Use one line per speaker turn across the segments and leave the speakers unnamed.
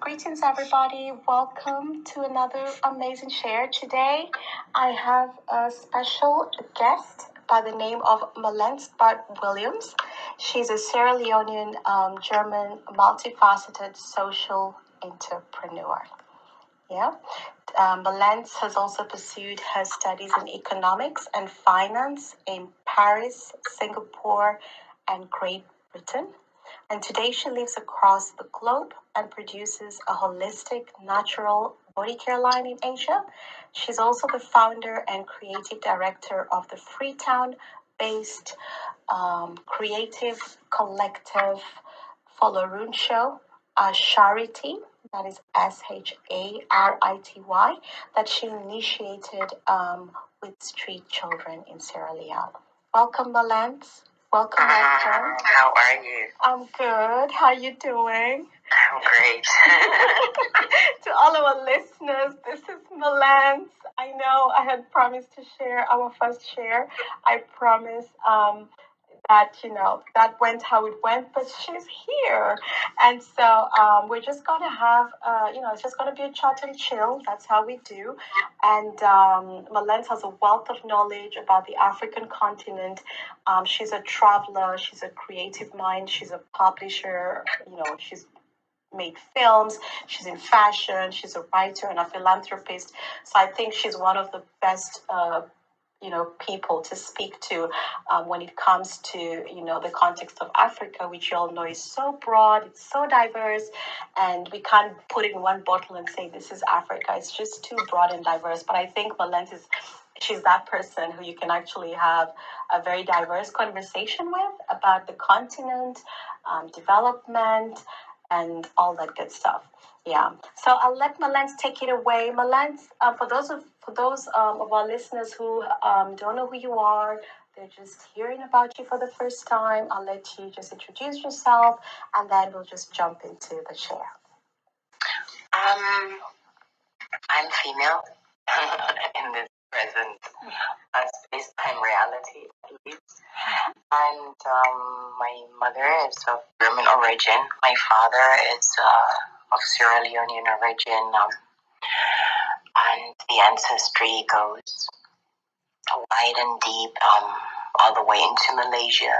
Greetings, everybody. Welcome to another amazing share. Today, I have a special guest by the name of Mallence Bart-Williams. She's a Sierra Leonean German multifaceted social entrepreneur. Yeah. Mallence has also pursued her studies in economics and finance in Paris, Singapore, and Great Britain. And today she lives across the globe and produces a holistic, natural body care line in Asia. She's also the founder and creative director of the FREETOWN-based creative collective Follow show, Charity, that is Sharity, that she initiated with street children in Sierra Leone. Welcome, Mallence. Welcome.
How are you?
I'm good. How are you doing?
I'm great.
To all our listeners, this is Mallence. I know I had promised to share our first share. I promised that, that went how it went, but she's here. And so we're just going to have, it's just going to be a chat and chill. That's how we do. And Mallence has a wealth of knowledge about the African continent. She's a traveler. She's a creative mind. She's a publisher. She's made films. She's in fashion. She's a writer and a philanthropist. So I think she's one of the best people to speak to when it comes to, the context of Africa, which you all know is so broad, it's so diverse, and we can't put it in one bottle and say this is Africa. It's just too broad and diverse. But I think Mallence she's that person who you can actually have a very diverse conversation with about the continent, development, and all that good stuff. Yeah. So I'll let Mallence take it away. Mallence, for those of our listeners who don't know who you are, they're just hearing about you for the first time, I'll let you just introduce yourself, and then we'll just jump into the share.
I'm female in this present space-time reality, at least. And my mother is of German origin. My father is of Sierra Leonean origin. And the ancestry goes wide and deep, all the way into Malaysia,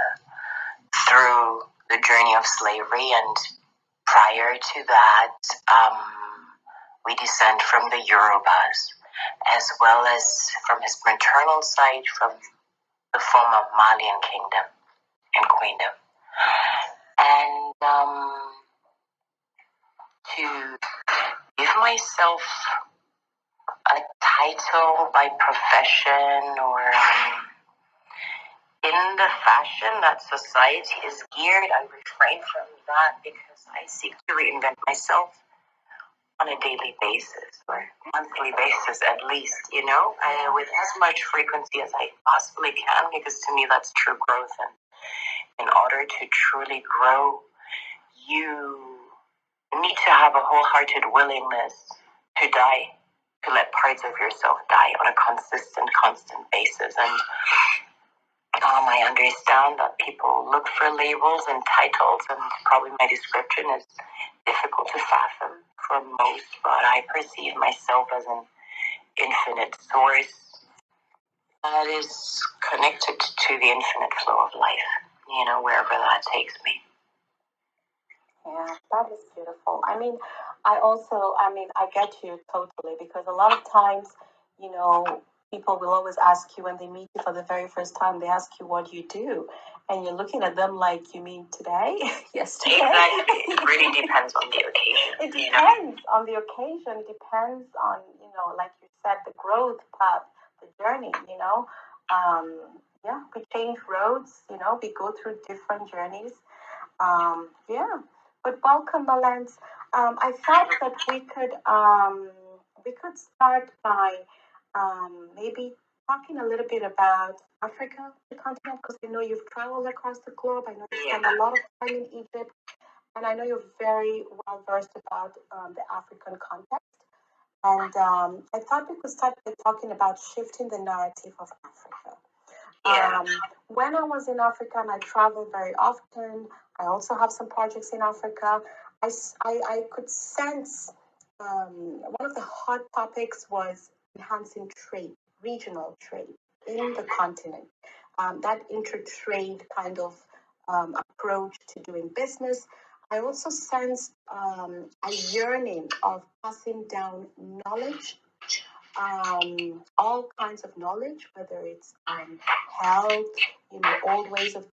through the journey of slavery. And prior to that, we descend from the Yorubas, as well as from his maternal side, from the former Malian kingdom and queendom. And to give myself a title by profession or in the fashion that society is geared, I refrain from that because I seek to reinvent myself on a daily basis or monthly basis at least, with as much frequency as I possibly can, because to me that's true growth. And in order to truly grow, you need to have a wholehearted willingness to die, to let parts of yourself die on a constant basis. And I understand that people look for labels and titles, and probably my description is difficult to fathom for most, but I perceive myself as an infinite source that is connected to the infinite flow of life, wherever that takes me.
Yeah, that is beautiful. I get you totally, because a lot of times, people will always ask you when they meet you for the very first time, they ask you what you do. And you're looking at them like, you mean today? Yesterday?
Exactly. It really depends on the occasion.
It depends on the occasion. It depends on, like you said, the growth path, the journey, we change roads, we go through different journeys. But welcome, Mallence. I thought that we could start by maybe talking a little bit about Africa, the continent, because I know you've traveled across the globe. I know you spent a lot of time in Egypt, and I know you're very well versed about the African context. And I thought we could start by talking about shifting the narrative of Africa. When I was in Africa, and I travel very often, I also have some projects in Africa. I could sense one of the hot topics was enhancing trade, regional trade in the continent. That intertrade kind of approach to doing business. I also sensed a yearning of passing down knowledge, all kinds of knowledge, whether it's health, old ways of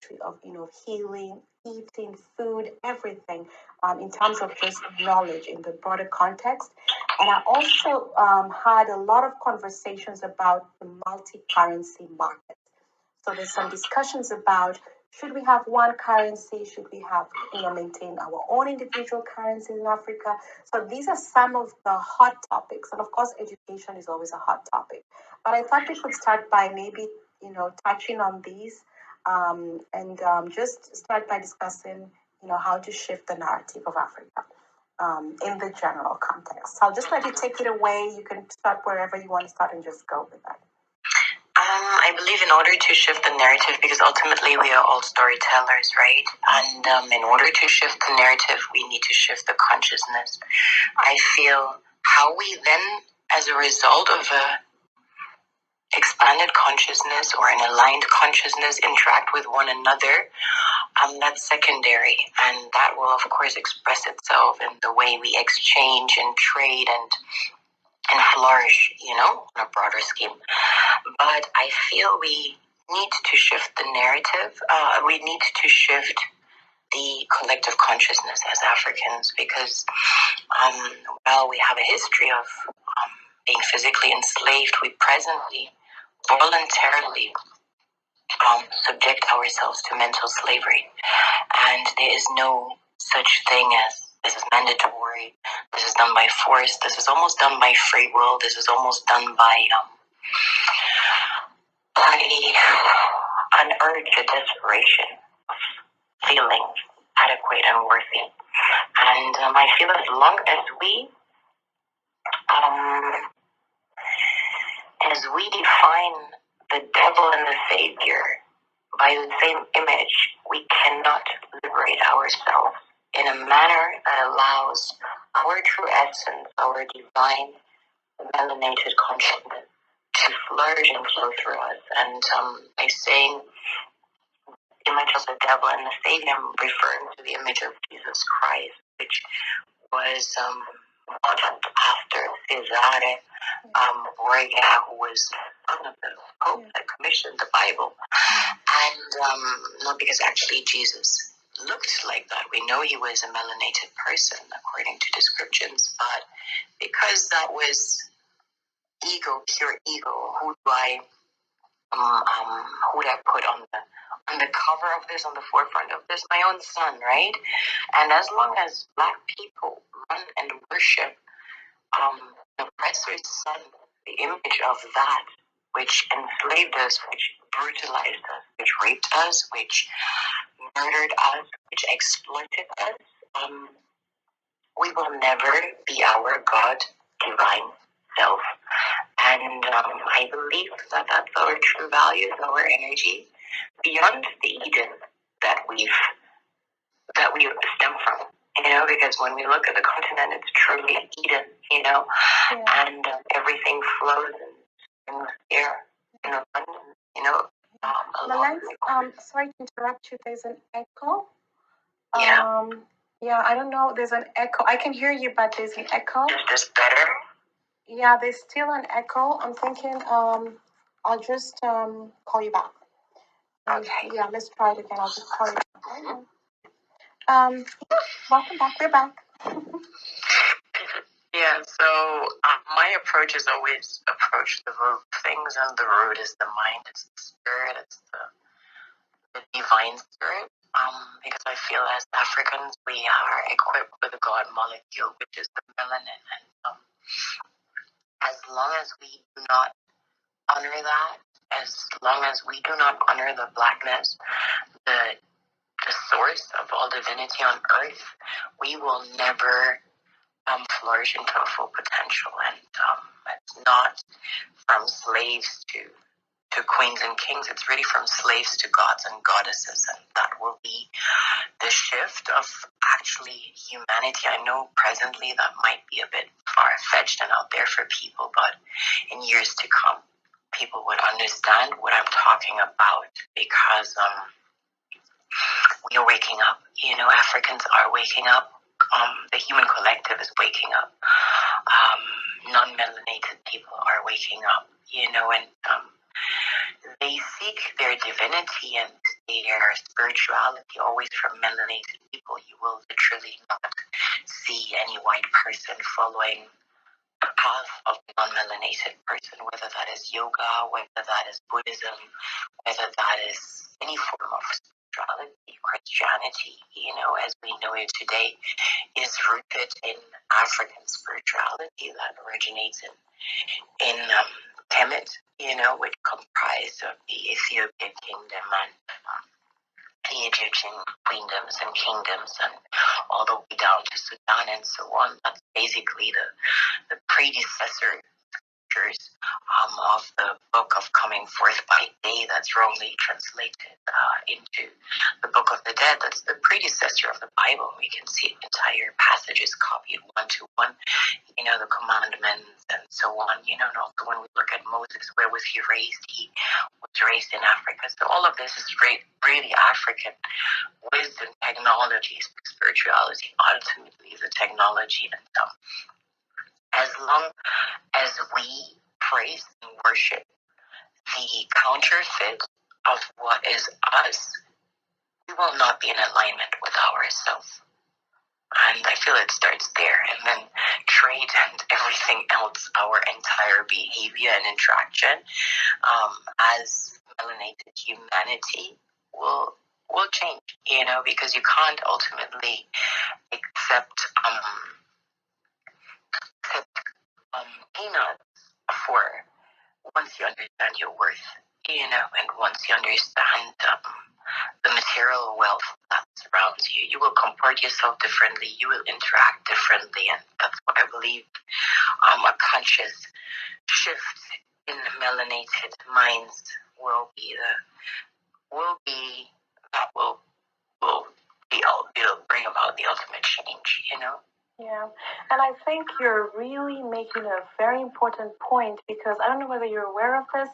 healing, eating, food, everything, in terms of just knowledge in the broader context. And I also had a lot of conversations about the multi-currency market. So there's some discussions about, should we have one currency? Should we have, maintain our own individual currencies in Africa? So these are some of the hot topics. And of course, education is always a hot topic. But I thought we could start by maybe, touching on these and just start by discussing, how to shift the narrative of Africa in the general context. So I'll just let you take it away. You can start wherever you want to start and just go with that.
I believe in order to shift the narrative, because ultimately we are all storytellers, right? And in order to shift the narrative, we need to shift the consciousness. I feel how we then, as a result of a expanded consciousness or an aligned consciousness, interact with one another, that's secondary. And that will, of course, express itself in the way we exchange and trade and flourish, on a broader scheme. But I feel we need to shift the narrative. We need to shift the collective consciousness as Africans, because while we have a history of being physically enslaved, we presently voluntarily subject ourselves to mental slavery. And there is no such thing as this is mandatory, this is done by force, this is almost done by free will, this is almost done by an urge, a desperation of feeling adequate and worthy. And I feel as long as we define the devil and the savior by the same image, we cannot liberate ourselves in a manner that allows our true essence, our divine melanated consciousness to flourish and flow through us. And by saying image of the devil and the savior, I'm referring to the image of Jesus Christ, which was modeled after Cesare Borgia, who was one of the popes that commissioned the Bible. And not because actually Jesus looked like that. We know he was a melanated person according to descriptions, but because that was ego, pure ego, who would I put on the cover of this, on the forefront of this? My own son, right? And as long as Black people run and worship the oppressor's son, the image of that which enslaved us, which brutalized us, which raped us, which murdered us, which exploited us, we will never be our God divine self. And I believe that that's our true values, our energy, beyond the Eden that we stem from. Because when we look at the continent, it's truly an Eden, and everything flows in the air, in abundance,
Mallence, sorry to interrupt you. There's an echo.
Yeah.
Yeah, I don't know. There's an echo. I can hear you, but there's an echo.
Is this better?
Yeah, there's still an echo. I'm thinking I'll just call you back.
Okay.
Yeah, let's try it again. I'll just call you back. Welcome back. We're back.
Yeah, so my approach is always approach the root of things, and the root is the mind, it's the spirit, it's the divine spirit. Because I feel as Africans, we are equipped with the God molecule, which is the melanin. And as long as we do not honor that, as long as we do not honor the Blackness, the source of all divinity on earth, we will never flourish into a full potential. And it's not from slaves to to queens and kings. It's really from slaves to gods and goddesses, and that will be the shift of actually humanity. I know presently that might be a bit far-fetched and out there for people, but in years to come, people would understand what I'm talking about, because we are waking up. Africans are waking up. The human collective is waking up. Non-melanated people are waking up, and they seek their divinity and their spirituality always from melanated people. You will literally not see any white person following the path of a non-melanated person, whether that is yoga, whether that is Buddhism, whether that is any form of spirituality. Christianity, as we know it today, is rooted in African spirituality that originates in Kemet, which comprised of the Ethiopian kingdom and the Egyptian queendoms and kingdoms, and all the way down to Sudan and so on. That's basically the predecessor of the book of Coming Forth by Day, that's wrongly translated into the Book of the Dead. That's the predecessor of the Bible. We can see entire passages copied one to one, the commandments and so on, and also when we look at Moses, where was he raised? He was raised in Africa. So all of this is really African wisdom, technology, spirituality, ultimately the technology. And as long as we praise and worship the counterfeit of what is us, we will not be in alignment with ourselves. And I feel it starts there, and then trade and everything else, our entire behavior and interaction as melanated humanity will change, because you can't ultimately accept peanuts for once you understand your worth, and once you understand the material wealth that surrounds you, you will comport yourself differently, you will interact differently, and that's what I believe a conscious shift in the melanated minds will bring about the ultimate change,
Yeah, and I think you're really making a very important point, because I don't know whether you're aware of this,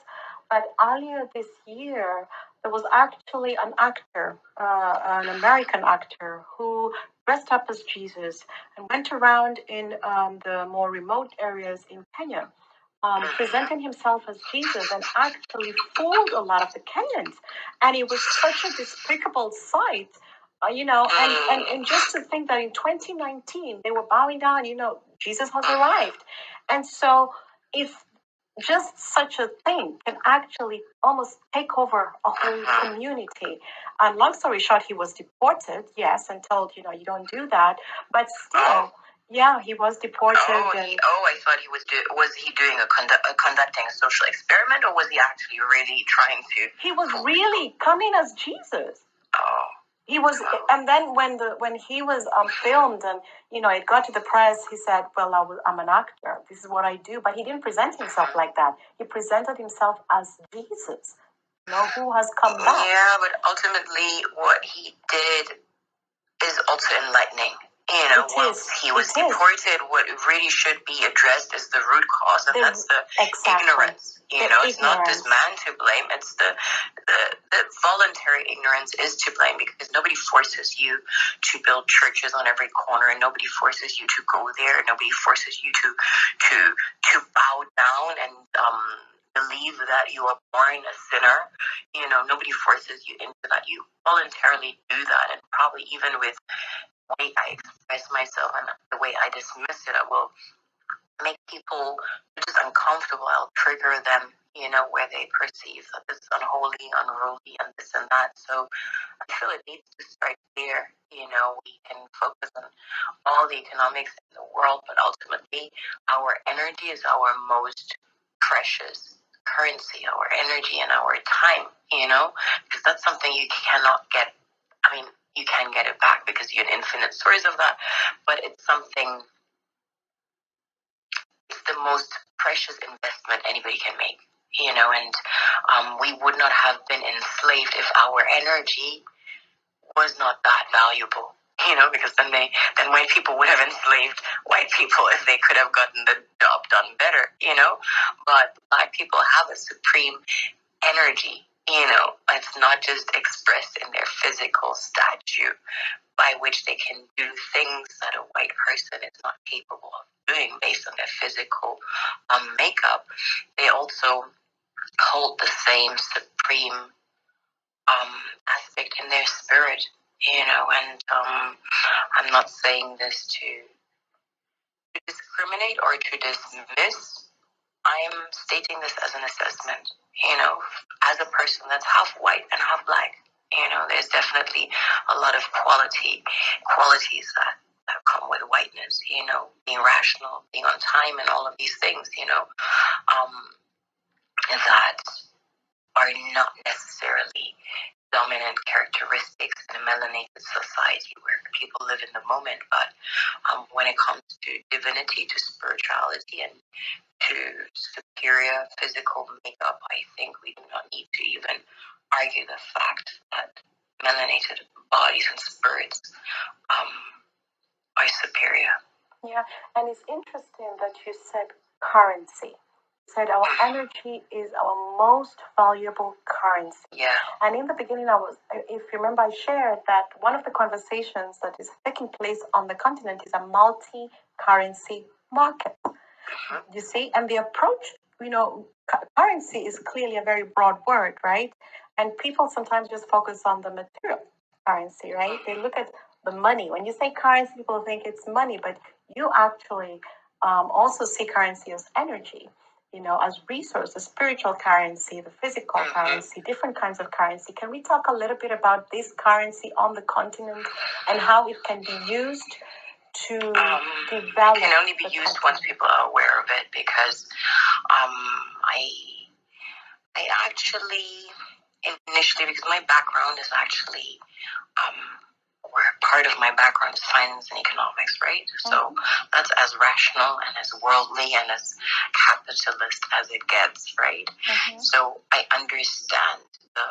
but earlier this year, there was actually an actor, an American actor, who dressed up as Jesus and went around in the more remote areas in Kenya, presenting himself as Jesus, and actually fooled a lot of the Kenyans. And it was such a despicable sight. And just to think that in 2019 they were bowing down, Jesus has arrived. And so if just such a thing can actually almost take over a whole community. And long story short, he was deported, yes, and told, you don't do that. But still, yeah, he was deported.
I thought he was he doing conducting a social experiment, or was he actually really trying to?
He was really coming as Jesus. He was, and then when he was filmed and it got to the press, he said, "Well, I'm an actor. This is what I do." But he didn't present himself like that. He presented himself as Jesus, who has come back.
Yeah, but ultimately, what he did is also enlightening. Once he was deported, what really should be addressed is the root cause, and that's the ignorance. It's not this man to blame. It's the voluntary ignorance is to blame, because nobody forces you to build churches on every corner, and nobody forces you to go there. Nobody forces you to bow down and believe that you are born a sinner. Nobody forces you into that. You voluntarily do that, and probably even with the way I express myself and the way I dismiss it, I will make people just uncomfortable. I'll trigger them, where they perceive that this is unholy, unruly, and this and that. So I feel it needs to start there. We can focus on all the economics in the world, but ultimately our energy is our most precious currency, our energy and our time, because that's something you cannot get. I mean, you can get it back because you have infinite source of that, but it's the most precious investment anybody can make. and we would not have been enslaved if our energy was not that valuable. Because then white people would have enslaved white people if they could have gotten the job done better. But Black people have a supreme energy. It's not just expressed in their physical statue, by which they can do things that a white person is not capable of doing based on their physical makeup. They also hold the same supreme aspect in their spirit, and I'm not saying this to discriminate or to dismiss. I'm stating this as an assessment, as a person that's half white and half Black. There's definitely a lot of qualities that come with whiteness, being rational, being on time, and all of these things, that are not necessarily dominant characteristics in a melanated society where people live in the moment. But when it comes to divinity, to spirituality, and to superior physical makeup, I think we do not need to even argue the fact that melanated bodies and spirits are superior.
Yeah, and it's interesting that you said currency. You said our energy is our most valuable currency.
Yeah.
And in the beginning, if you remember, I shared that one of the conversations that is taking place on the continent is a multi-currency market. You see, and the approach, currency is clearly a very broad word, right? And people sometimes just focus on the material currency, right? They look at the money. When you say currency, people think it's money, but you actually also see currency as energy, as resource, the spiritual currency, the physical currency, different kinds of currency. Can we talk a little bit about this currency on the continent and how it can be used to develop?
It can only be used once people are aware of it, because I actually initially, because my background is actually where part of my background is finance and economics, right? So that's as rational and as worldly and as capitalist as it gets, right? So I understand the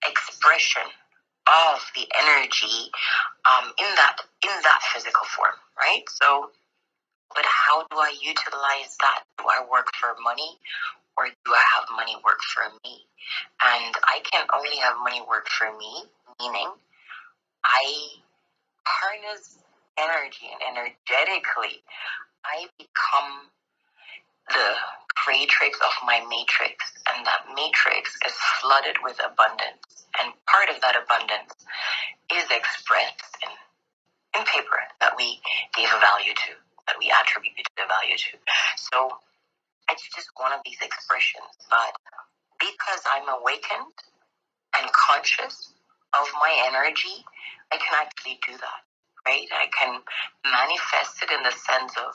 expression of the energy in that physical form, right? So, but how do I utilize that? Do I work for money, or do I have money work for me? And I can only have money work for me, meaning I harness energy, and energetically I become the creatrix of my matrix, and that matrix is flooded with abundance, and part of that abundance is expressed in paper that we gave a value to, that we attributed a value to. So it's just one of these expressions, but because I'm awakened and conscious of my energy, I can actually do that, right? I can manifest it in the sense of,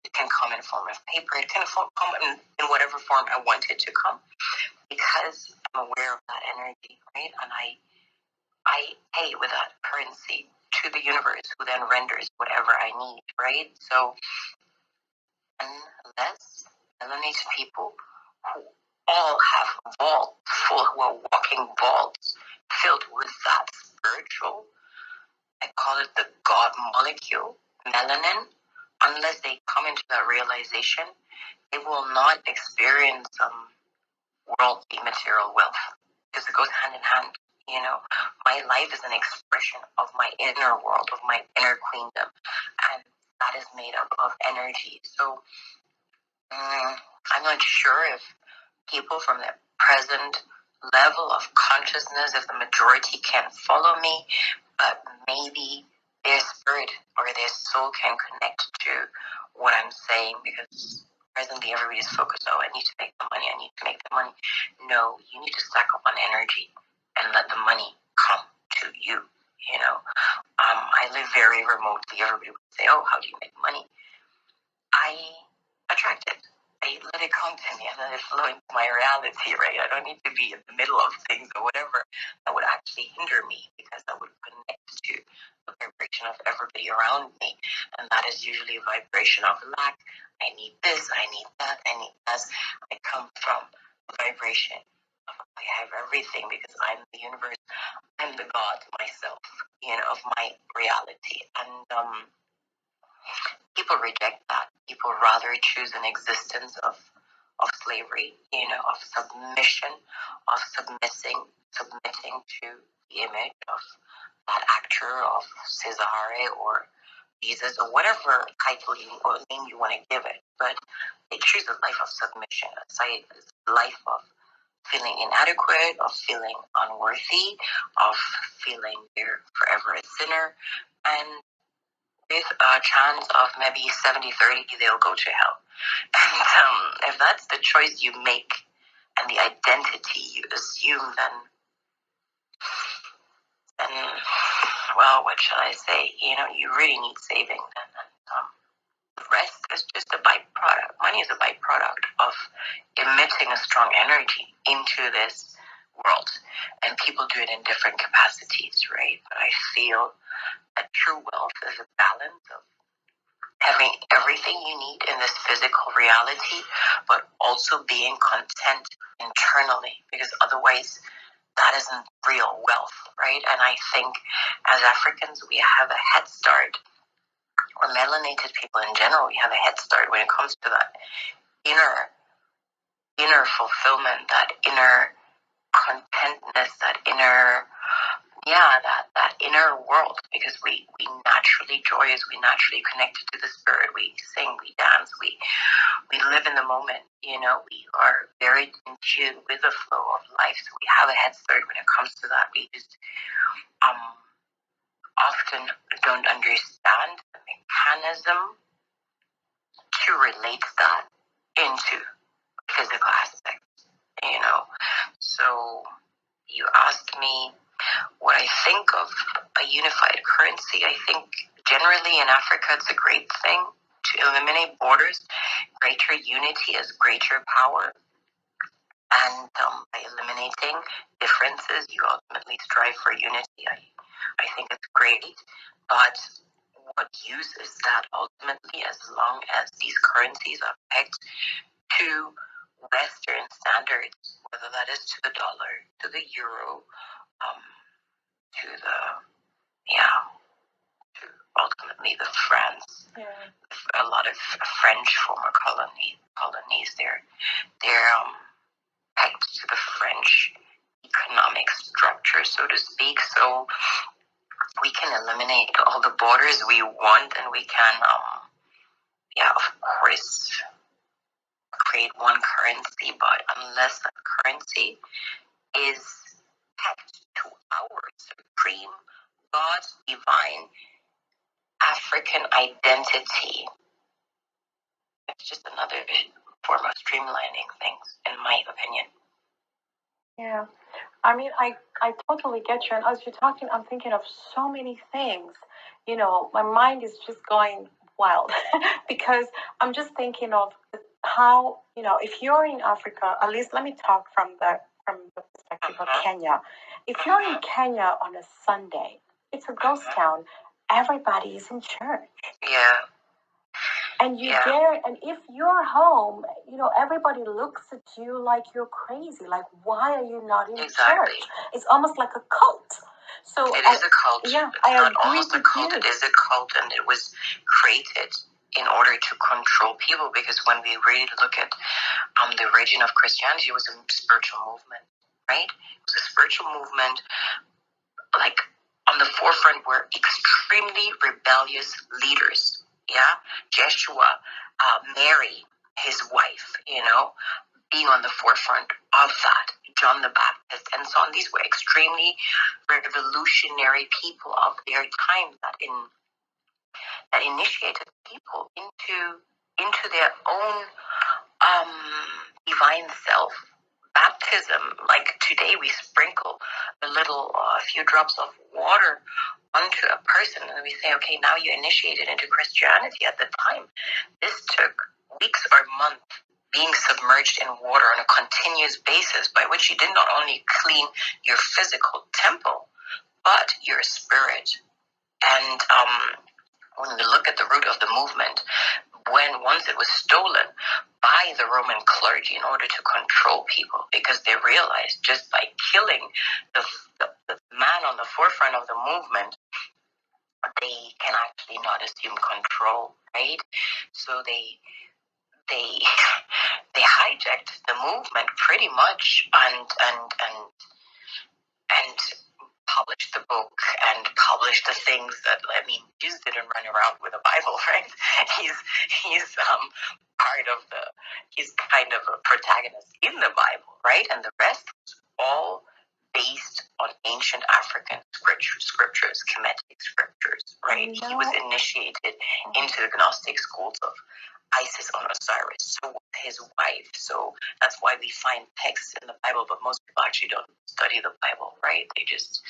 it can come in form of paper, it can come in whatever form I want it to come, because I'm aware of that energy, right? And I pay with that currency to the universe, who then renders whatever I need, right? So unless melanated people who all have vaults full, who are walking vaults filled with that spiritual, I call it the God molecule, melanin, unless they come into that realization, they will not experience worldly material wealth, because it goes hand in hand. My life is an expression of my inner world, of my inner queendom, and that is made up of energy. So I'm not sure if people from the present level of consciousness, if the majority can follow me, but maybe their spirit or their soul can connect to what I'm saying, because presently everybody's focused, I need to make the money, I need to make the money. No, you need to stack up on energy and let the money come to you. I live very remotely. Everybody would say, oh, how do you make money? I attract it. I let it come to me and let it flow into my reality, right? I don't need to be in the middle of things or whatever that would actually hinder me, because that would connect to the vibration of everybody around me. And that is usually a vibration of lack. I need this, I need that, I need that. I come from vibration. I have everything because I'm the universe. I'm the God myself, of my reality. And people reject that. People rather choose an existence of slavery, of submission, of submitting to the image of that actor, of Cesare or Jesus or whatever title or name you want to give it. But they choose a life of submission, a life of feeling inadequate, of feeling unworthy, of feeling they're forever a sinner. And with a chance of maybe 70-30, they'll go to hell. And if that's the choice you make and the identity you assume, then well, what shall I say? You really need saving. And the rest is just a byproduct. Money is a byproduct of emitting a strong energy into this world. And people do it in different capacities, right? But I feel that true wealth is a balance of having everything you need in this physical reality, but also being content internally, because otherwise that isn't real wealth, right? And I think as Africans, we have a head start, or melanated people in general, we have a head start when it comes to that inner fulfillment, that inner contentness, that inner that inner world, because we naturally joyous, we naturally connected to the spirit, we sing, we dance, we live in the moment, we are very in tune with the flow of life, so we have a head start when it comes to that. We just often don't understand the mechanism to relate that into physical aspects, so you asked me what I think of a unified currency. I think generally in Africa it's a great thing to eliminate borders. Greater unity is greater power. And by eliminating differences, you ultimately strive for unity. I think it's great. But what use is that ultimately, as long as these currencies are pegged to Western standards, whether that is to the dollar, to the euro, to ultimately the France. Yeah. A lot of French former colonies, they're pegged to the French economic structure, so to speak. So we can eliminate all the borders we want, and we can, of course, create one currency. But unless that currency is pegged to our supreme God's divine African identity, it's just another form of streamlining things, in my opinion.
Yeah. I mean, I totally get you. And as you're talking, I'm thinking of so many things. My mind is just going wild because I'm just thinking of how, if you're in Africa, at least let me talk from the perspective of Kenya. If you're in Kenya on a Sunday, it's a ghost town. Everybody is in church.
Yeah.
And and if you're home, everybody looks at you like you're crazy. Like, why are you not in church? It's almost like a cult. So
it is a cult.
Yeah,
it's not almost a cult. It is a cult, and it was created in order to control people. Because when we really look at the origin of Christianity, it was a spiritual movement, right? It was a spiritual movement. Like on the forefront were extremely rebellious leaders. Yeah, Joshua, Mary, his wife, being on the forefront of that, John the Baptist, and so on. These were extremely revolutionary people of their time that initiated people into their own divine self. Baptism, like today we sprinkle a few drops of water onto a person, and we say, okay, now you're initiated into Christianity. At the time, this took weeks or months being submerged in water on a continuous basis, by which you did not only clean your physical temple, but your spirit. And when we look at the root of the movement, once it was stolen by the Roman clergy in order to control people, because they realized just by killing the man on the forefront of the movement, they can actually not assume control, right? So they they hijacked the movement pretty much and published the book and published the things that, I mean, Jesus didn't run around with a Bible, right? He's he's kind of a protagonist in the Bible, right? And the rest was all based on ancient African scriptures, Kemetic scriptures, right? No. He was initiated into the Gnostic schools of Isis on Osiris, so his wife. So that's why we find texts in the Bible, but most people actually don't study the Bible, right? They just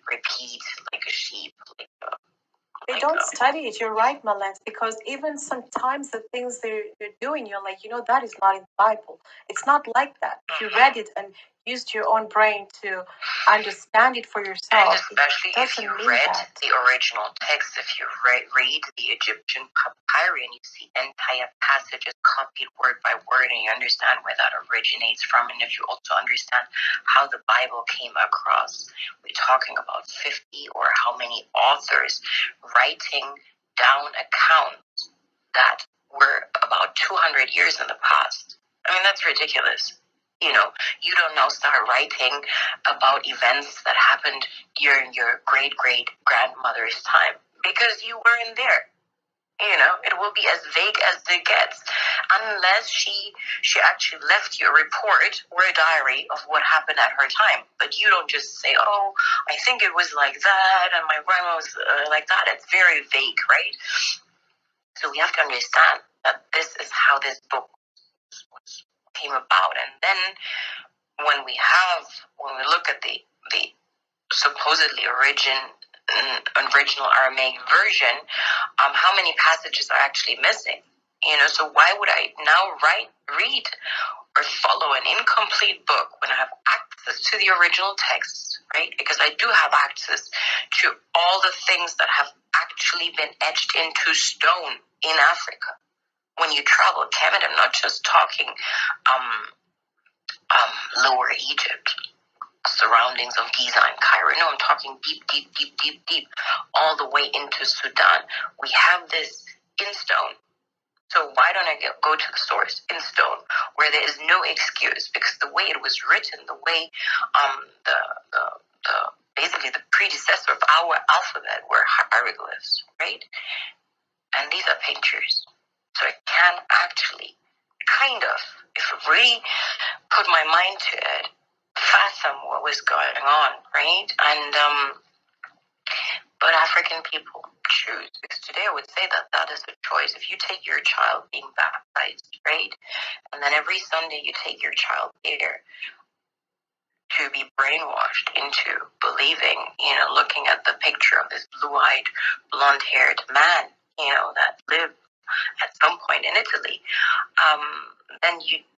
repeat like a sheep.
They don't study it. You're right, Mallence, because even sometimes the things they're doing, you're like, that is not in the Bible. It's not like that. If you read it and used your own brain to understand it for yourself,
and especially if you read the original text, if you read the Egyptian papyri and you see entire passages copied word by word, and you understand where that originates from, and if you also understand how the Bible came across, we're talking about 50 or how many authors writing down accounts that were about 200 years in the past. I mean, that's ridiculous. You don't now start writing about events that happened during your great-great-grandmother's time because you weren't there. It will be as vague as it gets, unless she actually left you a report or a diary of what happened at her time. But you don't just say, oh, I think it was like that, and my grandma was like that. It's very vague, right? So we have to understand that this is how this book came about. And then when we look at the supposedly original Aramaic version, how many passages are actually missing? So why would I now read or follow an incomplete book when I have access to the original text, right? Because I do have access to all the things that have actually been etched into stone in Africa. When you travel Kemet, I'm not just talking Lower Egypt, surroundings of Giza and Cairo. No, I'm talking deep, all the way into Sudan. We have this in stone. So why don't I go to the source in stone, where there is no excuse? Because the way it was written, the way the basically the predecessor of our alphabet were hieroglyphs, right? And these are pictures. So I can actually kind of, if I really put my mind to it, fathom what was going on, right? And but African people choose, because today I would say that is a choice. If you take your child being baptized, right, and then every Sunday you take your child there to be brainwashed into believing, looking at the picture of this blue-eyed, blonde-haired man, that lived at some point in Italy, then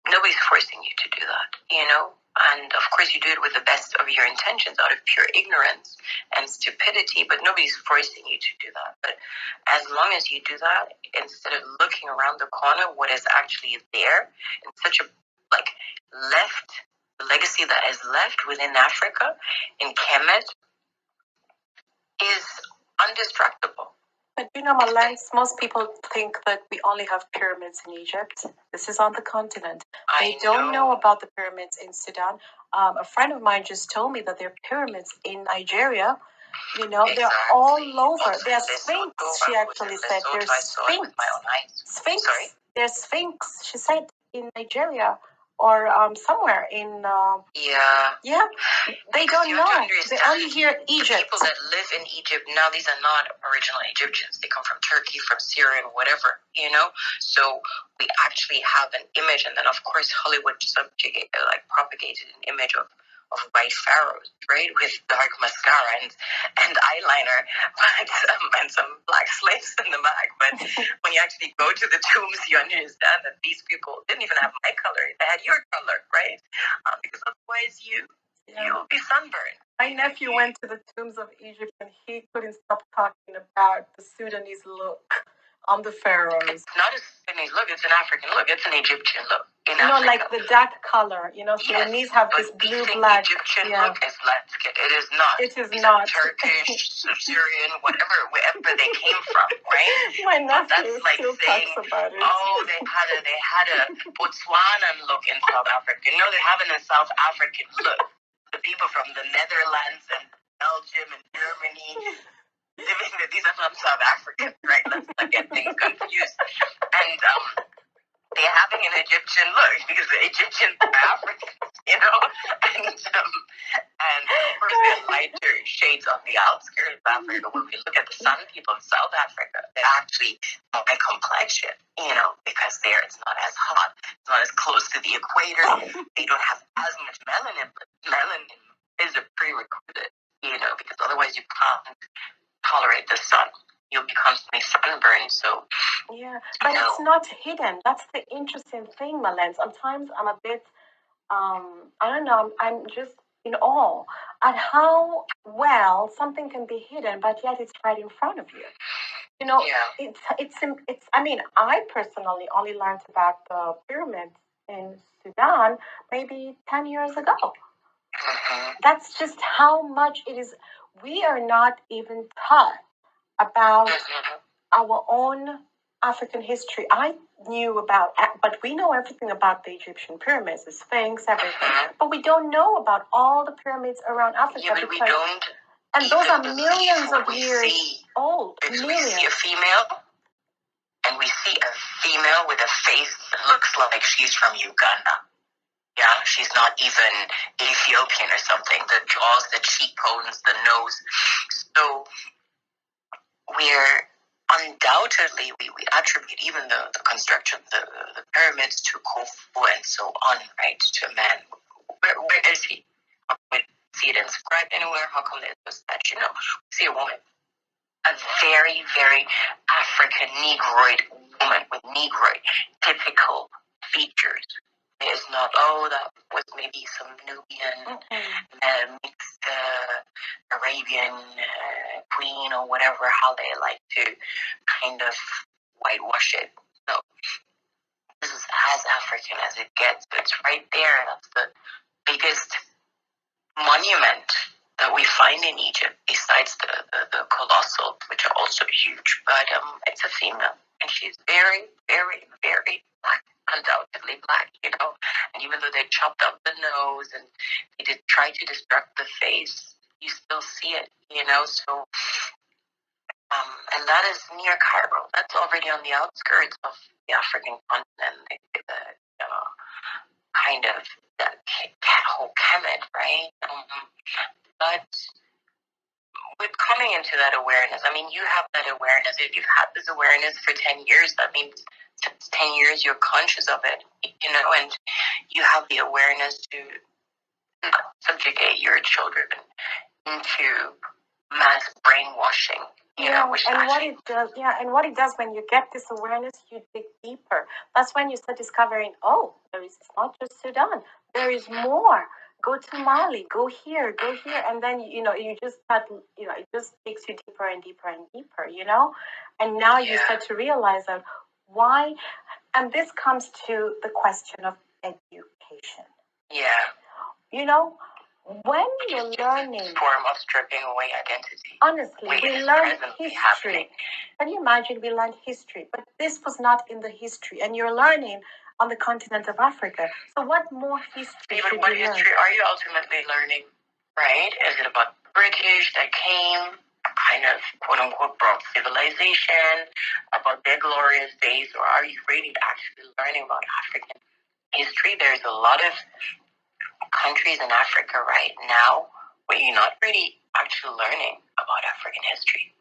nobody's forcing you to do that, And of course, you do it with the best of your intentions, out of pure ignorance and stupidity. But nobody's forcing you to do that. But as long as you do that, instead of looking around the corner, what is actually there, in such a the legacy that is left within Africa in Kemet is indestructible.
But Mallence, most people think that we only have pyramids in Egypt. This is on the continent. They don't know about the pyramids in Sudan. A friend of mine just told me that there are pyramids in Nigeria.
Exactly.
They're all over. They're sphinx, she actually said. There's sphinx. Sphinx.
Sorry?
There's sphinx, she said, in Nigeria or somewhere in... Yeah. They don't know. They only hear Egypt.
The people that live in Egypt now, these are not original Egyptians. They come from Turkey, from Syria, and whatever, So we actually have an image, and then of course Hollywood propagated an image of white pharaohs, right, with dark mascara and eyeliner, and some black slaves in the back. But when you actually go to the tombs, you understand that these people didn't even have my color; they had your color, right? Because otherwise you'll be sunburned.
My nephew went to the tombs of Egypt and he couldn't stop talking about the Sudanese look. on the pharaohs.
It's not a Sudanese look, it's an African look. It's an Egyptian look in
You know,
Africa.
like the dark color. You know, Sudanese have this blue, black.
Egyptian look is landscape. It is not.
It is
These
not.
are Turkish, Syrian, wherever they came from, right?
My nephew
That's like
still
saying,
talks about it.
oh, they had a Botswanan look in South Africa. No, they have a South African look. The people from the Netherlands and Belgium and Germany, these are from South Africa, right? Let's not get things confused. And they're having an Egyptian look because the Egyptians are Africans, you know? And of course, there are lighter shades on the outskirts of Africa. When we look at the sun people in South Africa, they're actually my complexion, you know, because there it's not as hot, it's not as close to the equator. They don't have as much melanin, but melanin is a prerequisite, you know, because otherwise you can't tolerate the sun. You'll be constantly sunburned. So
yeah, but it's not hidden. That's the interesting thing, Mallence. Sometimes I'm a bit, I don't know. I'm just in awe at how well something can be hidden, but yet it's right in front of you. You know, it's. I mean, I personally only learned about the pyramids in Sudan maybe 10 years ago. That's just how much it is. We are not even taught about our own African history. I knew about, but we know everything about the Egyptian pyramids, the Sphinx, everything. But we don't know about all the pyramids around Africa.
Yeah, but we don't.
And those are millions of years old.
Because we see a female, and we see a female with a face that looks like she's from Uganda. Yeah, she's not even Ethiopian or something. The jaws, the cheekbones, the nose. So we're undoubtedly, we attribute even the construction of the pyramids to Khufu and so on, right, to man. Where is he? We see it inscribed anywhere. How come there's no statue? No, we see a woman. A very, very African Negroid woman with Negroid typical features. It's not, oh, that was maybe some Nubian mixed Arabian queen or whatever, how they like to kind of whitewash it. No, this is as African as it gets. It's right there. That's the biggest monument that we find in Egypt, besides the colossal, which are also huge. But it's a female, and she's very, very, very black, undoubtedly black, you know. And even though they chopped up the nose and they did try to destruct the face, you still see it, you know. So, and that is near Cairo. That's already on the outskirts of the African continent. Kind of that whole Kemet, right? But with coming into that awareness, I mean, you have that awareness. If you've had this awareness for 10 years, that means since 10 years you're conscious of it, you know, and you have the awareness to not subjugate your children into mass brainwashing. You know, which
and what it does, and what it does when you get this awareness, you dig deeper. That's when you start discovering, oh, it's not just Sudan. There is more. Go to Mali. Go here. And then you just start. It just takes you deeper and deeper and deeper. You know, and now you start to realize that why. And this comes to the question of education.
Yeah.
You know, when you're learning,
form of stripping away identity.
Honestly, we learned history. Can you imagine we learned history, but this was not in the history, and you're learning on the continent of Africa. So what more history should
what history are you ultimately learning, right? Is it about British that came, kind of quote-unquote brought civilization, about their glorious days, or are you really actually learning about African history? There's a lot of countries in Africa right now where you're not really actually learning about African history.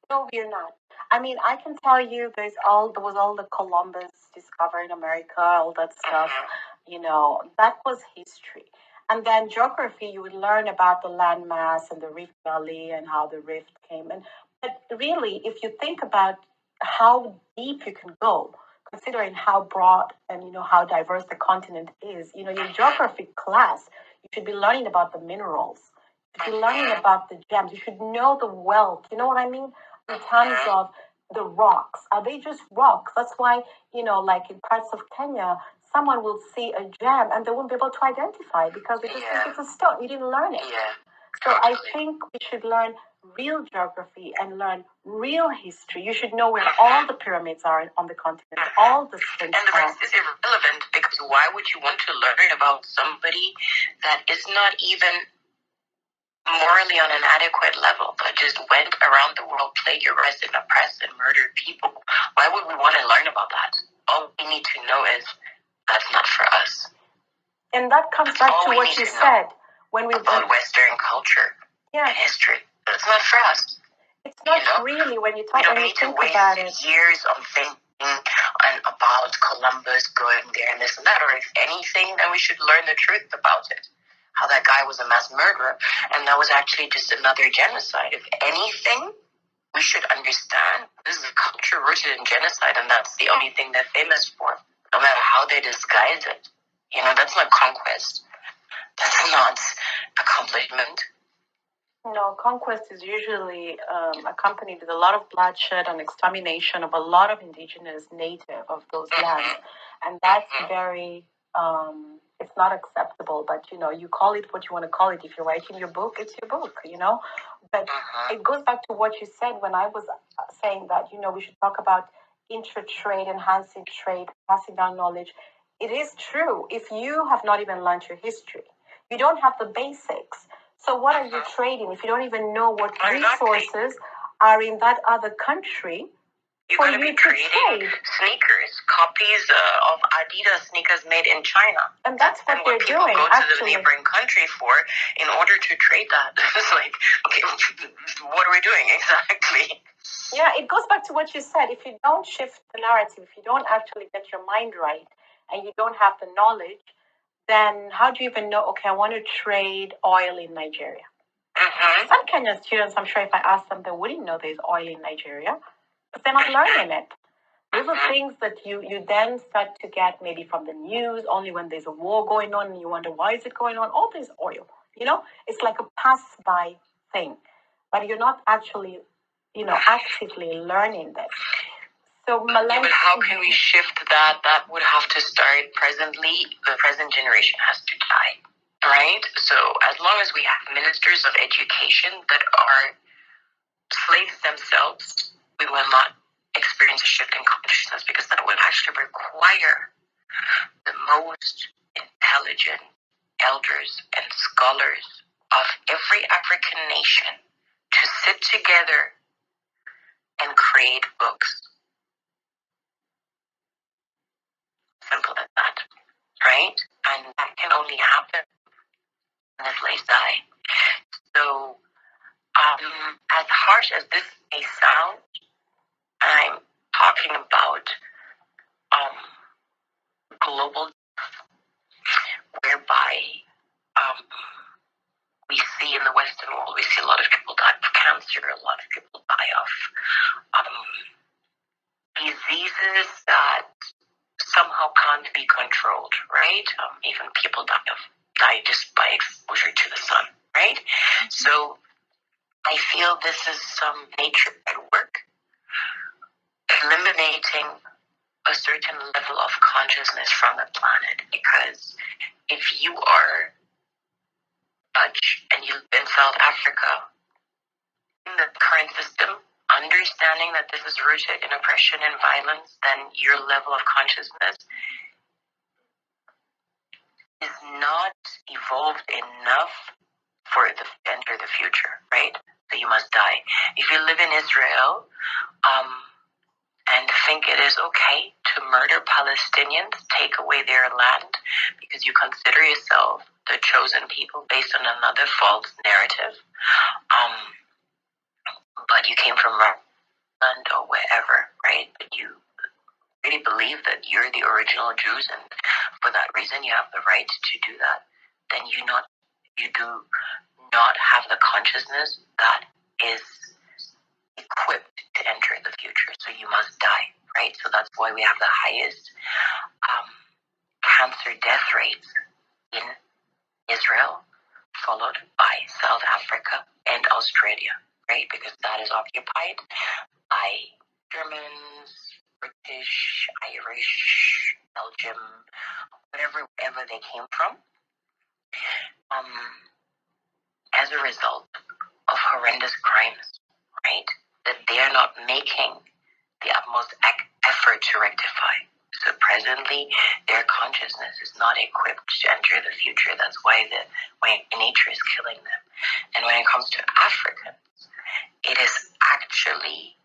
No, we're not. I mean, I can tell you there was all the Columbus discovering America, all that stuff, that was history. And then geography, you would learn about the landmass and the Rift Valley and how the rift came. But really, if you think about how deep you can go, considering how broad and how diverse the continent is, your geography class, you should be learning about the minerals. You should be learning about the gems. You should know the wealth. You know what I mean? In terms of the rocks? Are they just rocks? That's why, like in parts of Kenya, someone will see a gem and they won't be able to identify it because they just think it's a stone. You didn't learn it.
Yeah.
So I think we should learn real geography and learn real history. You should know where all the pyramids are on the continent, all the sphinx
and the rest is irrelevant, because why would you want to learn about somebody that is not even morally on an adequate level, but just went around the world, plagiarized and oppressed and murdered people? Why would we want to learn about that? All we need to know is that's not for us.
And that comes back to what you said when we
about Western culture and history. It's not for us.
It's not really when you talk.
We don't need to waste years on thinking and about Columbus going there and this and that, or if anything, then we should learn the truth about it. How that guy was a mass murderer, and that was actually just another genocide. If anything, we should understand this is a culture rooted in genocide, and that's the only thing they're famous for. No matter how they disguise it, that's not conquest. That's not accomplishment.
No, conquest is usually accompanied with a lot of bloodshed and extermination of a lot of indigenous native of those lands. And that's very, it's not acceptable, but you call it what you want to call it. If you're writing your book, it's your book, But it goes back to what you said when I was saying that, we should talk about intra-trade, enhancing trade, passing down knowledge. It is true. If you have not even learned your history, you don't have the basics. So what are you trading if you don't even know what resources are in that other country for you to trade?
Sneakers, copies of Adidas sneakers made in China.
And that's what they're
people
doing,
go to the neighboring country for in order to trade that. It's like, okay, what are we doing exactly?
Yeah, it goes back to what you said. If you don't shift the narrative, if you don't actually get your mind right, and you don't have the knowledge, then how do you even know, okay, I want to trade oil in Nigeria? Some Kenyan students, I'm sure if I asked them, they wouldn't know there's oil in Nigeria, but they're not learning it. Those are things that you then start to get maybe from the news, only when there's a war going on and you wonder, why is it going on? Oh, there's oil. It's like a pass-by thing, but you're not actually, actively learning this. So,
but how can we shift that? That would have to start presently. The present generation has to die, right? So as long as we have ministers of education that are slaves themselves, we will not experience a shift in consciousness, because that would actually require the most intelligent elders and scholars of every African nation to sit together and create books. Simple as that, right? And that can only happen when the slaves die. So, as harsh as this may sound, I'm talking about global, whereby we see in the Western world, we see a lot of people die of cancer, a lot of people die of diseases that somehow can't be controlled, right? Even people die just by exposure to the sun, right? So I feel this is some nature at work, eliminating a certain level of consciousness from the planet. Because if you are Dutch and you live in South Africa, in the current system, understanding that this is rooted in oppression and violence, then your level of consciousness is not evolved enough for it to enter the future, right? So you must die. If you live in Israel, and think it is okay to murder Palestinians, take away their land, because you consider yourself the chosen people based on another false narrative, but you came from land or wherever, right? But you really believe that you're the original Jews, and for that reason you have the right to do that, then you do not have the consciousness that is equipped to enter the future. So you must die, right? So that's why we have the highest cancer death rates in Israel, followed by South Africa and Australia, right? Because that is occupied by Germans, British, Irish, Belgium, wherever they came from, as a result of horrendous crimes, right? That they're not making the utmost effort to rectify. So presently, their consciousness is not equipped to enter the future. That's why nature is killing them. And when it comes to Africans, it is actually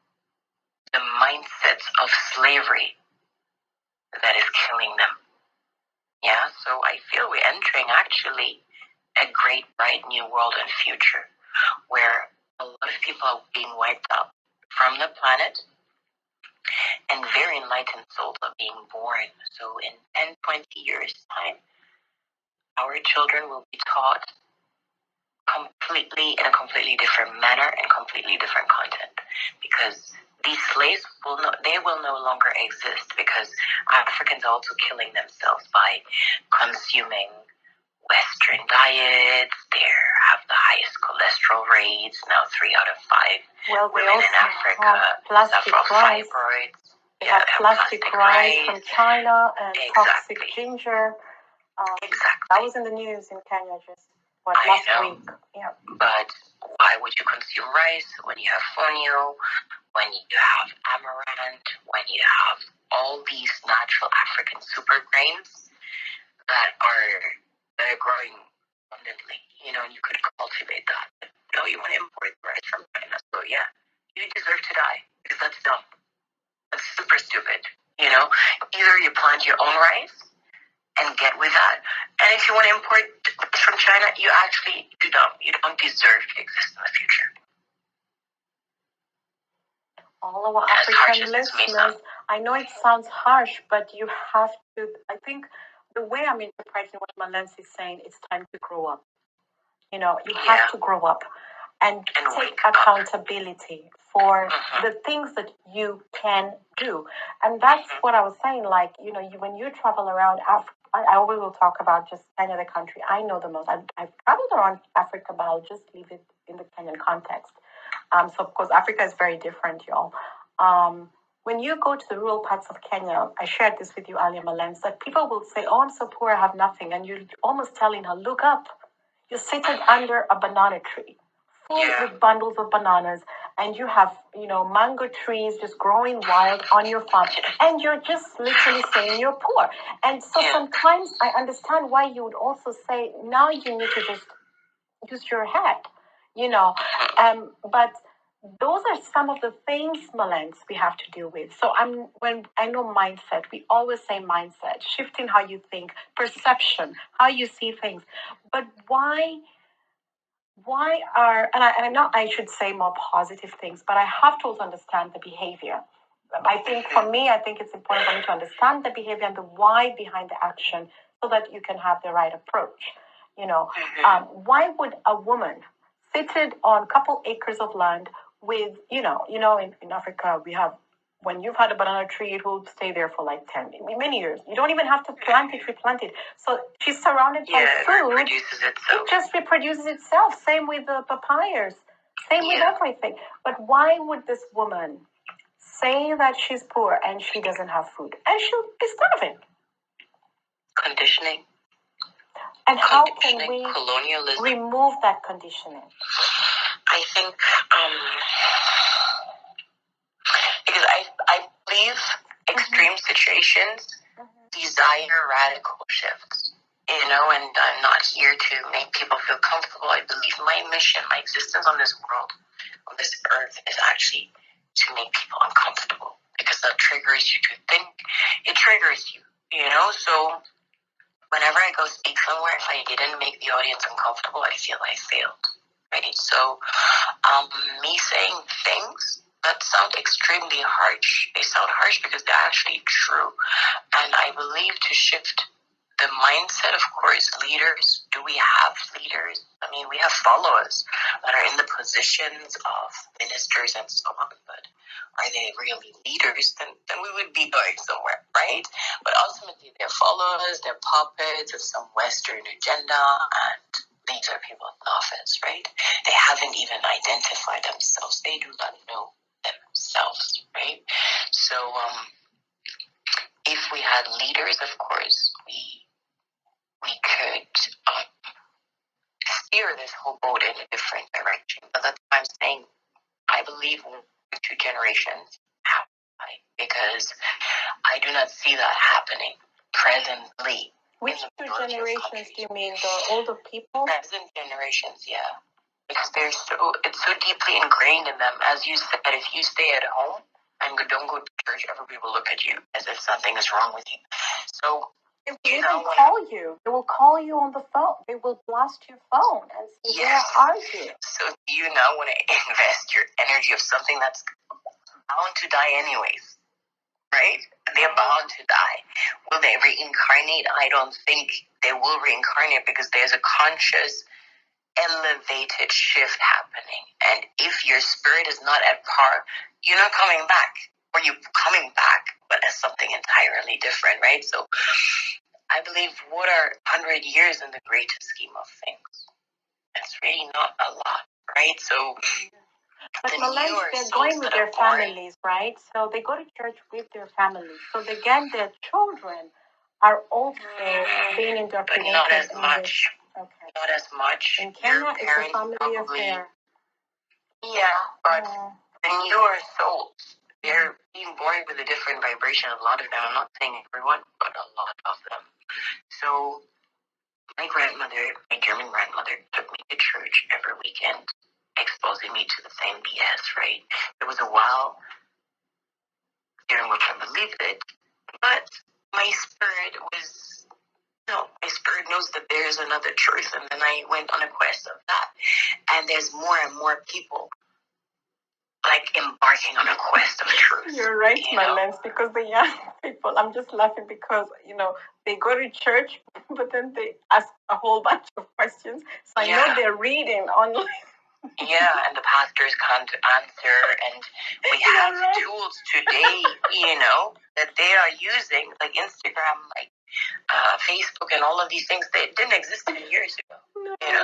the mindsets of slavery that is killing them. Yeah, so I feel we're entering actually a great, bright new world and future where a lot of people are being wiped out from the planet and very enlightened souls are being born. So in 10, 20 years' time, our children will be taught in a completely different manner and completely different content, because these slaves will no longer exist, because Africans are also killing themselves by consuming Western diets. They have the highest cholesterol rates. Now 3 out of 5 women in Africa suffer fibroids.
They have plastic rice from China and toxic ginger.
Exactly.
That was in the news in Kenya just last week. Yeah.
But why would you consume rice when you have fonio, when you have amaranth, when you have all these natural African super grains that are growing abundantly? And you could cultivate that. But no, you want to import rice from China. So yeah, you deserve to die, because that's dumb. That's super stupid. Either you plant your own rice and get with that. And if you want to import from China, you don't deserve to exist in the future.
All our African listeners, I know it sounds harsh, but you have to, I think the way I'm interpreting what Mallence is saying, it's time to grow up. You have to grow up and take accountability for the things that you can do. And that's what I was saying, when you travel around Africa, I always will talk about just Kenya, the country I know the most. I've traveled around Africa, but I'll just leave it in the Kenyan context. So, of course, Africa is very different, y'all. When you go to the rural parts of Kenya, I shared this with you earlier, Mallence, that people will say, oh, I'm so poor, I have nothing. And you're almost telling her, look up. You're seated under a banana tree, full with bundles of bananas, and you have, mango trees just growing wild on your farm, and you're just literally saying you're poor. And so sometimes I understand why you would also say, now you need to just use your head, but those are some of the things, Mallence, we have to deal with. So when I know mindset, we always say mindset, shifting how you think, perception, how you see things. But why are, and I know I should say more positive things, but I have to also understand the behavior. I think for me, it's important for me to understand the behavior and the why behind the action so that you can have the right approach. Why would a woman seated on a couple acres of land with, in Africa, we have, when you've had a banana tree, it will stay there for like many years. You don't even have to plant it, replant it. So she's surrounded by food. It just reproduces itself. Same with the papayas. Same with everything. But why would this woman say that she's poor and she doesn't have food? And she'll be starving.
Conditioning.
And how can we
colonialism.
Remove that conditioning?
I think because I believe extreme situations desire radical shifts, and I'm not here to make people feel comfortable. I believe my mission, my existence on this world, on this earth, is actually to make people uncomfortable, because that triggers you to think. It triggers you, so whenever I go speak somewhere, if I didn't make the audience uncomfortable, I feel I failed, right? So me saying things that sound extremely harsh, they sound harsh because they're actually true. And I believe to shift the mindset, of course, leaders, do we have leaders? I mean, we have followers that are in the positions of ministers and so on, but are they really leaders? Then we would be going somewhere, right? But ultimately, they're followers, they're puppets of some Western agenda, and these are people in office, right? They haven't even identified themselves. They do not know themselves, right? right? So if we had leaders, of course, we could steer this whole boat in a different direction. But that's what I'm saying. I believe two generations happen because I do not see that happening presently.
Which two generations do you mean? The older people?
Present generations, yeah. Because it's so deeply ingrained in them. As you said, if you stay at home and don't go to church, everybody will look at you as if something is wrong with you. So
they will even call you. They will call you on the phone. They will blast your phone and say,
yes.
Where are you?
So do you now want to invest your energy of something that's bound to die anyways? Right? They're bound to die. Will they reincarnate? I don't think they will reincarnate because there's a conscious, elevated shift happening. And if your spirit is not at par, you're not coming back. Or you're coming back, but as something entirely different, right? So I believe what are 100 years in the greatest scheme of things? It's really not a lot, right? So
but Mallence, they're going with their families, right? So they go to church with their families. So again, their children are also being indoctrinated.
But not as much.
Okay.
Not as much.
In Kenya, it's a family affair.
Yeah, but the newer souls, they're being born with a different vibration. A lot of them, I'm not saying everyone, but a lot of them. So my German grandmother, took me to church every weekend, exposing me to the same BS, right? There was a while during which I believed it, but my spirit knows that there's another truth, and then I went on a quest of that. And there's more and more people like embarking on a quest of truth.
You're right, Mallence, because the young people, I'm just laughing because, they go to church, but then they ask a whole bunch of questions. So I know they're reading online.
Yeah, and the pastors can't answer, and we have tools today, that they are using, like Instagram, like Facebook, and all of these things that didn't exist 10 years ago.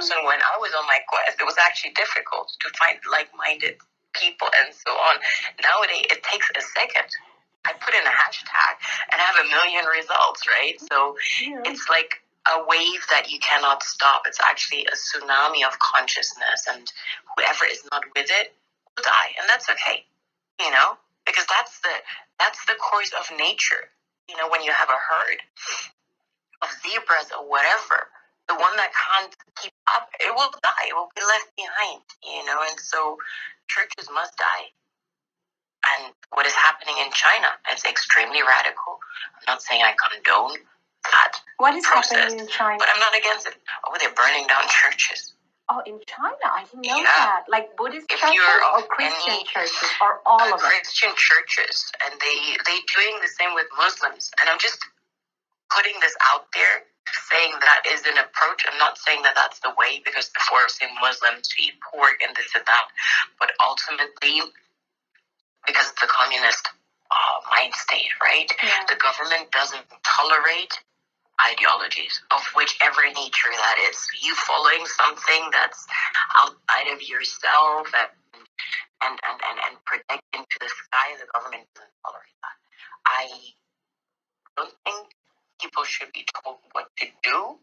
So when I was on my quest, it was actually difficult to find like-minded people and so on. Nowadays, it takes a second. I put in a hashtag and I have 1 million results, right? So it's like a wave that you cannot stop. It's actually a tsunami of consciousness, and whoever is not with it will die, and that's okay, because that's the course of nature. When you have a herd of zebras or whatever, the one that can't keep up, it will die. It will be left behind, and so churches must die. And what is happening in China, it's extremely radical. I'm not saying I condone that
what is
process,
happening in China?
but I'm not against it. Oh, they're burning down churches.
Oh, in China? I didn't know that. Like Buddhist churches or Christian churches or all of it?
Christian churches, and they doing the same with Muslims. And I'm just putting this out there, saying that is an approach. I'm not saying that that's the way, because they're forcing Muslims to eat pork and this and that. But ultimately, because it's the communist mind state, right? Yeah. The government doesn't tolerate ideologies of whichever nature that is. You following something that's outside of yourself and projecting to the sky, the government doesn't tolerate that. I don't think people should be told what to do,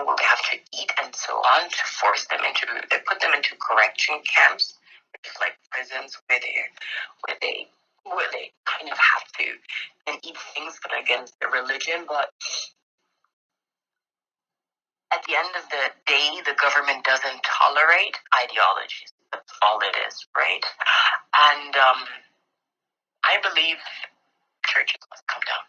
what they have to eat and so on, to force them put them into correction camps, which is like prisons where they kind of have to and eat things that are against their religion. But at the end of the day, the government doesn't tolerate ideologies. That's all it is, right? And I believe churches must come down.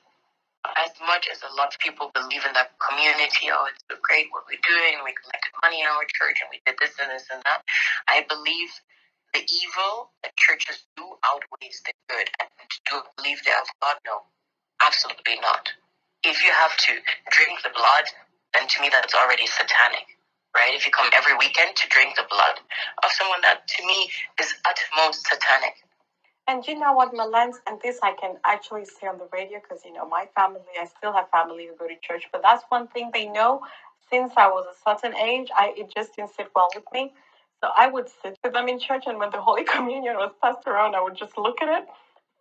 As much as a lot of people believe in that community, it's so great what we're doing, we collected money in our church and we did this and this and that, I believe the evil that churches do outweighs the good. And do I believe they have God? No, absolutely not. If you have to drink the blood, then to me that's already satanic, right? If you come every weekend to drink the blood of someone, that to me is utmost satanic.
And you know what, Mallence, and this I can actually say on the radio because, my family, I still have family who go to church, but that's one thing they know. Since I was a certain age, it just didn't sit well with me. So I would sit with them in church, and when the Holy Communion was passed around, I would just look at it,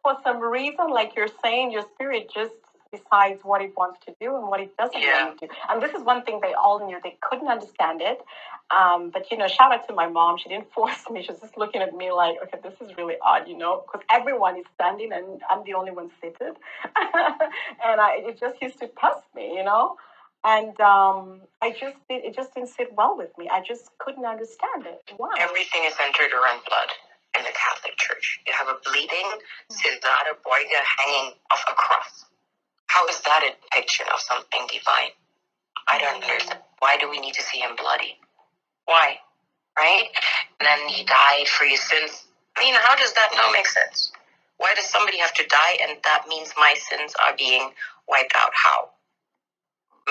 for some reason, like you're saying, your spirit just decides what it wants to do and what it doesn't want to do. And this is one thing they all knew. They couldn't understand it. But, shout out to my mom. She didn't force me. She was just looking at me like, okay, this is really odd, because everyone is standing and I'm the only one seated. And it just used to test me, And it just didn't sit well with me. I just couldn't understand it. Why?
Everything is centered around blood in the Catholic Church. You have a bleeding, Cesare Borgia hanging off a cross. How is that a depiction of something divine? I don't understand. Why do we need to see him bloody? Why? Right? And then he died for your sins. How does that not make sense? Why does somebody have to die and that means my sins are being wiped out? How?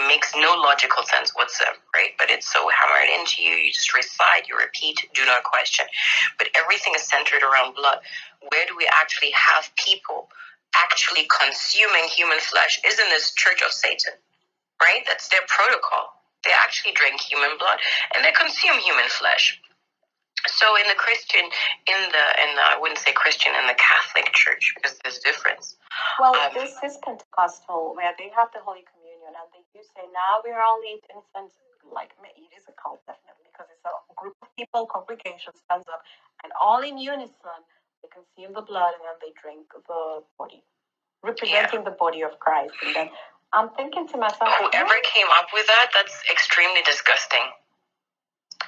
Makes no logical sense whatsoever, right? But it's so hammered into you. You just recite, you repeat, do not question. But everything is centered around blood. Where do we actually have people actually consuming human flesh? Is in this Church of Satan, right? That's their protocol. They actually drink human blood and they consume human flesh. So in the Christian, I wouldn't say Christian, in the Catholic Church, because there's a difference.
Well, this is Pentecostal, where they have the Holy Communion, and they do say, now we are all eat incense, like it is a cult, definitely, because it's a group of people, congregation stands up, and all in unison, they consume the blood, and then they drink the body, representing the body of Christ. And then I'm thinking to myself,
whoever came up with that, that's extremely disgusting.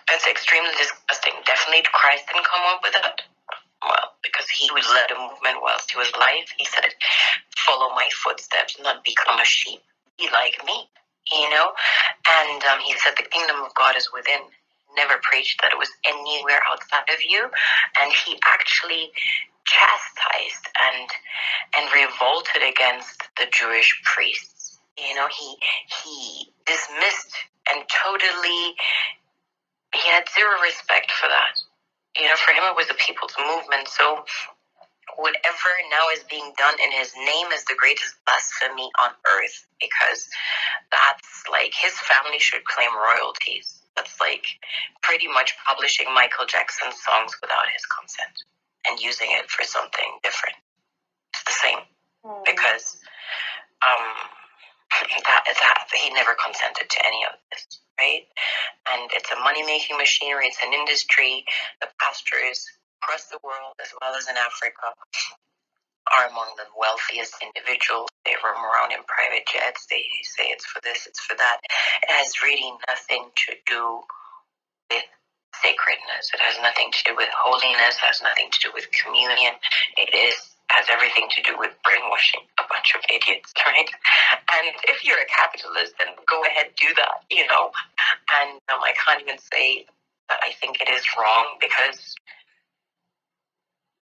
That's extremely disgusting. Definitely Christ didn't come up with that. Well, because he would led a movement whilst he was alive. He said, follow my footsteps, not become a sheep. Be like me, And he said the kingdom of God is within. Never preached that it was anywhere outside of you. And he actually chastised and revolted against the Jewish priests. He dismissed and totally, he had zero respect for that. For him it was a people's movement. So whatever now is being done in his name is the greatest blasphemy on earth, because that's like his family should claim royalties. That's like pretty much publishing Michael Jackson's songs without his consent and using it for something different. It's the same, because that he never consented to any of this, right? And it's a money-making machinery. It's an industry. The pastors across the world, as well as in Africa, are among the wealthiest individuals. They roam around in private jets. They say it's for this, it's for that. It has really nothing to do with sacredness. It has nothing to do with holiness. It has nothing to do with communion. Has everything to do with brainwashing a bunch of idiots, right? And if you're a capitalist, then go ahead, do that, And I can't even say that I think it is wrong, because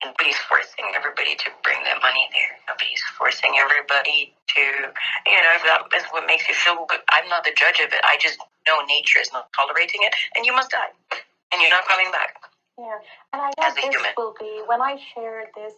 nobody's forcing everybody to bring their money there. Nobody's forcing everybody to, if that is what makes you feel good. I'm not the judge of it. I just know nature is not tolerating it, and you must die, and you're not coming back.
Yeah, and I know this will be, when I share this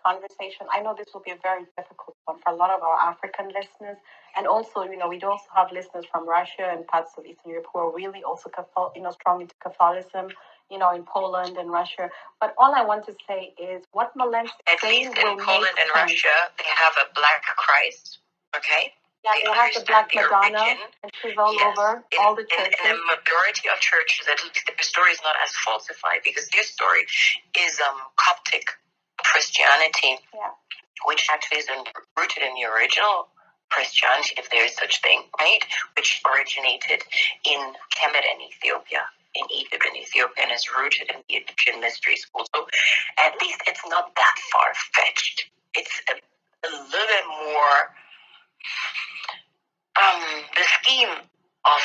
conversation, I know this will be a very difficult one for a lot of our African listeners. And also, we do also have listeners from Russia and parts of Eastern Europe who are really also strong into Catholicism, in Poland and Russia. But all I want to say is what Mallence
at least in Poland and Russia, they have a black Christ, okay?
Yeah, they have the Black Madonna, and she's all over all the churches.
In a majority of churches, at least their story is not as falsified, because their story is Coptic Christianity, which actually is rooted in the original Christianity, if there is such thing, right? Which originated in Kemet in Ethiopia, in Egypt and Ethiopia, and is rooted in the Egyptian mystery school. So at least it's not that far-fetched. It's a little bit more... the scheme of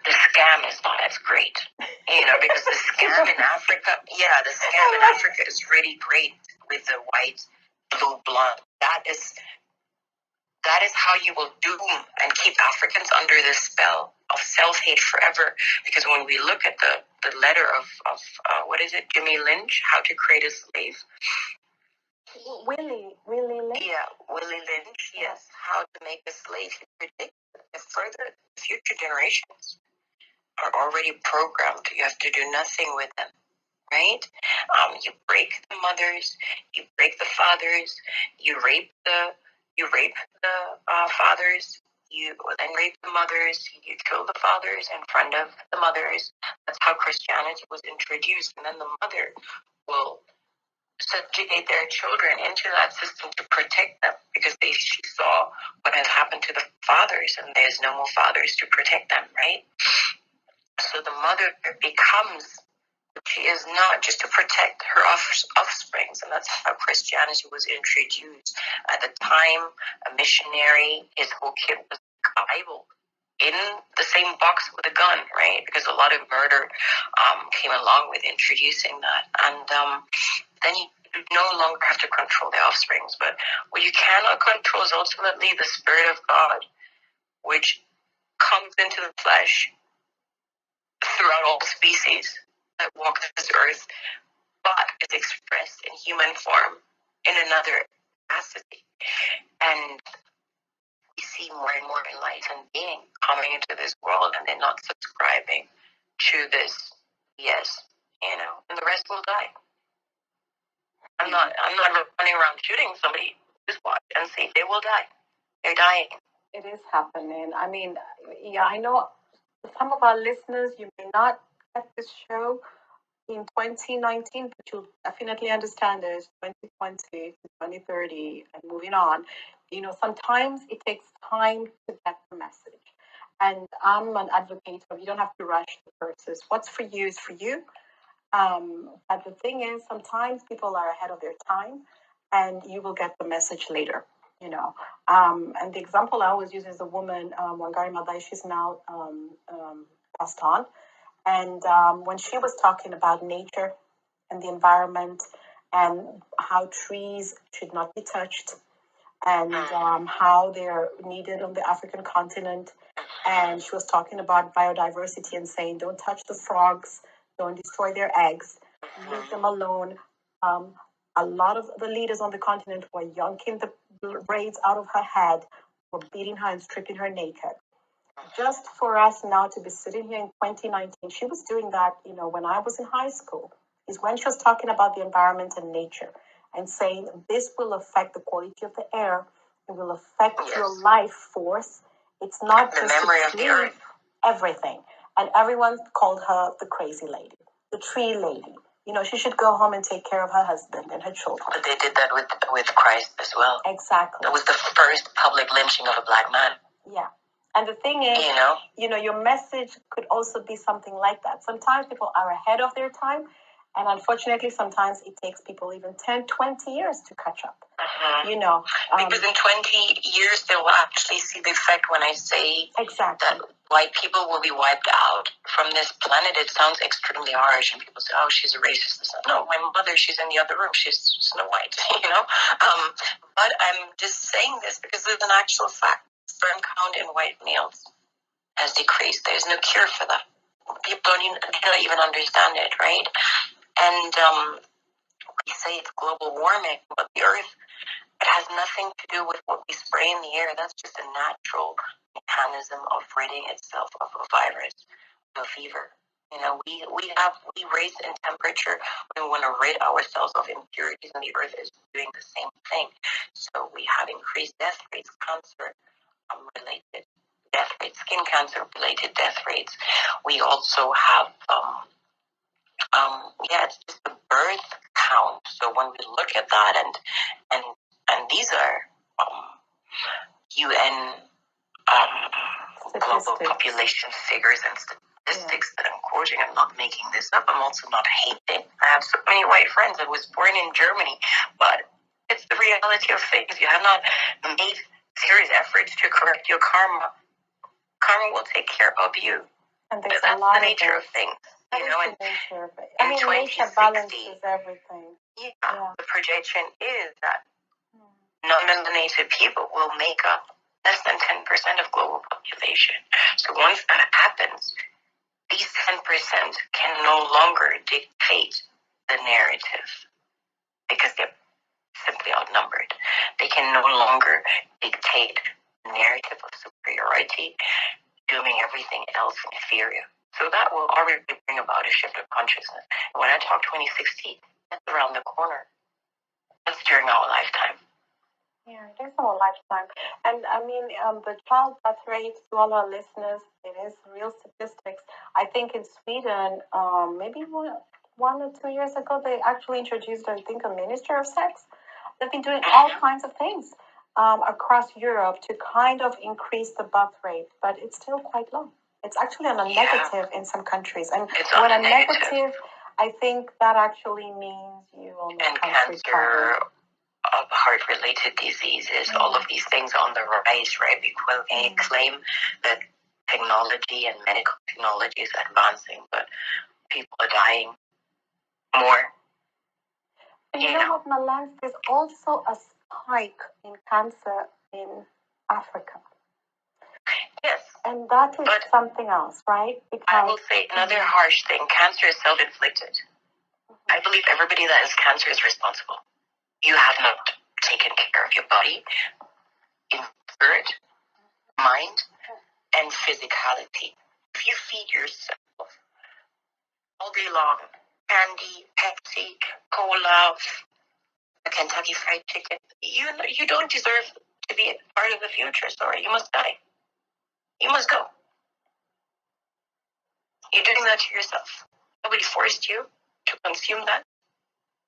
the scam is not as great, because the scam in Africa, is really great with the white, blue blood. That is how you will doom and keep Africans under the spell of self-hate forever. Because when we look at the letter of what is it, Jimmy Lynch, How to Create a Slave.
Willie Lynch?
Yeah, Willie Lynch, yes. How to Make a Slave. He predicted that further future generations are already programmed. You have to do nothing with them. right? You break the mothers, you break the fathers, you rape the fathers, you then rape the mothers, you kill the fathers in front of the mothers. That's how Christianity was introduced, and then the mother will subjugate their children into that system to protect them because she saw what had happened to the fathers, and there's no more fathers to protect them, right? So the mother becomes, she is not just to protect her offsprings, and that's how Christianity was introduced. At the time, a missionary, his whole kit was the Bible in the same box with a gun, right? Because a lot of murder came along with introducing that. And then you no longer have to control the offsprings. But what you cannot control is ultimately the Spirit of God, which comes into the flesh throughout all species that walk this earth, but it's expressed in human form in another capacity. And we see more and more enlightened beings coming into this world, and they're not subscribing to this, yes, and the rest will die. I'm not running around shooting somebody. Just watch and see. They will die. They're dying.
It is happening. I mean, yeah, I know some of our listeners, you may not get this show in 2019, but you'll definitely understand this 2020 to 2030 and moving on. Sometimes it takes time to get the message. And I'm an advocate of you don't have to rush the process. What's for you is for you. But the thing is, sometimes people are ahead of their time and you will get the message later. And the example I always use is a woman, Wangari Maathai, she's now passed on. And when she was talking about nature and the environment and how trees should not be touched and how they're needed on the African continent. And she was talking about biodiversity and saying, don't touch the frogs, don't destroy their eggs, leave them alone. A lot of the leaders on the continent were yanking the braids out of her head, were beating her and stripping her naked. Just for us now to be sitting here in 2019, she was doing that, when I was in high school, is when she was talking about the environment and nature and saying this will affect the quality of the air, it will affect your life force. It's not
the
just
memory of the earth.
Everything. And everyone called her the crazy lady, the tree lady. She should go home and take care of her husband and her children.
But they did that with Christ as well.
Exactly.
That was the first public lynching of a black man.
Yeah. And the thing is, your message could also be something like that. Sometimes people are ahead of their time. And unfortunately, sometimes it takes people even 10, 20 years to catch up.
Because in 20 years, they will actually see the effect when I say that white people will be wiped out from this planet. It sounds extremely harsh, and people say, oh, she's a racist. No, my mother, she's in the other room. She's Snow White, But I'm just saying this because it's an actual fact. Sperm count in white males has decreased. There's no cure for that. People cannot even understand it, right? And we say it's global warming, but the Earth, it has nothing to do with what we spray in the air. That's just a natural mechanism of ridding itself of a virus, of a fever. We raise in temperature. We want to rid ourselves of impurities, and the Earth is doing the same thing. So we have increased death rates, cancer related death rates, skin cancer related death rates. We also have it's just the birth count. So when we look at that, and these are UN global population figures and statistics that I'm quoting. I'm not making this up. I'm also not hating. I have so many white friends. I was born in Germany, but it's the reality of things. You have not made serious efforts to correct your karma. Karma will take care of you.
And
that's the nature of things.
That is the nature of it. I mean, nature balances everything.
Yeah, the projection is that non-melanated people will make up less than 10% of global population. So once that happens, these 10% can no longer dictate the narrative because they're simply outnumbered. They can no longer dictate the narrative of superiority, dooming everything else inferior. So that will already bring about a shift of consciousness. And when I talk 2060, that's around the corner. That's during our lifetime.
Yeah, it is our lifetime. And I mean, the child birth rates, to all our listeners, it is real statistics. I think in Sweden, maybe 1 or 2 years ago, they actually introduced, I think, a minister of sex. They've been doing all kinds of things across Europe to kind of increase the birth rate, but it's still quite low. It's actually on a negative in some countries. And when a negative, I think that actually means you almost can't recover.
Of heart-related diseases, all of these things on the rise, right? Because they claim that technology and medical technology is advancing, but people are dying more.
And you know what, Mallance? There's also a spike in cancer in Africa.
Yes.
And that is something else, right? Because
I will say another harsh thing. Cancer is self-inflicted. I believe everybody that has cancer is responsible. You have not taken care of your body in spirit, mind, and physicality. If you feed yourself all day long, candy, Pepsi, Cola, Kentucky Fried Chicken, you don't deserve to be part of the future. Sorry, you must die. You must go. You're doing that to yourself. Nobody forced you to consume that.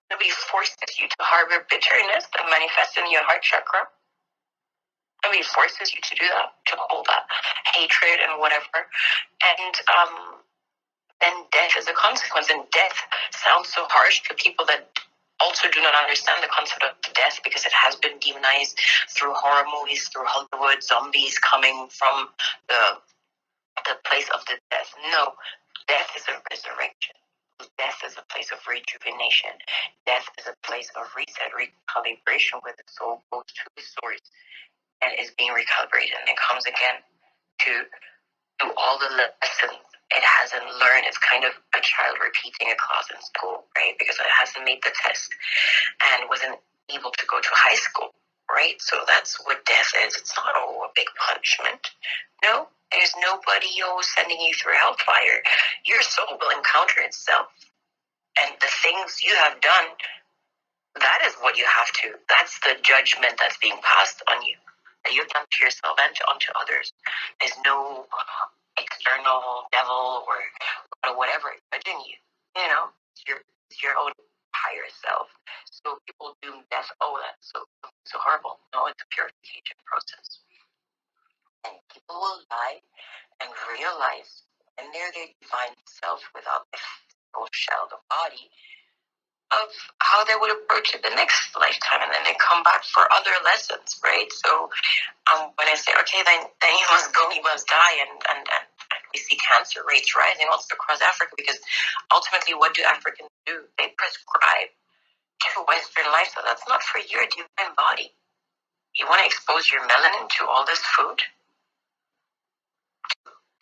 Nobody forces you to harbor bitterness that manifests in your heart chakra. Nobody forces you to do that, to hold that hatred and whatever. And then death is a consequence. And death sounds so harsh to people that also do not understand the concept of death, because it has been demonized through horror movies, through Hollywood, zombies coming from the place of the death. No, death is a resurrection. Death is a place of rejuvenation. Death is a place of reset, recalibration, where the soul goes to the source and is being recalibrated, and it comes again to do all the lessons it hasn't learned. It's kind of a child repeating a class in school, right? Because it hasn't made the test and wasn't able to go to high school, right? So that's what death is. It's not a big punishment. No, there's nobody sending you through hellfire. Your soul will encounter itself. And the things you have done, that is what you have to. That's the judgment that's being passed on you, that you've done to yourself and onto others. There's no external devil or whatever judging you. It's your own higher self. So people doom death. Oh, that's so horrible. No, it's a purification process. And people will die and realize when they're their divine self without the physical shell, the body, of how they would approach it the next lifetime, and then they come back for other lessons, right? So when I say, okay, then you must go, you must die, and we see cancer rates rising also across Africa, because ultimately, what do Africans do? They prescribe to Western lifestyle. That's not for your divine body. You want to expose your melanin to all this food,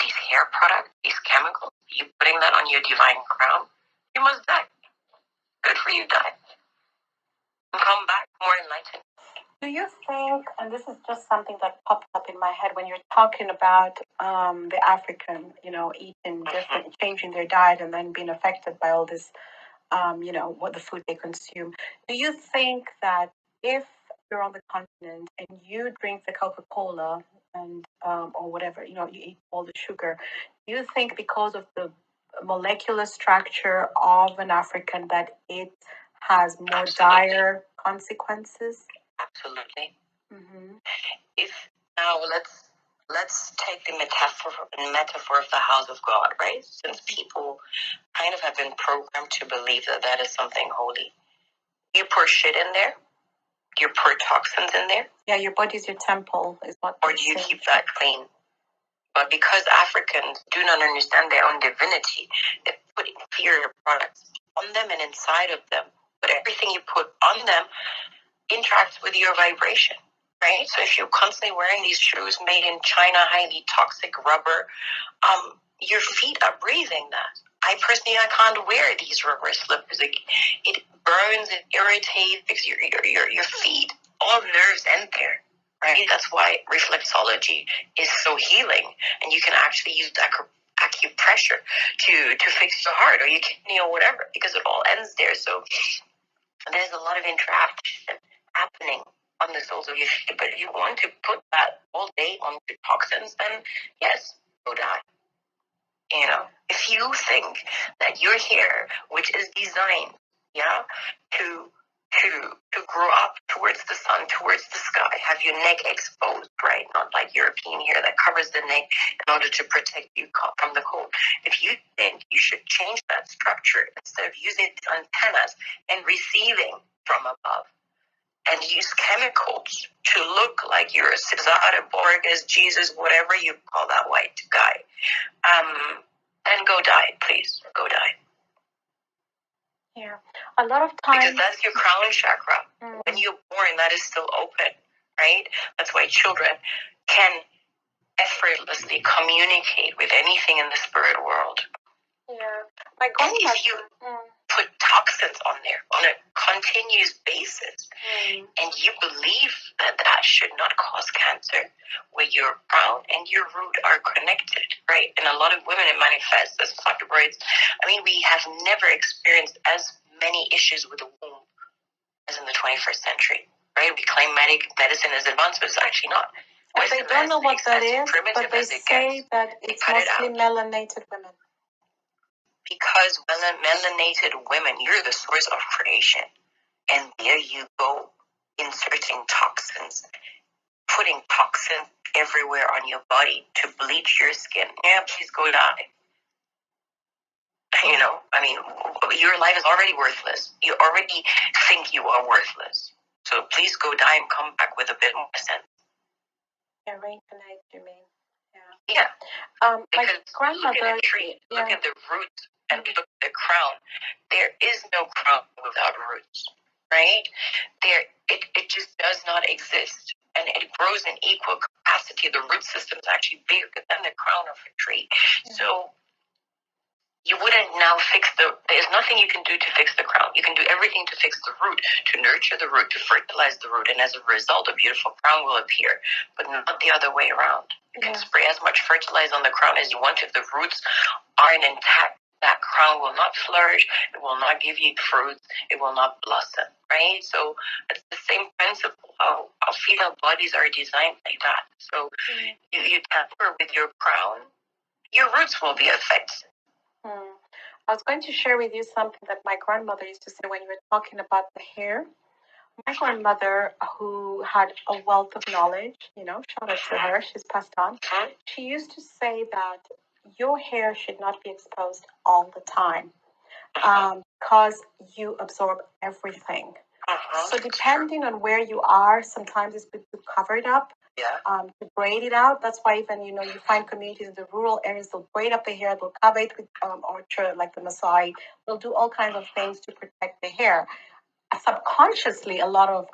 these hair products, these chemicals, you putting that on your divine crown, you must die. Good for you, die. Come back more enlightened.
Do you think, and this is just something that popped up in my head when you're talking about the African, eating different, changing their diet and then being affected by all this, what the food they consume. Do you think that if you're on the continent and you drink the Coca-Cola and or whatever, you eat all the sugar, do you think because of the molecular structure of an African that it has more dire consequences?
Absolutely. If now let's take the metaphor of the house of God, right? Since people kind of have been programmed to believe that is something holy. You pour shit in there, you pour toxins in there.
Yeah, your body's your temple, is what.
Or do you keep that clean? But because Africans do not understand their own divinity, they put inferior products on them and inside of them. But everything you put on them interacts with your vibration, right? So if you're constantly wearing these shoes made in China, highly toxic rubber, your feet are breathing that. I can't wear these rubber slippers. It burns and irritates because your feet, all nerves end there, right? That's why reflexology is so healing, and you can actually use acupressure to fix your heart or your kidney or whatever, because it all ends there. So there's a lot of interaction happening on the soles of your feet. But if you want to put that all day on the toxins, then yes, go die. If you think that your hair, which is designed, to grow up towards the sun, towards the sky, have your neck exposed, right? Not like European hair that covers the neck in order to protect you from the cold. If you think you should change that structure instead of using the antennas and receiving from above, and use chemicals to look like you're a Cesar Borges, Jesus, whatever you call that white guy, then go die, please. Go die.
Yeah. A lot of times.
Because that's your crown chakra. Mm-hmm. When you're born, that is still open, right? That's why children can effortlessly communicate with anything in the spirit world.
Yeah.
And if you put toxins on there on a continuous basis, and you believe that that should not cause cancer, where your crown and your root are connected, right? And a lot of women, it manifests as fibroids. I mean, we have never experienced as many issues with the womb as in the 21st century, right? We claim medicine is advanced, but it's actually not.
And they don't know what that is, but they say that it's mostly melanated women.
Because melanated women, you're the source of creation. And there you go, inserting toxins, putting toxins everywhere on your body to bleach your skin. Yeah, please go die. I mean, your life is already worthless. You already think you are worthless. So please go die and come back with a bit more sense.
Yeah, reincarnate, you mean?
Yeah.
My grandmother.
Look at the tree, look at the roots, and look at the crown. There is no crown without roots, right? It just does not exist. And it grows in equal capacity. The root system is actually bigger than the crown of a tree. So you wouldn't now there's nothing you can do to fix the crown. You can do everything to fix the root, to nurture the root, to fertilize the root. And as a result, a beautiful crown will appear, but not the other way around. You can spray as much fertilizer on the crown as you want. If the roots aren't intact, that crown will not flourish. It will not give you fruits. It will not blossom, right? So it's the same principle. Our female bodies are designed like that. So you tamper with your crown, your roots will be affected.
I was going to share with you something that my grandmother used to say when you were talking about the hair. My grandmother, who had a wealth of knowledge, shout out to her, she's passed on. She used to say that your hair should not be exposed all the time because you absorb everything. So depending on where you are, sometimes it's good to cover it up. To braid it out. That's why even you find communities in the rural areas, they'll braid up the hair, they'll cover it with like the Maasai. They'll do all kinds of things to protect the hair. Subconsciously, a lot of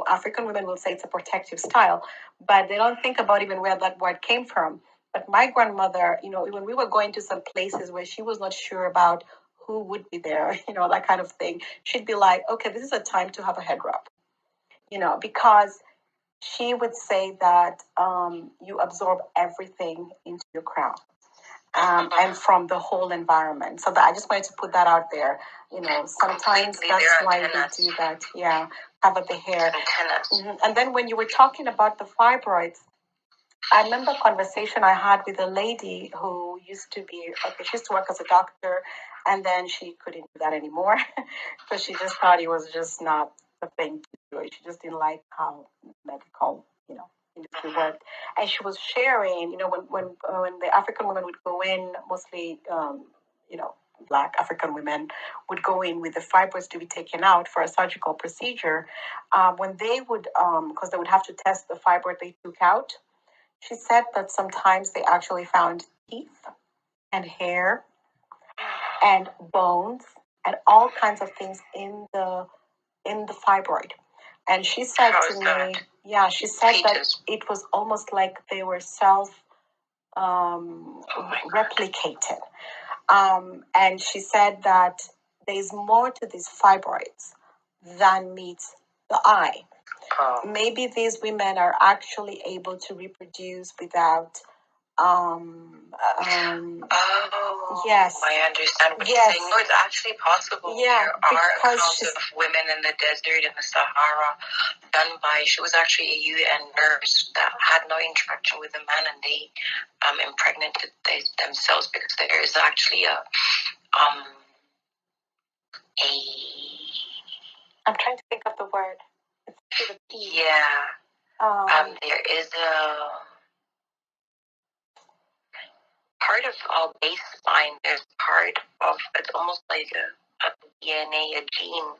African women will say it's a protective style, but they don't think about even where that word came from. But my grandmother, when we were going to some places where she was not sure about who would be there, that kind of thing, she'd be like, okay, this is a time to have a head rub, because she would say that you absorb everything into your crown and from the whole environment. So that I just wanted to put that out there. Sometimes that's why they do that. Yeah, cover the hair. And then when you were talking about the fibroids, I remember a conversation I had with a lady who she used to work as a doctor, and then she couldn't do that anymore because she just thought it was just not the thing to do. She just didn't like how medical, industry worked. And she was sharing, when the African women would go in, mostly, Black African women would go in with the fibroids to be taken out for a surgical procedure. When they would, because they would have to test the fibroid they took out, she said that sometimes they actually found teeth and hair and bones and all kinds of things in the fibroid. And she said to me, she said that it was almost like they were replicated. And she said that there's more to these fibroids than meets the eye. Maybe these women are actually able to reproduce without Yes.
I understand what you're saying. No, it's actually possible.
Yeah,
there are accounts of women in the desert, in the Sahara, done by, she was actually a UN nurse that had no interaction with a man, and they impregnated themselves, because there is actually
I'm trying to think of the word. It's to the P.
Yeah. There is a part of our baseline. There's part of, it's almost like a DNA, a gene,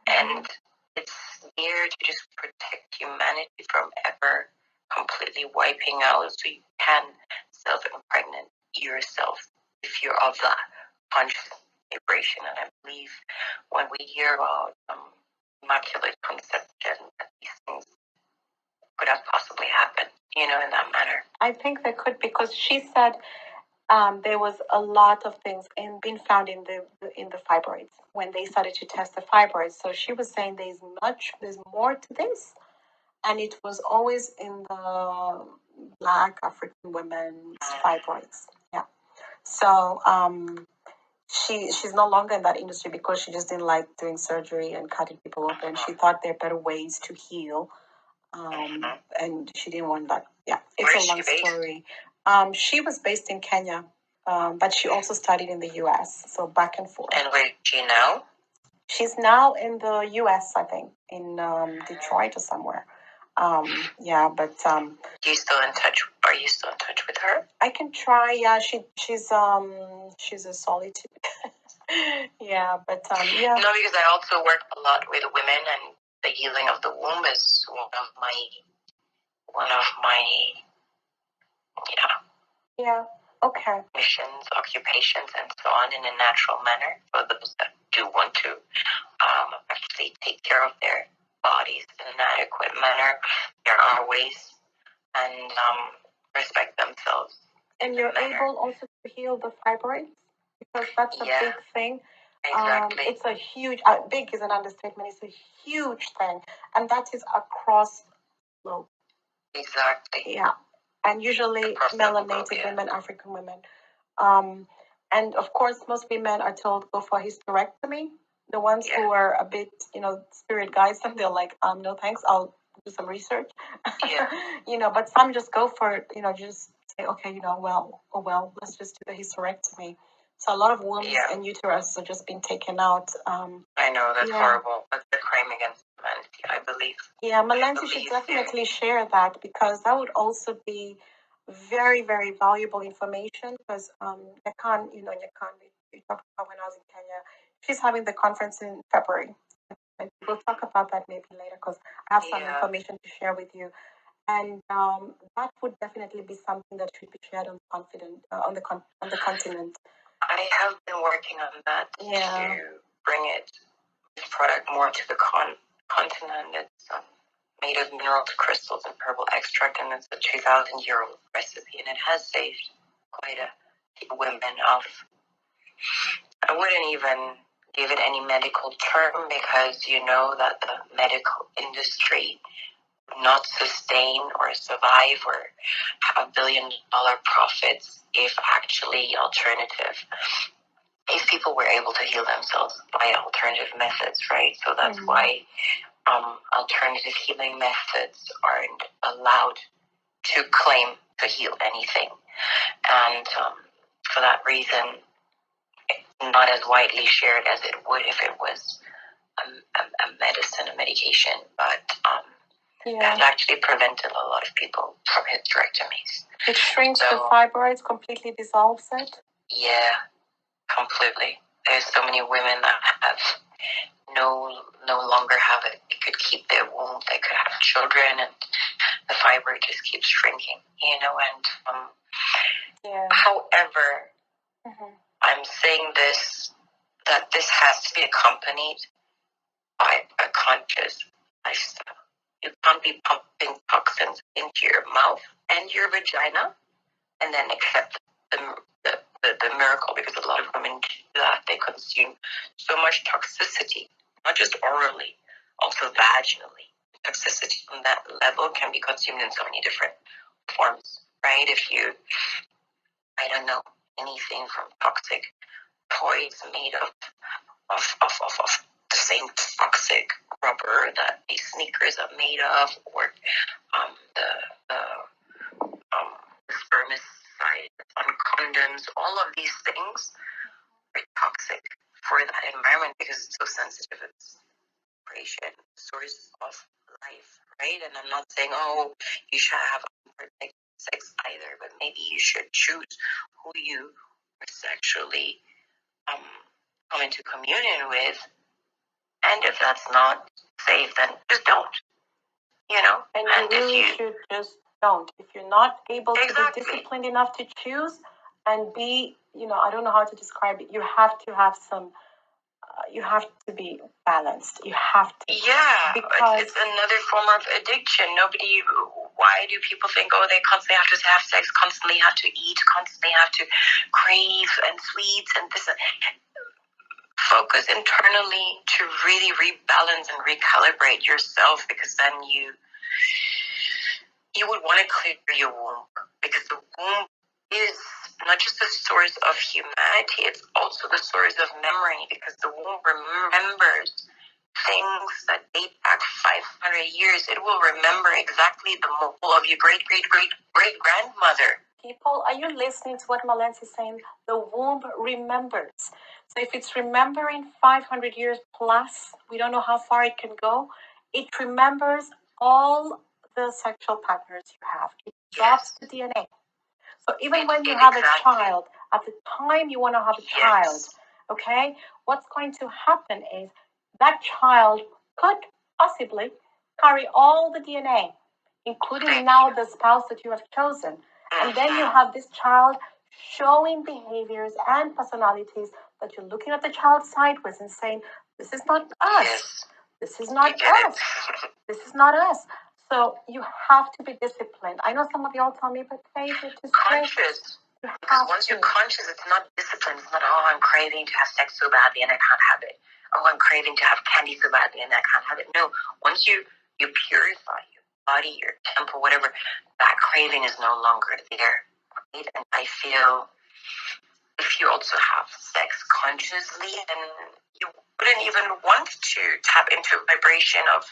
and it's there to just protect humanity from ever completely wiping out, so you can self-impregnate yourself if you're of that conscious vibration. And I believe when we hear about immaculate conception, that these things could have possibly happened, in that manner.
I think they could, because she said there was a lot of things being found in the fibroids when they started to test the fibroids. So she was saying there's more to this, and it was always in the Black African women's fibroids. Yeah. So she's no longer in that industry because she just didn't like doing surgery and cutting people open. She thought there are better ways to heal. And she didn't want that. Yeah, it's a long story. She was based in Kenya, but she also studied in the U.S. So back and forth.
And where is she now?
She's now in the U.S. I think, in Detroit or somewhere. Yeah, but
Are you still in touch with her?
I can try. Yeah, she's a solitude. Yeah, but yeah.
No, because I also work a lot with women, and the healing of the womb is one of my
Yeah. Okay.
missions, occupations, and so on, in a natural manner, for those that do want to actually take care of their bodies in an adequate manner. There are ways, and respect themselves.
And you're able also to heal the fibroids, because that's a big thing.
Exactly.
It's a huge, big is an understatement. It's a huge thing, and that is across the globe.
Exactly.
Yeah, and usually melanated women, African women. And of course, most women are told go for hysterectomy. The ones who are a bit, spirit guides them, they're like, no thanks, I'll do some research.
Yeah.
But some just go for it, just say, okay, let's just do the hysterectomy. So a lot of wombs and uterus are just being taken out.
I know, that's horrible. That's a crime against humanity, I believe.
Yeah, Mallance should definitely share that, because that would also be very, very valuable information, because you can't, we talked about when I was in Kenya. She's having the conference in February. And we'll talk about that maybe later, because I have some information to share with you. And that would definitely be something that should be shared on on the continent.
I have been working on that to bring this product more to the continent. It's made of mineral crystals and herbal extract, and it's a 2,000-year-old recipe, and it has saved quite a few women of. I wouldn't even give it any medical term, because you know that the medical industry would not sustain or survive or have $1 billion profits if people were able to heal themselves by alternative methods, right? So that's why alternative healing methods aren't allowed to claim to heal anything. And for that reason, it's not as widely shared as it would if it was a medicine, a medication. But it has actually prevented a lot of people from hysterectomies.
It shrinks the fibroids, completely dissolves it?
Yeah, completely. There's so many women that have no longer have it. They could keep their womb, they could have children, and the fibroid just keeps shrinking, and however, I'm saying that this has to be accompanied by a conscious lifestyle. You can't be pumping toxins into your mouth and your vagina and then accept the miracle, because a lot of women do that. They consume so much toxicity, not just orally, also vaginally. Toxicity on that level can be consumed in so many different forms. right? If you, I don't know, anything from toxic toys made of the same toxic rubber that these sneakers are made of, or the spermicide on condoms, all of these things are toxic for that environment because it's so sensitive. It's creation, source of life, right? And I'm not saying, oh, you should have unprotected sex either, but maybe you should choose who you are sexually come into communion with. And if that's not safe, then just don't, you know?
And you really should just don't. If you're not able to be disciplined enough to choose and be, I don't know how to describe it. You have to have some, you have to be balanced. You have to.
Yeah, because it's another form of addiction. Why do people think, oh, they constantly have to have sex, constantly have to eat, constantly have to crave and sweets and this? Focus internally to really rebalance and recalibrate yourself, because then you would want to clear your womb, because the womb is not just the source of humanity, it's also the source of memory, because the womb remembers things that date back 500 years. It will remember exactly the mole of your great-great-great-great-grandmother.
People, are you listening to what Mallence is saying? The womb remembers. So if it's remembering 500 years plus, we don't know how far it can go, it remembers all the sexual partners you have. It drops the DNA. So even when you have a child, at the time you want to have a child, okay, what's going to happen is that child could possibly carry all the DNA, including now the spouse that you have chosen. And then you have this child showing behaviors and personalities that you're looking at the child sideways and saying, this is not us. This is not us. This is not us. So you have to be disciplined. I know some of y'all tell me, but Faith, you're too
conscious. Because once you're conscious, it's not discipline. It's not, oh, I'm craving to have sex so badly and I can't have it. Oh, I'm craving to have candy so badly and I can't have it. No, once you purify your body, your temple, whatever, that craving is no longer there. Right? And I feel if you also have sex consciously, then you wouldn't even want to tap into a vibration of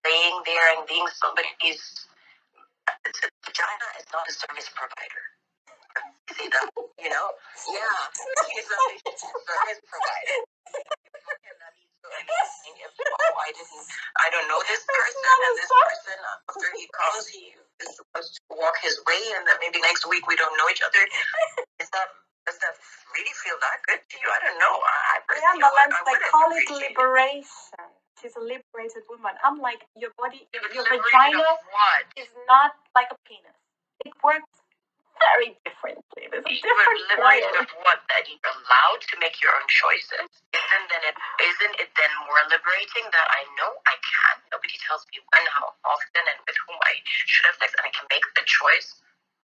laying there and being somebody's vagina is not a service provider. See that? You know? Yeah. It's not a service provider. I don't know this person, and this person, after he comes, he is supposed to walk his way, and then maybe next week we don't know each other. Does that really feel that good to you? I don't know.
They call it liberation. She's a liberated woman. I'm like, your body, your vagina is not like a penis. It works very differently. There's a different
liberated of what? That you're allowed to make your own choices. Isn't it then more liberating that I know I can? Nobody tells me when, how often, and with whom I should have sex, and I can make the choice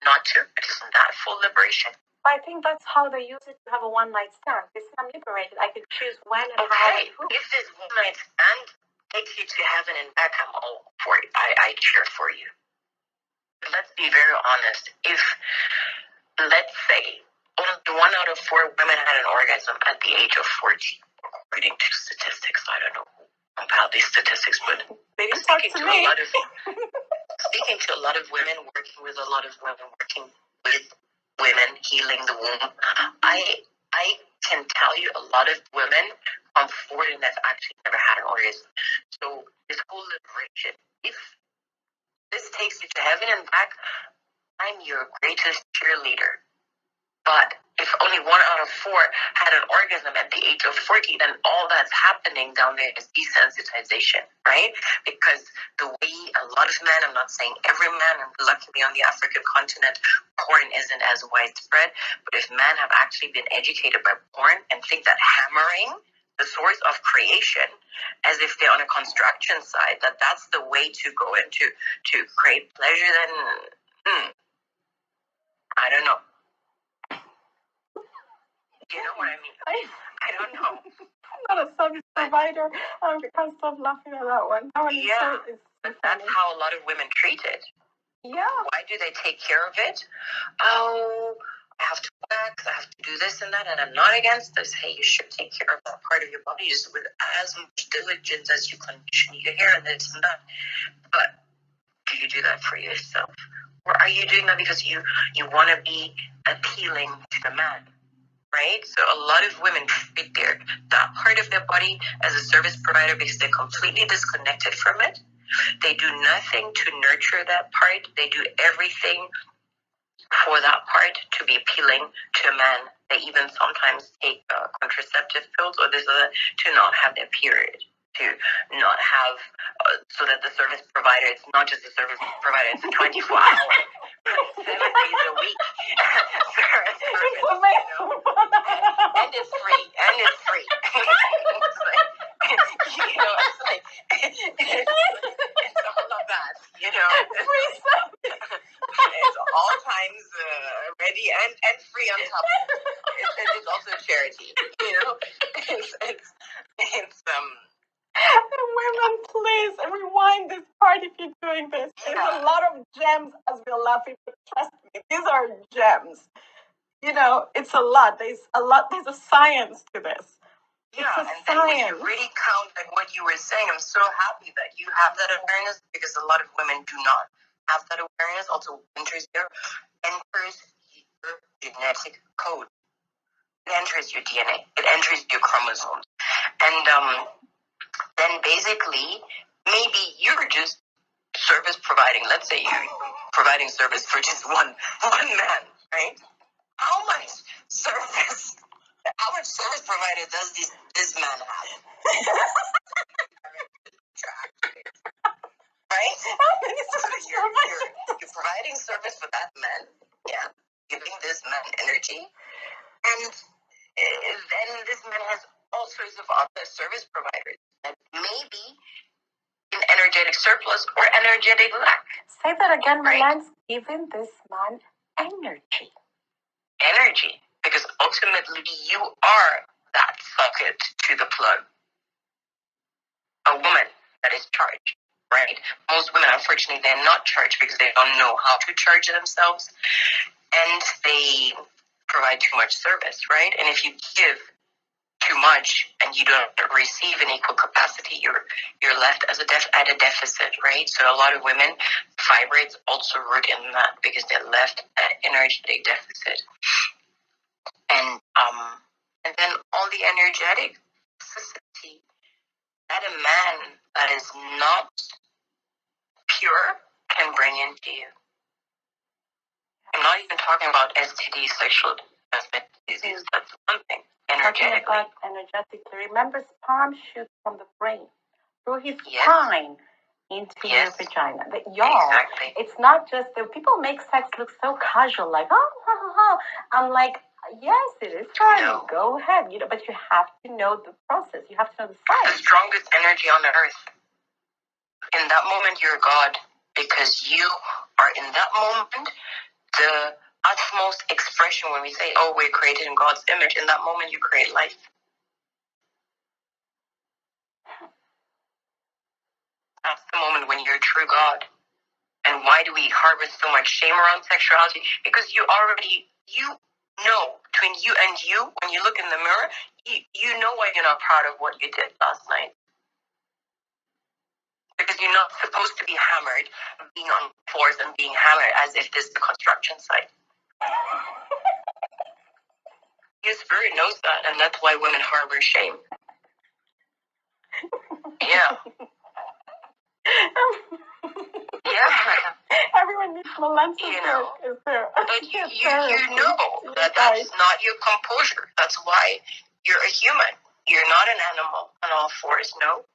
not to. Isn't that full liberation?
I think that's how they use it to have a one-night stand. They say, I'm liberated. I can choose when and how and who.
If this one-night stand takes you to heaven and back, I'm all for it. I cheer for you. But let's be very honest. If, let's say, only 1 out of 4 women had an orgasm at the age of 40, according to statistics. I don't know who compiled these statistics, but speaking to a lot of women, working with a lot of women, working with women, healing the womb, I can tell you a lot of women come forward and have actually never had an orgasm. So this whole liberation, if this takes you to heaven and back, I'm your greatest cheerleader. But if only 1 out of 4 had an orgasm at the age of 40, then all that's happening down there is desensitization, right? Because the way a lot of men, I'm not saying every man, and luckily on the African continent, porn isn't as widespread, but if men have actually been educated by porn and think that hammering the source of creation, as if they're on a construction site, that's the way to go into to create pleasure, then I don't know. You know what I mean? I don't know.
I'm not a service provider. I can't stop laughing at that one.
But that's how a lot of women treat it.
Yeah.
Why do they take care of it? Oh, I have to wax, I have to do this and that, and I'm not against this. Hey, you should take care of that part of your body just with as much diligence as you condition your hair and this and that. But do you do that for yourself? Or are you doing that because you want to be appealing to the man? Right? So a lot of women treat that part of their body as a service provider because they're completely disconnected from it. They do nothing to nurture that part. They do everything for that part to be appealing to a man. They even sometimes take contraceptive pills or to not have their period, to not have, so that the service provider, it's not just a service provider, it's a 24-hour, 7 days a week service provider, and it's free, it's all of that, it's all times ready and free on top of it. It's also charity, it's
Women, please rewind this part if you're doing this. There's a lot of gems as we're laughing, but trust me, these are gems. It's a lot. There's a science to this.
Yeah, and then when you really count like what you were saying, I'm so happy that you have that awareness because a lot of women do not have that awareness. Also enters your genetic code. It enters your DNA. It enters your chromosomes. And then basically, maybe you're just service providing. Let's say you're providing service for just one man, right? How much service provider does this man have? Right? You're providing service for that man. Yeah. Giving this man energy. And then this man has all sorts of other service providers that maybe in energetic surplus or energetic lack.
Say that again, Mallance. Giving this man energy.
Energy. Because ultimately you are that socket to the plug. A woman that is charged, right? Most women, unfortunately, they're not charged because they don't know how to charge themselves, and they provide too much service, right? And if you give too much and you don't receive in equal capacity, you're left at a deficit, right? So a lot of women, fibroids also root in that because they're left at energetic deficit, and then all the energetic toxicity that a man that is not pure can bring into you. I'm not even talking about STD, sexual transmitted disease. That's something energetically.
Remember, sperm shoots from the brain through his spine into your vagina. Exactly. It's not just that people make sex look so casual, like I'm like, yes, it is fun. No. Go ahead, but you have to know the process. You have to know the science.
The strongest energy on earth. In that moment, you're God because you are in that moment the utmost expression. When we say, "Oh, we're created in God's image," in that moment, you create life. That's the moment when you're true God. And why do we harbor so much shame around sexuality? Because you know, between you and you, when you look in the mirror, you know why you're not proud of what you did last night. Because you're not supposed to be hammered, being on floors and being hammered as if this is a construction site. Your spirit knows that, and that's why women harbor shame. Yeah. Yeah.
Everyone needs Mallance. Is there?
But you know that that's not your composure. That's why you're a human. You're not an animal on all fours, no.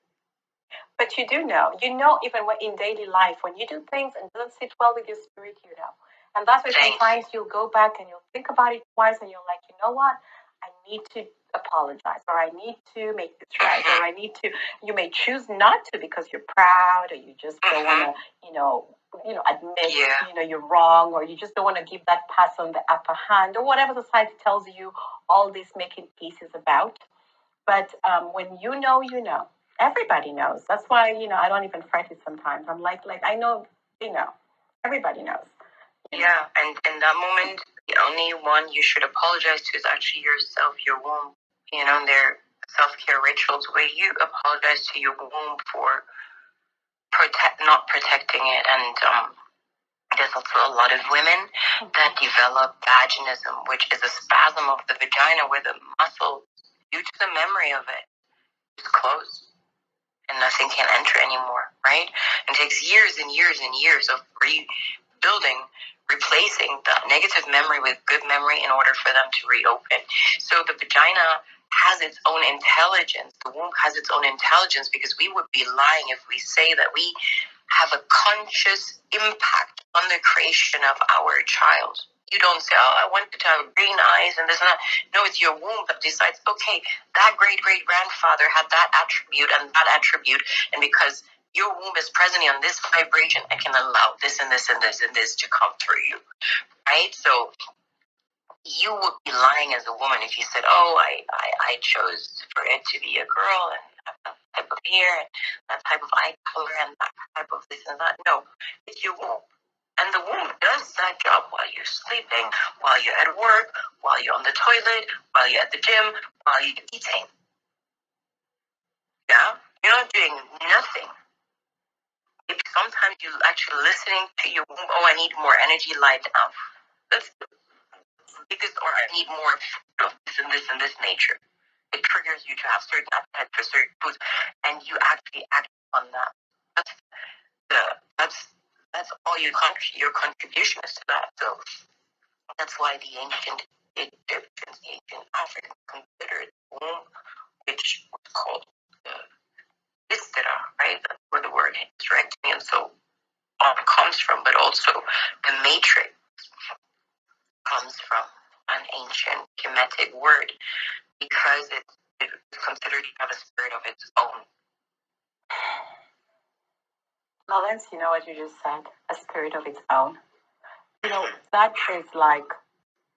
But you do know. You know, even in daily life, when you do things and it doesn't sit well with your spirit, you know. And that's why sometimes you'll go back and you'll think about it twice and you're like, you know what? I need to apologize, or I need to make this right, or I need to. You may choose not to because you're proud, or you just don't want to, admit, you're wrong, or you just don't want to give that person the upper hand, or whatever society tells you all this making peace is about. But when you know, everybody knows. That's why, I don't even fret it sometimes. I'm like I know, Everybody knows.
Yeah, and in that moment, the only one you should apologize to is actually yourself, your womb. You know, their self-care rituals where you apologize to your womb for not protecting it. And there's also a lot of women that develop vaginism, which is a spasm of the vagina where the muscle, due to the memory of it, is closed and nothing can enter anymore, right? And it takes years and years and years of rebuilding, replacing that negative memory with good memory in order for them to reopen. So the vagina has its own intelligence. The womb has its own intelligence, because we would be lying if we say that we have a conscious impact on the creation of our child. You don't say, oh, I want it to have green eyes and this and that. No, it's your womb that decides, okay, that great-great-grandfather had that attribute and that attribute, and because your womb is presently on this vibration, I can allow this and this and this and this to come through you, right? So you would be lying as a woman if you said, oh, I chose for it to be a girl and have that type of hair and that type of eye color and that type of this and that. No, it's your womb. And the womb does that job while you're sleeping, while you're at work, while you're on the toilet, while you're at the gym, while you're eating. Yeah? You're not doing nothing. If sometimes you're actually listening to your womb, oh, I need more energy, lie down. That's the biggest, or I need more of this and this nature. It triggers you to have certain appetite for certain foods, and you actually act on that. That's all your contribution is to that. So that's why the ancient Egyptians, the ancient Africans considered the womb, which was called the Istira, right? That's where the word hysterectomy and so on comes from, but also the matrix comes from an ancient Kemetic word, because it's considered to have a spirit of its own.
Mallence, you know what you just said? A spirit of its own. You know, that is like,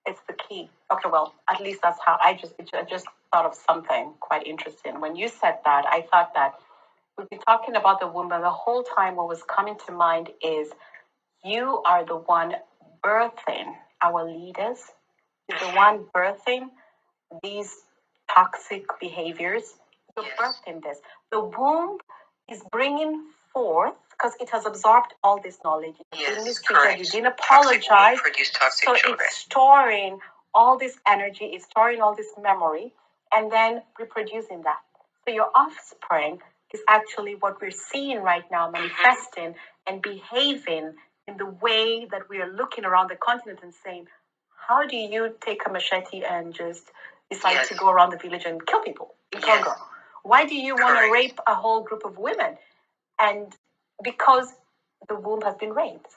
it's the key. Okay, well, at least that's how I just thought of something quite interesting. When you said that, I thought that we've been talking about the womb, and the whole time what was coming to mind is you are the one birthing our leaders. You're the one birthing these toxic behaviors. You're birthing this. The womb is bringing forth, because it has absorbed all this knowledge.
Yes,
correct. You didn't apologize.
Toxic
so
children.
It's storing all this energy, it's storing all this memory, and then reproducing that. So your offspring is actually what we're seeing right now, manifesting and behaving in the way that we are looking around the continent and saying, how do you take a machete and just decide to go around the village and kill people in Congo? Why do you want to rape a whole group of women? And because the womb has been raped.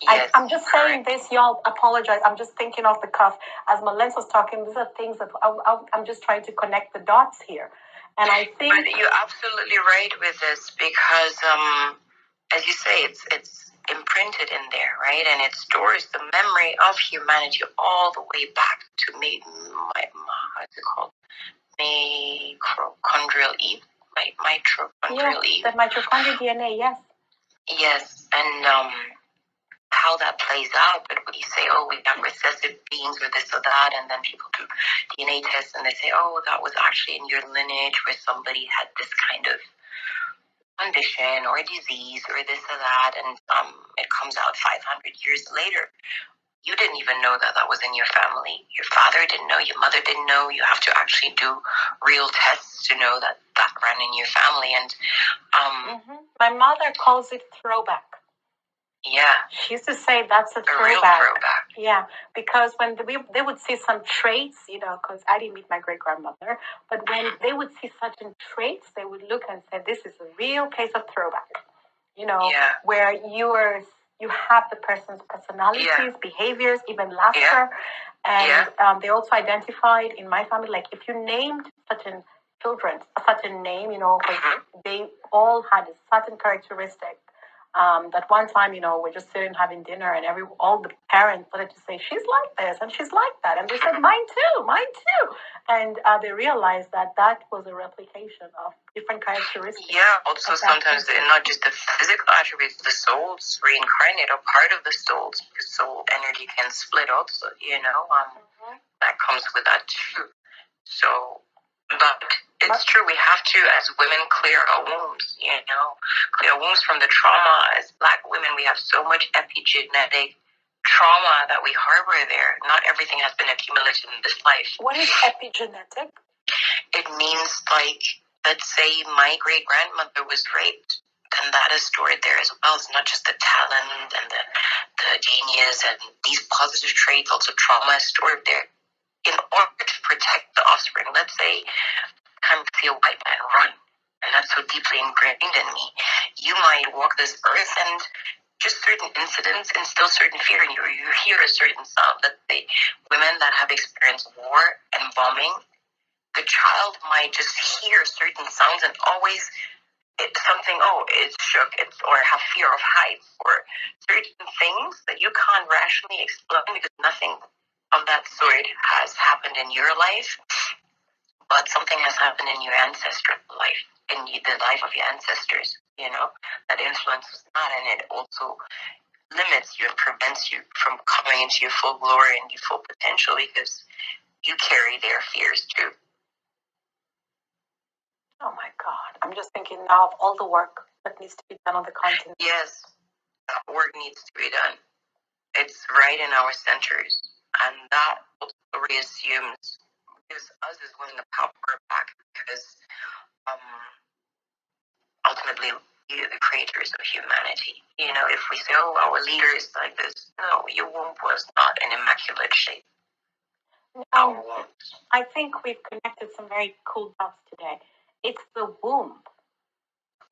I'm just saying this, y'all apologize. I'm just thinking off the cuff. As Mallence was talking, these are things that I'm just trying to connect the dots here. And I think...
But you're absolutely right with this, because, as you say, it's imprinted in there, right? And it stores the memory of humanity all the way back to what's it called? Mitochondrial Eve. Mitochondrial Eve.
The mitochondrial DNA, yes.
Yes, and how that plays out, but when you say, oh, we have recessive genes or this or that, and then people do DNA tests and they say, oh, that was actually in your lineage where somebody had this kind of condition or disease or this or that, and it comes out 500 years later. You didn't even know that was in your family. Your father didn't know, your mother didn't know. You have to actually do real tests to know that ran in your family. And
my mother calls it throwback.
Yeah.
She used to say that's a throwback.
Real throwback.
Yeah, because when they would see some traits, because I didn't meet my great-grandmother, but when they would see certain traits, they would look and say, this is a real case of throwback. Where you have the person's personalities, behaviors, even laughter. And they also identified in my family, like if you named certain children a certain name, because they all had a certain characteristic. That one time, we're just sitting having dinner, and all the parents started to say, she's like this and she's like that, and they said, mine too, and they realized that was a replication of different characteristics.
Yeah, also sometimes not just the physical attributes, the souls reincarnate are part of the souls, because soul energy can split also, that comes with that too. So, but it's true, we have to, as women, clear our wombs, clear our wombs from the trauma. As Black women, we have so much epigenetic trauma that we harbor there. Not everything has been accumulated in this life.
What is epigenetic?
It means, like, let's say my great-grandmother was raped, then that is stored there as well. It's not just the talent and the genius and these positive traits, also trauma is stored there. In order to protect the offspring, let's say, come see a white man run, and that's so deeply ingrained in me. You might walk this earth, and just certain incidents instill certain fear in you, or you hear a certain sound. Let's say women that have experienced war and bombing, the child might just hear certain sounds and always it's something, it's shook, or have fear of heights, or certain things that you can't rationally explain because nothing of that sort has happened in your life, but something has happened in your ancestral life, in the life of your ancestors, that influences that, and it also limits you and prevents you from coming into your full glory and your full potential because you carry their fears too.
Oh my God, I'm just thinking now of all the work that needs to be done on the continent.
Yes, that work needs to be done. It's right in our centers, and that also reassumes, gives us as women the power back, because ultimately you're the creators of humanity. If we say, our leader is like this, no, your womb was not an immaculate shape.
I think we've connected some very cool dots today. It's the womb.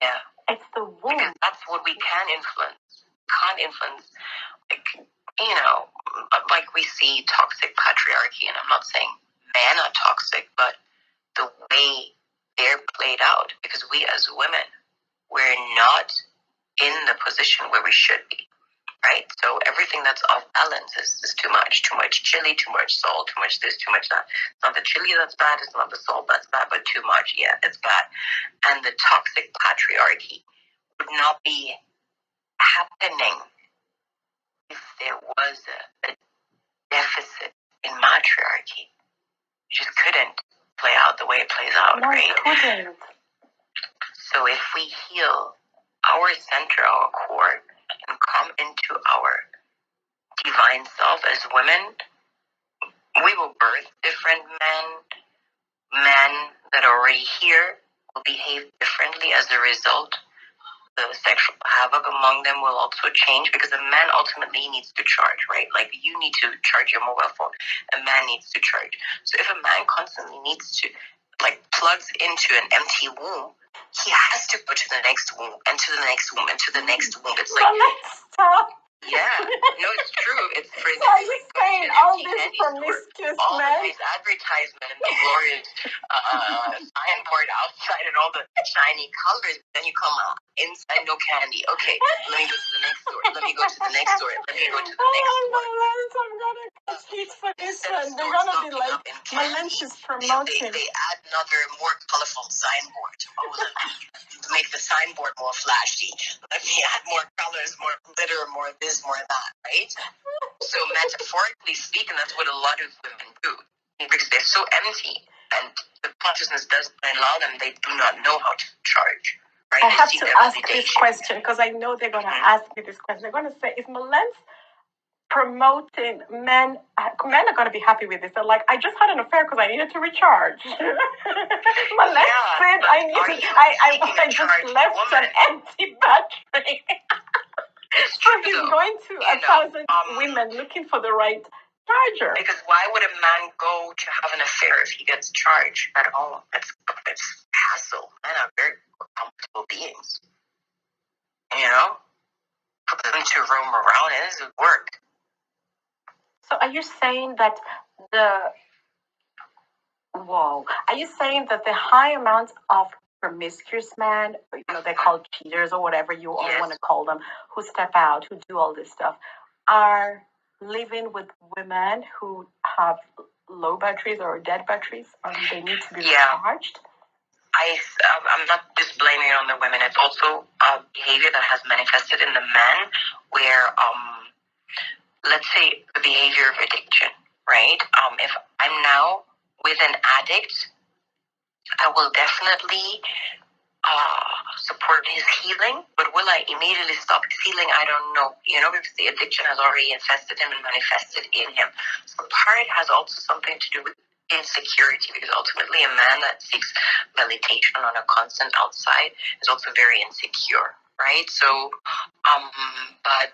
Yeah.
It's the womb.
Because that's what we can influence. Can't influence, like we see toxic patriarchy, and I'm not saying men are toxic, but the way they're played out, because we as women, we're not in the position where we should be, right? So everything that's off balance is too much chili, too much salt, too much this, too much that. It's not the chili that's bad, it's not the salt that's bad, but too much, it's bad. And the toxic patriarchy would not be happening if there was a deficit in matriarchy. It just couldn't play out the way it plays out,
no,
right?
It couldn't.
So if we heal our center, our core, and come into our divine self as women, we will birth different men that are already here will behave differently as a result. The sexual havoc among them will also change, because a man ultimately needs to charge, right? Like, you need to charge your mobile phone. A man needs to charge. So if a man constantly needs to, plugs into an empty womb, he has to go to the next womb, and to the next womb, and to the next womb. It's like,
stop.
Yeah, no, it's true. It's for
So are you saying all this promiscuous
all
men?
the nice advertisement and the glorious signboard outside and all the shiny colors, then you come out inside, no candy. Okay, let me go to the next store. Let me go to the next store. Let me go to the next store.
I'm gonna catch heat for this one. They're gonna be like, Mallence is promoting.
They add another more colorful signboard. To make the signboard more flashy. Let me add more colors, more glitter, more this, more that, right? So metaphorically speaking, that's what a lot of women do, because they're so empty, and the consciousness doesn't allow them. They do not know how to charge. Right?
I have to ask this question, because I know they're going to ask me this question. They're going to say, is Mallence promoting men? Men are going to be happy with this. They're like, I just had an affair because I needed to recharge. Mallence said I just left an empty battery. So he's going to 1,000 women looking for the right charger.
Because why would a man go to have an affair if he gets charged at home? It's hassle. Men are very comfortable beings. For them to roam around, it doesn't work.
So are you saying that the high amount of promiscuous men, they're called cheaters or whatever you all want to call them, who step out, who do all this stuff, are living with women who have low batteries or dead batteries, or they need to be recharged.
I'm not just blaming it on the women. It's also a behavior that has manifested in the men where, let's say, the behavior of addiction, right? If I'm now with an addict, I will definitely support his healing, but will I immediately stop healing? I don't know, because the addiction has already infested him and manifested in him. So part has also something to do with insecurity, because ultimately a man that seeks validation on a constant outside is also very insecure, right? So, but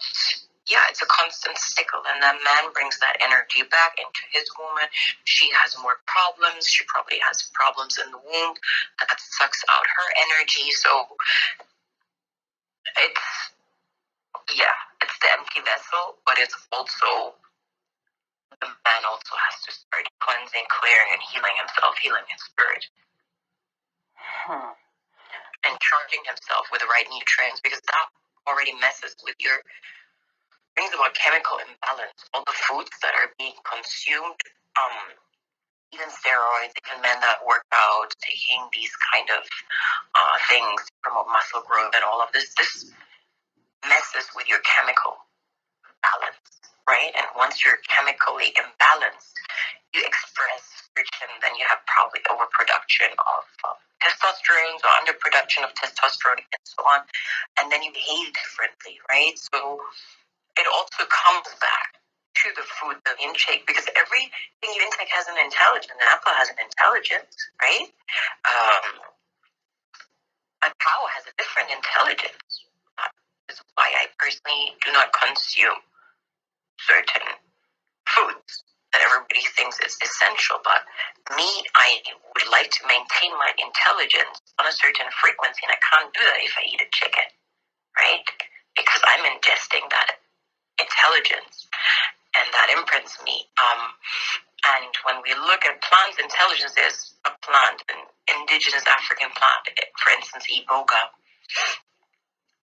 yeah, it's a constant cycle, and that man brings that energy back into his woman. She has more problems. She probably has problems in the womb. That sucks out her energy. So it's the empty vessel, but it's also, the man also has to start cleansing, clearing, and healing himself, healing his spirit. And charging himself with the right nutrients, because that already messes with brings about chemical imbalance. All the foods that are being consumed, even steroids, even men that work out, taking these kind of things to promote muscle growth and all of this messes with your chemical balance, right? And once you're chemically imbalanced, you express friction, then you have probably overproduction of testosterone or underproduction of testosterone and so on, and then you behave differently, right? So it also comes back to the food, the intake, because everything you intake has an intelligence. An apple has an intelligence, right? A cow has a different intelligence. That is why I personally do not consume certain foods that everybody thinks is essential. But me, I would like to maintain my intelligence on a certain frequency, and I can't do that if I eat a chicken, right? Because I'm ingesting that intelligence, and that imprints me. And when we look at plants, intelligence is a plant, an indigenous African plant, for instance, iboga.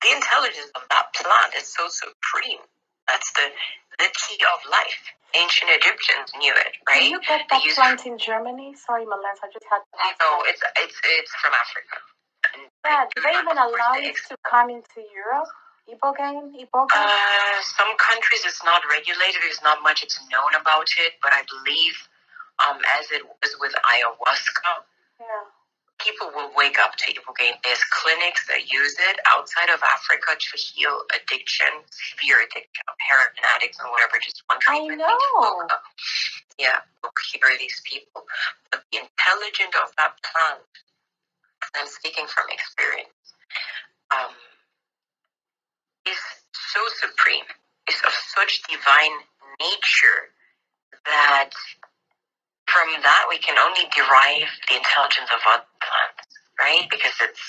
The intelligence of that plant is so supreme. That's the key of life. Ancient Egyptians knew it, right?
Can you get that plant in Germany? Sorry, Mallence, I just had to ask.
No, it's from Africa.
Yeah, do they even allow it to come into Europe? Iboga?
Some countries it's not regulated. There's not much it's known about it, but I believe, as it was with ayahuasca, people will wake up to ibogaine. There's clinics that use it outside of Africa to heal addiction, severe addiction, heroin addicts and whatever. Just one treatment.
I know.
Yeah, will cure these people. But the intelligence of that plant, I'm speaking from experience, is so supreme, is of such divine nature that from that we can only derive the intelligence of other plants, right? Because it's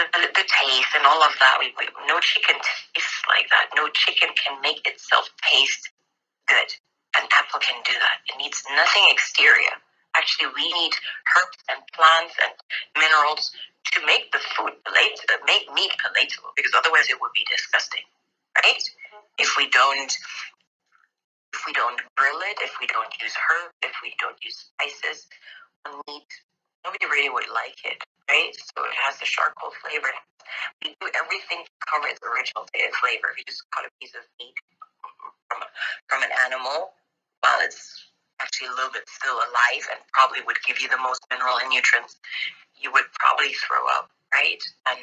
the taste and all of that. No chicken tastes like that. No chicken can make itself taste good. An apple can do that. It needs nothing exterior. Actually, we need herbs and plants and minerals to make the food palatable, make meat palatable, because otherwise it would be disgusting, right? If we don't grill it, if we don't use herbs, if we don't use spices on meat, nobody really would like it, right? So it has the charcoal flavor. We do everything to cover its original flavor. If you just cut a piece of meat from an animal, while it's actually a little bit still alive and probably would give you the most mineral and nutrients, you would probably throw up, right? And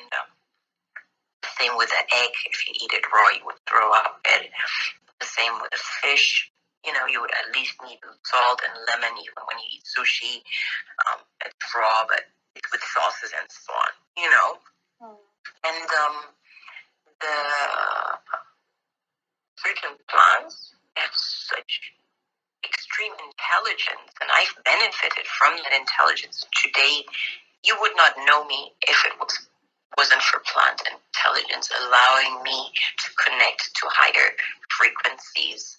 same with the egg. If you eat it raw, you would throw up. And the same with the fish. You would at least need salt and lemon, even when you eat sushi. It's raw, but it's with sauces and so on, And the certain plants have such extreme intelligence, and I've benefited from that intelligence. Today, you would not know me if it wasn't for plant intelligence allowing me to connect to higher frequencies.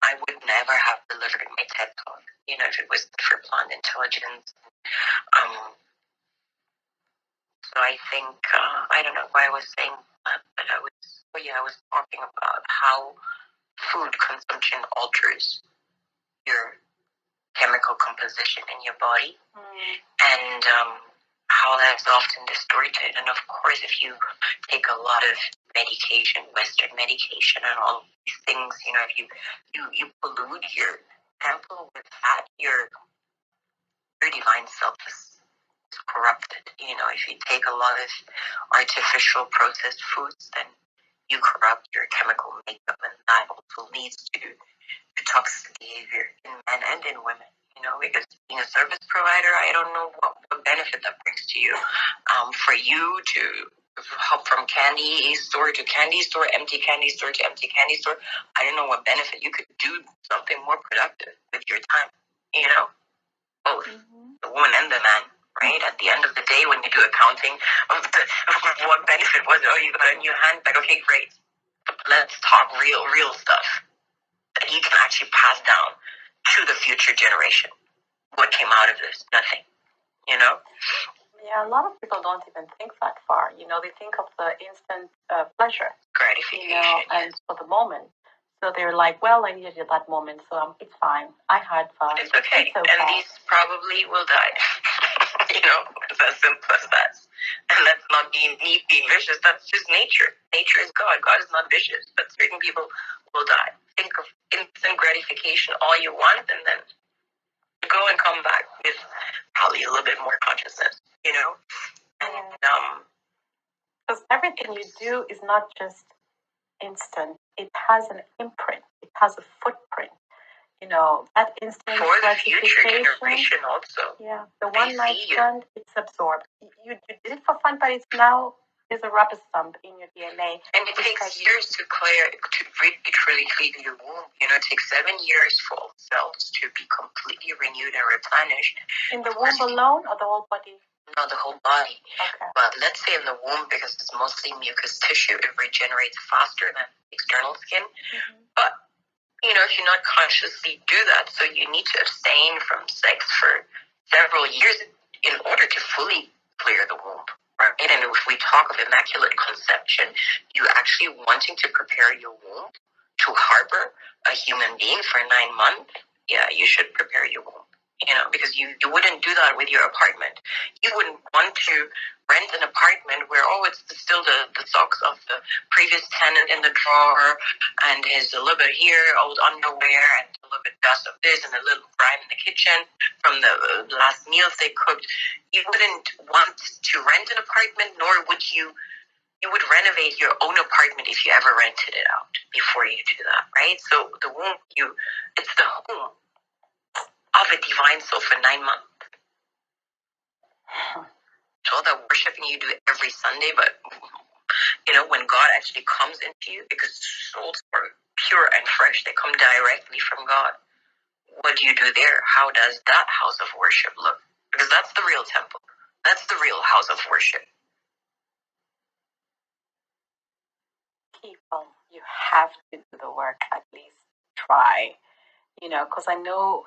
I would never have delivered my TED Talk, if it wasn't for plant intelligence. So I think, I don't know why I was saying that, but I was talking about how food consumption alters your chemical composition in your body, and how that's often distorted. And of course, if you take a lot of medication, Western medication, and all these things, if you pollute your temple with fat, your divine self is corrupted. If you take a lot of artificial processed foods, then you corrupt your chemical makeup, and that also leads to toxic behavior in men and in women. Because being a service provider, I don't know what benefit that brings to you. For you to hop from candy store to candy store, empty candy store to empty candy store, I don't know what benefit. You could do something more productive with your time. Both the woman and the man. Right? At the end of the day, when you do accounting of what benefit was, you got a new handbag. Okay, great. Let's talk real stuff that you can actually pass down to the future generation. What came out of this? Nothing.
Yeah, a lot of people don't even think that far. They think of the instant pleasure,
gratification,
and for the moment. So they're like, well, I needed that moment, so it's fine. I had fun.
It's okay. And these probably will die. It's as simple as that. And that's not being vicious. That's just nature. Nature is God. God is not vicious. But certain people will die. Think of instant gratification all you want, and then go and come back with probably a little bit more consciousness, And
because everything you do is not just instant. It has an imprint. It has a footprint. That instant
for the future generation also.
Yeah, the one night stand, it's absorbed. You did it for fun, but it's now there's a rubber stamp in your DNA.
And it takes years to really clean your womb. It takes 7 years for all cells to be completely renewed and replenished.
In the womb alone, or the whole body?
No, the whole body.
Okay.
But let's say in the womb, because it's mostly mucous tissue, it regenerates faster than external skin. But if you not consciously do that, so you need to abstain from sex for several years in order to fully clear the womb, right? And if we talk of immaculate conception, you actually wanting to prepare your womb to harbor a human being for 9 months, yeah, you should prepare your womb, because you wouldn't do that with your apartment. You wouldn't want to rent an apartment where, it's still the socks of the previous tenant in the drawer, and his a little bit here, old underwear, and a little bit dust of this, and a little grime in the kitchen from the last meals they cooked. You wouldn't want to rent an apartment, nor would you would renovate your own apartment if you ever rented it out before you do that, right? So the womb, it's the home of a divine soul for 9 months. So all that worshiping you do every Sunday, but when God actually comes into you, because souls are pure and fresh, they come directly from God. What do you do there? How does that house of worship look? Because that's the real temple. That's the real house of worship.
People, you have to do the work, at least try, because I know,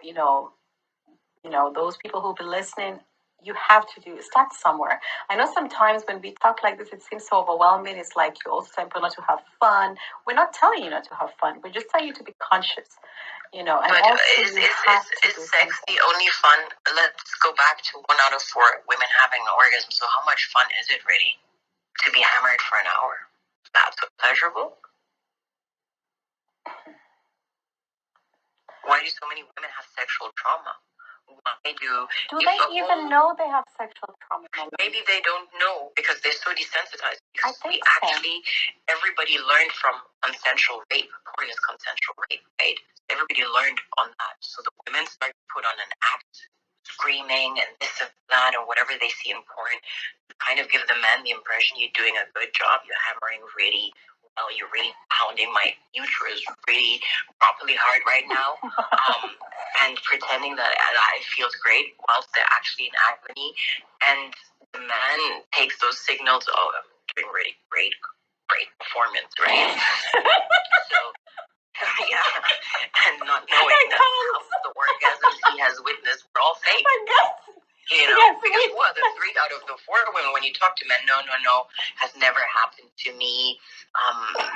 those people who'll be listening, you have to start somewhere. I know sometimes when we talk like this, it seems so overwhelming. It's like you also tell people not to have fun. We're not telling you not to have fun. We're just telling you to be conscious, and
but
also
is sex the only fun? Let's go back to 1 out of 4 women having an orgasm. So how much fun is it really to be hammered for an hour? That's so pleasurable. Why do so many women have sexual trauma? Why do
they even know they have sexual trauma?
Maybe they don't know because they're so desensitized. Because everybody learned from consensual rape. Porn is consensual rape, right? Everybody learned on that. So the women start to put on an act, screaming and this and that, or whatever they see in porn, to kind of give the man the impression you're doing a good job. You're hammering really well. You're really pounding my uterus really properly hard right now. And pretending that it feels great whilst they're actually in agony. And the man takes those signals, I'm doing really great performance, right? So, yeah. And not knowing that half of the orgasms he has witnessed were all fake. know?
Yes,
because the 3 out of the 4 women, when you talk to men, no, has never happened to me.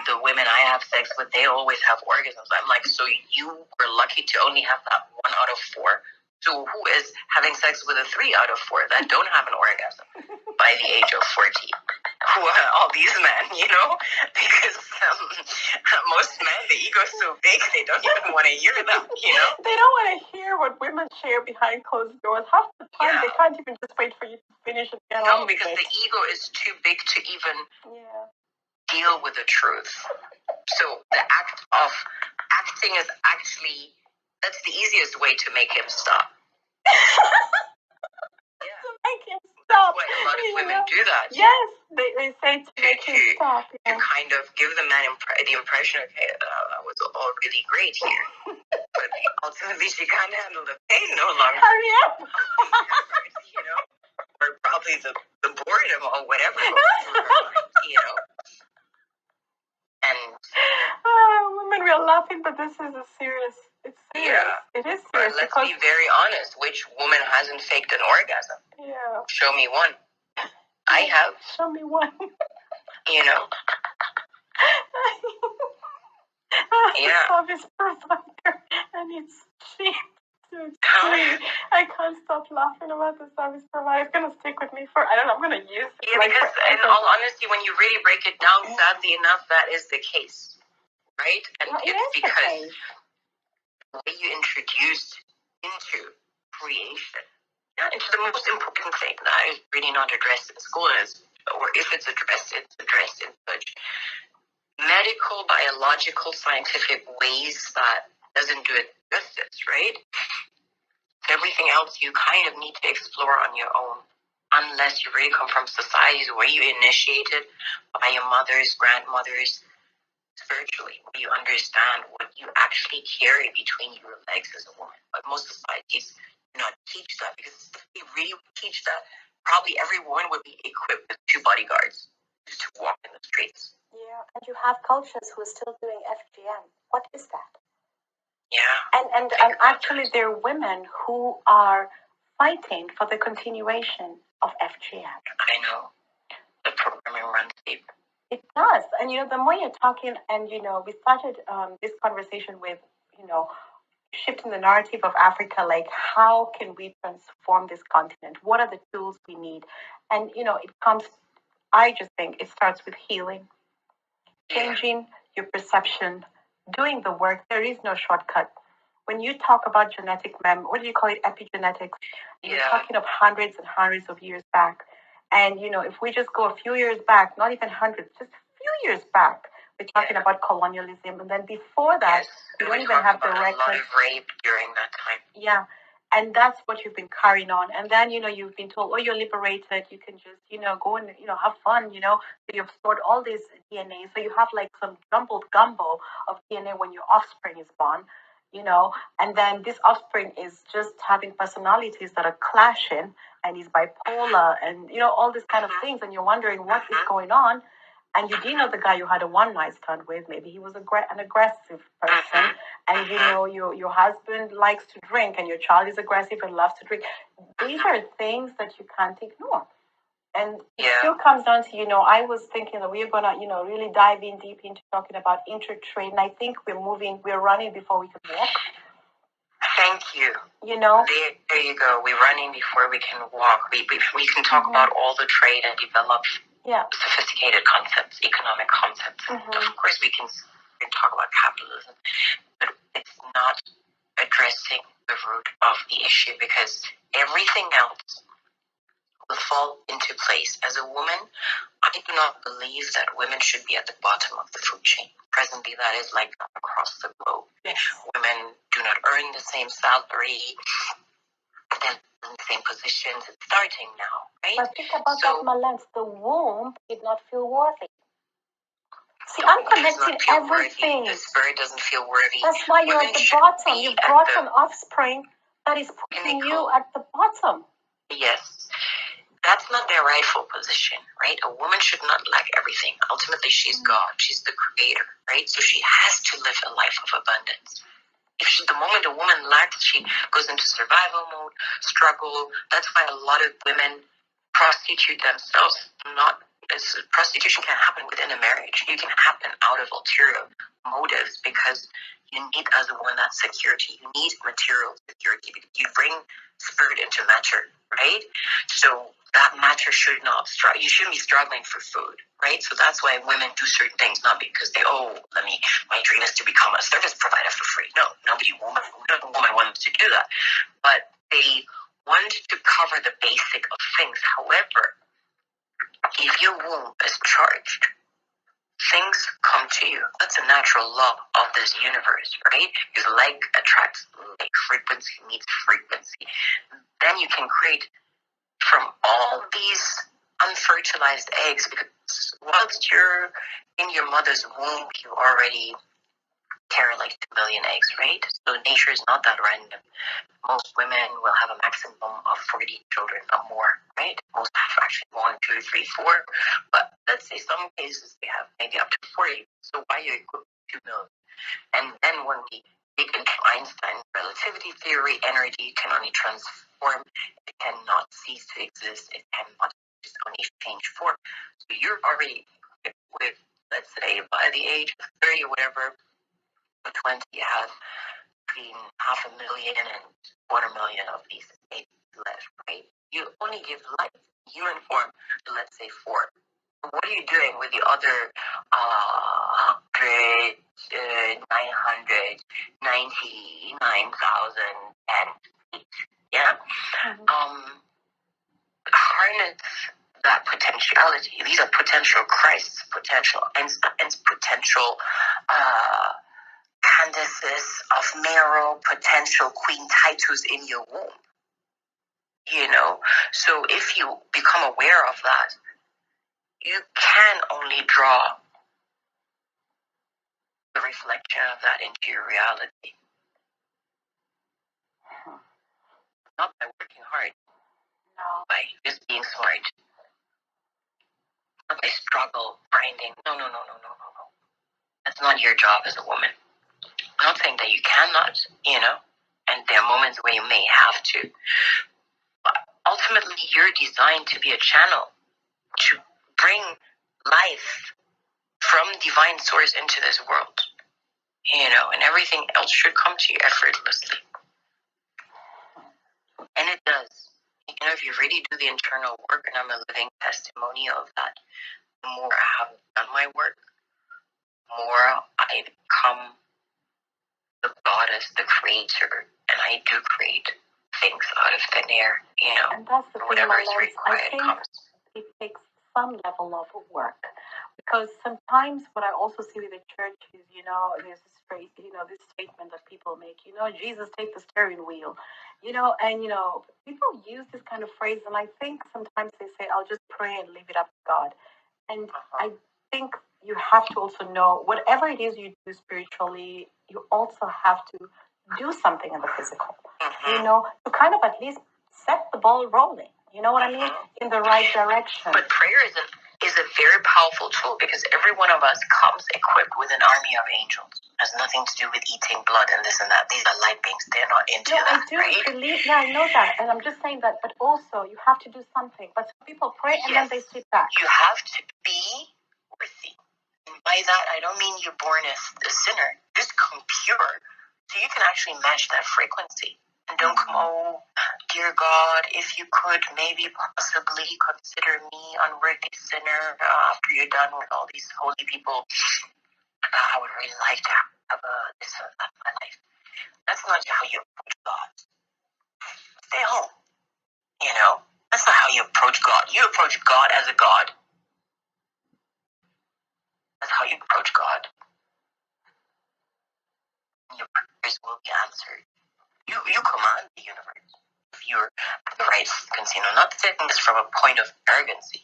The women I have sex with, they always have orgasms. I'm like, so you were lucky to only have that 1 out of 4. So who is having sex with a 3 out of 4 that don't have an orgasm by the age of 40? Who are all these men, Because most men, the ego is so big, they don't even want to hear them,
They don't want to hear what women share behind closed doors. Half the time, they can't even just wait for you to finish and get on with it. No, because the ego is too big to even deal with the truth. So the act of acting is actually, that's the easiest way to make him stop. To make him stop. That's why a lot of women do that. Yes, they say to make him stop. To kind of give the man the impression, okay, that was all really great here. But ultimately, she can't handle the pain no longer. Hurry up. Or probably the boredom or whatever goes through her mind, And women, we are laughing, but this is it's serious. Yeah. It is serious. But let's be very honest. Which woman hasn't faked an orgasm? Yeah. Show me one. I have. Show me one. Service provider, and it's cheap. It's free. I can't stop laughing about the service provider. It's gonna stick with me I don't know. I'm gonna use it. Yeah, because in all honesty, when you really break it down, sadly enough, that is the case, right? And it's because the way you introduced into creation, into the most important thing that is really not addressed in school or if it's addressed in such medical, biological, scientific ways that doesn't do it justice, right? Everything else you kind of need to explore on your own, unless you really come from societies where you initiated by your mothers, grandmothers, spiritually, where you understand what you actually carry between your legs as a woman. But most societies do not teach that, because if they really teach that, probably every woman would be equipped with 2 bodyguards just to walk in the streets. Yeah, and you have cultures who are still doing FGM. What is that? Yeah. And actually there are women who are fighting for the continuation of FGM. I know. The programming runs deep. It does. And, the more you're talking, and, we started this conversation with, shifting the narrative of Africa, like how can we transform this continent? What are the tools we need? And, I just think it starts with healing, changing your perception, doing the work. There is no shortcut. When you talk about genetic what do you call it? Epigenetics. You're talking of hundreds and hundreds of years back. And, if we just go a few years back, not even hundreds, just a few years back, we're talking about colonialism. And then before that, we don't even have the record. A lot of rape during that time. Yeah. And that's what you've been carrying on. And then, you've been told, oh, you're liberated. You can just, go and, have fun, So you've stored all this DNA. So you have like some jumbled gumbo of DNA when your offspring is born, and then this offspring is just having personalities that are clashing, and he's bipolar and, all these kind of things. And you're wondering what is going on. And you do know the guy you had a one-night stand with, maybe he was an aggressive person, and your husband likes to drink, and your child is aggressive and loves to drink. These are things that you can't ignore. And it still comes down to, I was thinking that we're gonna, really dive in deep into talking about intertrade, and I think we're running before we can walk. Thank you. There you go. We're running before we can walk. We can talk about all the trade and develop sophisticated concepts, economic concepts. Of course, we can talk about capitalism, but it's not addressing the root of the issue, because everything else will fall into place. As a woman, I do not believe that women should be at the bottom of the food chain. Presently, that is like across the globe. Yes. Women do not earn the same salary, then in the same positions. It's starting now, right? But think about that, Mallence. The womb did not feel worthy. See, I'm connecting everything. Worthy. The spirit doesn't feel worthy. That's why you're at the bottom. You brought an offspring that is putting you at the bottom. Yes. That's not their rightful position, right? A woman should not lack everything. Ultimately, she's God. She's the creator, right? So she has to live a life of abundance.
The moment a woman lacks, she goes into survival mode, struggle. That's why a lot of women prostitute themselves. Prostitution can't happen within a marriage. It can happen out of ulterior motives because you need, as a woman, that security. You need material security because you bring spirit into matter, right? So that matter should not struggle. You shouldn't be struggling for food, right? So that's why women do certain things, not because my dream is to become a service provider for free. No woman wants to do that, but they want to cover the basic of things. However, if your womb is charged, things come to you. That's a natural law of this universe, right? Because like attracts like, frequency meets frequency. Then you can create from all these unfertilized eggs, because whilst you're in your mother's womb, you already carry like 2 million eggs, right? So nature is not that random. Most women will have a maximum of 40 children or more, right? Most have actually 1, 2, 3, 4. But let's say some cases they have maybe up to 40. So why you equip 2 million? And then when we dig into Einstein's relativity theory, energy can only transform. It cannot cease to exist. It cannot just only change form. So you're already equipped with, let's say, by the age of 30 or whatever, 20, you have between 500,000 and 250,000 of these eggs left, right? You only give life, human form, to let's say 4. What are you doing with the other 100, 999,008? Yeah? Harness that potentiality. These are potential Christs, potential Einsteins, potential Candaces of Mero, potential Queen Titus in your womb. So if you become aware of that, you can only draw the reflection of that into your reality. Not by working hard, no, by just being smart, not by struggle, grinding. No. That's not your job as a woman. I'm not saying that you cannot, and there are moments where you may have to. But ultimately, you're designed to be a channel to bring life from divine source into this world, and everything else should come to you effortlessly. And it does. If you really do the internal work, and I'm a living testimony of that, the more I have done my work, the more I become the goddess, the creator, and I do create things out of thin air,
And that's the thing,
whatever is
Mallence.
required
I think
comes.
it takes some level of work, because sometimes what I also see with the church is, there's this statement that people make, Jesus take the steering wheel, and people use this kind of phrase, and I think sometimes they say, I'll just pray and leave it up to God. And I think you have to also know, whatever it is you do spiritually, you also have to do something in the physical, to kind of at least set the ball rolling. You know what I mean? In the right direction.
But prayer is a very powerful tool, because every one of us comes equipped with an army of angels. It has nothing to do with eating blood and this and that. These are light beings. They're not into that,
I do
right?
believe that. I know that. And I'm just saying that. But also, you have to do something. But some people pray and then they sit back.
You have to be worthy. And by that, I don't mean you're born as a sinner. Just come pure, so you can actually match that frequency. And don't come, oh, dear God, if you could maybe possibly consider me unworthy sinner after you're done with all these holy people. I would really like to have this or that in my life. That's not how you approach God. Stay home. That's not how you approach God. You approach God as a God. That's how you approach God. And your prayers will be answered. You command the universe. If you're at the right frequency. I'm not saying this from a point of arrogancy.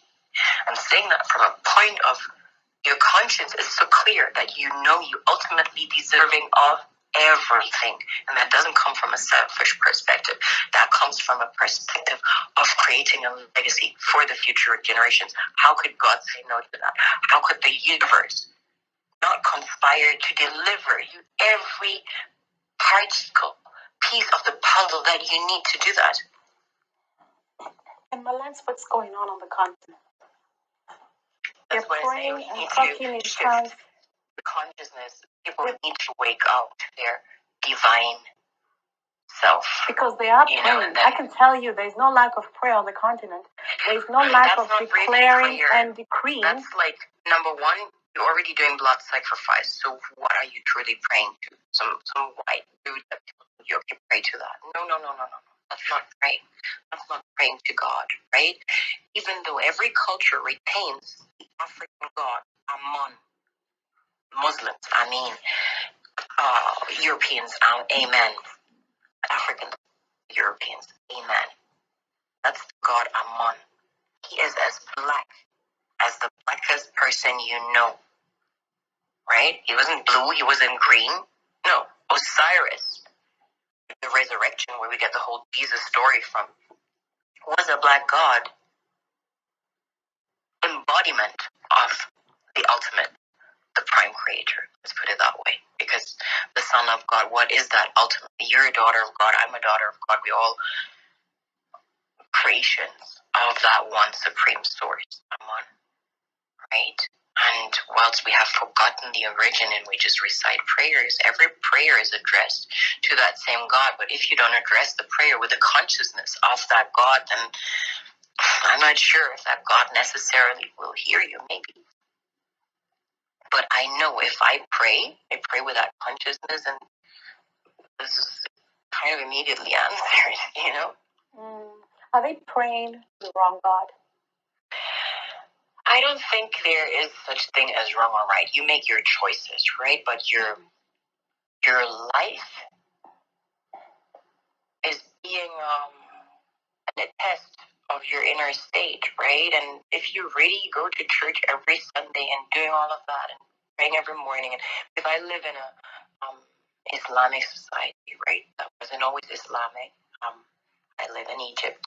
I'm saying that from a point of your conscience is so clear that you know you're ultimately deserving of everything. And that doesn't come from a selfish perspective. That comes from a perspective of creating a legacy for the future generations. How could God say no to that? How could the universe not conspire to deliver you every particle, piece of the puzzle that you need to do that.
And Mallence, what's going on the continent?
That's what I say. We need to shift the consciousness. People need to wake up to their divine self.
Because they are praying. I can tell you there's no lack of prayer on the continent. There's no lack of declaring and decreeing.
That's like, number one, you're already doing blood sacrifice. So what are you truly praying to? Some white dude that you okay, pray to that. No. That's not praying. That's not praying to God, right? Even though every culture retains the African God, Amun, Muslims, I mean, Europeans, amen. Africans, Europeans, amen. That's God Amun. He is as black as the blackest person you know, right? He wasn't blue, he wasn't green. No, Osiris, the resurrection, where we get the whole Jesus story from, was a black god, embodiment of the ultimate, the prime creator. Let's put it that way. Because the Son of God, what is that ultimately? You're a daughter of God, I'm a daughter of God. We all creations of that one supreme source, Amun, right? And whilst we have forgotten the origin and we just recite prayers, every prayer is addressed to that same God. But if you don't address the prayer with the consciousness of that God, then I'm not sure if that God necessarily will hear you, maybe. But I know if I pray with that consciousness, and this is kind of immediately answered, you know?
Are they praying the wrong God?
I don't think there is such thing as wrong or right. You make your choices, right? But your life is being a test of your inner state, right? And if you really go to church every Sunday and doing all of that and praying every morning, and if I live in a Islamic society, right? That wasn't always Islamic. I live in Egypt.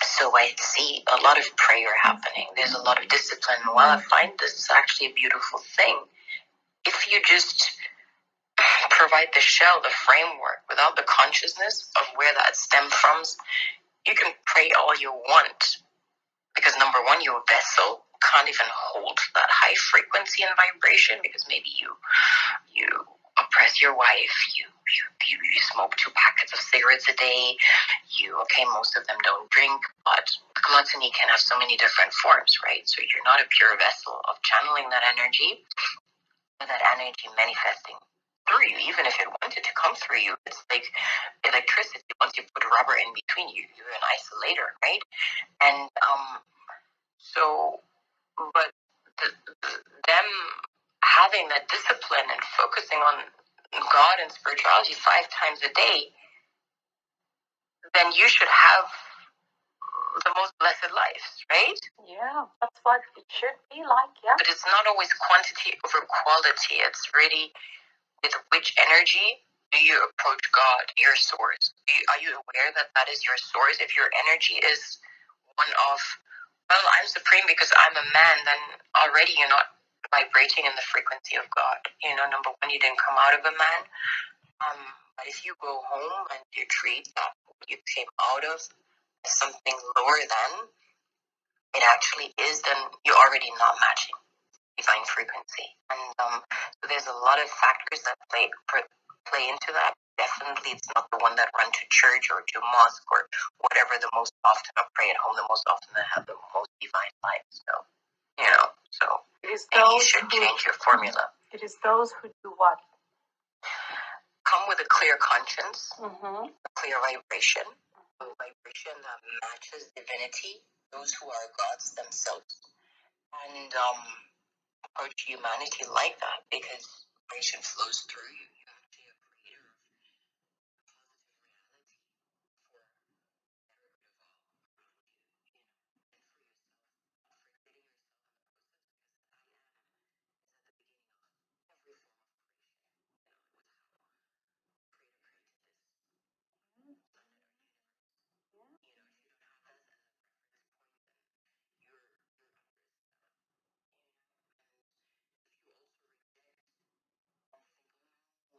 So I see a lot of prayer happening. There's a lot of discipline. Well, I find this is actually a beautiful thing. If you just provide the shell, the framework, without the consciousness of where that stems from, you can pray all you want. Because number one, your vessel can't even hold that high frequency and vibration, because maybe you oppress your wife, you smoke 2 packets of cigarettes a day, most of them don't drink, but gluttony can have so many different forms, right? So you're not a pure vessel of channeling that energy, but that energy manifesting through you. Even if it wanted to come through you, it's like electricity. Once you put rubber in between you, you're an isolator, right? And but them having that discipline and focusing on God and spirituality 5 times a day, then you should have the most blessed lives, right?
Yeah, that's what it should be like, yeah.
But it's not always quantity over quality. It's really with which energy do you approach God, your source? Are you aware that that is your source? If your energy is one of, well, I'm supreme because I'm a man, then already you're not vibrating in the frequency of God. Number one, you didn't come out of a man. But if you go home and you treat that what you came out of as something lower than it actually is, then you're already not matching divine frequency. And so there's a lot of factors that play into that. Definitely, it's not the one that run to church or to mosque or whatever the most often, or pray at home the most often, that have the most divine life. So, maybe you should change your formula.
It is those who do what?
Come with a clear conscience, a clear vibration, a vibration that matches divinity, those who are gods themselves, and approach humanity like that, because vibration flows through you. You're actually a creator of positive reality for everyone around you, and for yourself, for getting yourself in the process, because I am is at the beginning of every form of creation. It was how creator created this planet or universe. If you don't have us as a reference point, then you're under stuff. And if you also reject and think, oh no,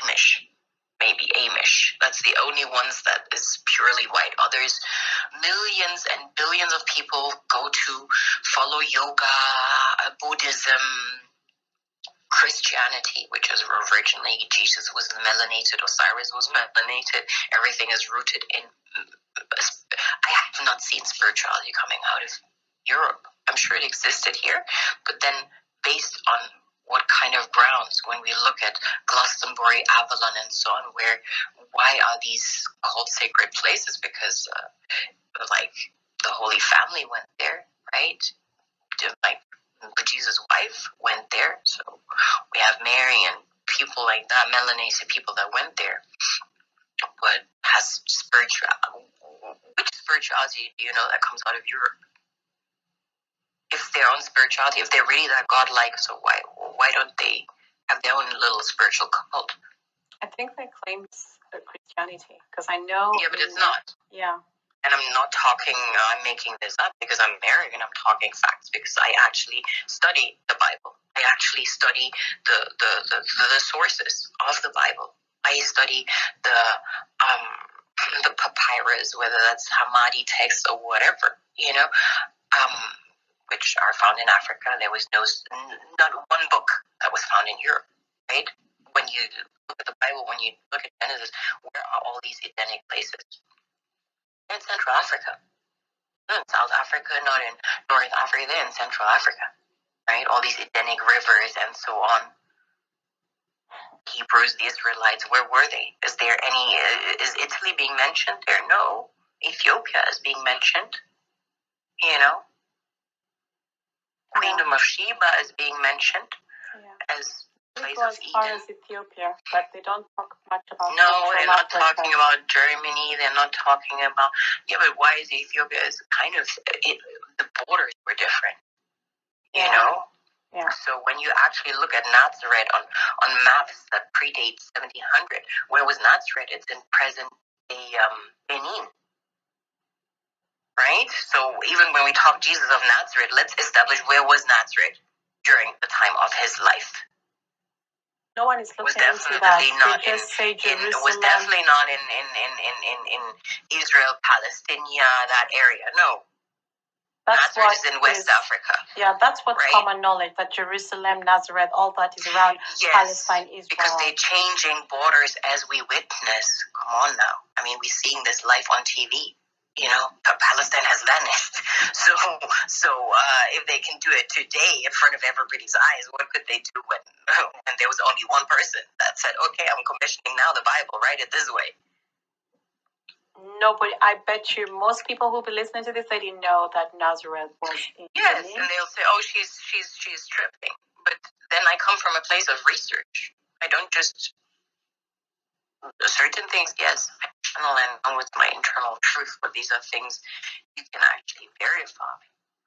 Amish. Maybe Amish. That's the only ones that is purely white. Others, millions and billions of people go to follow yoga, Buddhism, Christianity, which is originally Jesus was melanated, Osiris was melanated. Everything is rooted in. I have not seen spirituality coming out of Europe. I'm sure it existed here, but then based on what kind of grounds, when we look at Glastonbury, Avalon, and so on, why are these called sacred places? Because like the Holy Family went there, right? Like Jesus' wife went there, so we have Mary and people like that, melanated people that went there. But which spirituality do you know that comes out of Europe? If their own spirituality, if they're really that godlike, so why don't they have their own little spiritual cult?
I think they claim Christianity, because I know.
Yeah, but it's not.
Yeah.
And I'm not talking, I'm making this up because I'm American. I'm talking facts because I actually study the Bible. I actually study the sources of the Bible. I study the papyrus, whether that's Hammadi text or whatever, which are found in Africa. There was not one book that was found in Europe, right? When you look at the Bible, when you look at Genesis, where are all these Edenic places? In Central Africa. Not in South Africa, not in North Africa, they're in Central Africa, right? All these Edenic rivers and so on. Hebrews, the Israelites, where were they? Is Italy being mentioned there? No. Ethiopia is being mentioned, Queendom of Sheba is being mentioned as place of Eden.
As Ethiopia, but they don't talk much about.
No, they're not talking about Germany. They're not talking about. Yeah, but why is Ethiopia? Is kind of the borders were different.
Yeah. Yeah.
So when you actually look at Nazareth on maps that predate 1700, where was Nazareth? It's in present day Benin. Right? So even when we talk Jesus of Nazareth, let's establish where was Nazareth during the time of his life.
No one is looking into that.
Was definitely not in Israel, Palestine, that area. No. Nazareth is in West Africa.
Yeah, that's what's common knowledge, that Jerusalem, Nazareth, all that is around Palestine, Israel.
Because they're changing borders as we witness. Come on now. I mean, we're seeing this live on TV. Palestine has vanished. So if they can do it today in front of everybody's eyes, what could they do when there was only one person that said, okay, I'm commissioning now the Bible, write it this way?
Nobody, I bet you most people who will be listening to this, they didn't know that Nazareth was in
Yes,
Benin.
And they'll say, oh, she's tripping. But then I come from a place of research. I don't just certain things, yes, I channel and with my internal truth, but these are things you can actually verify,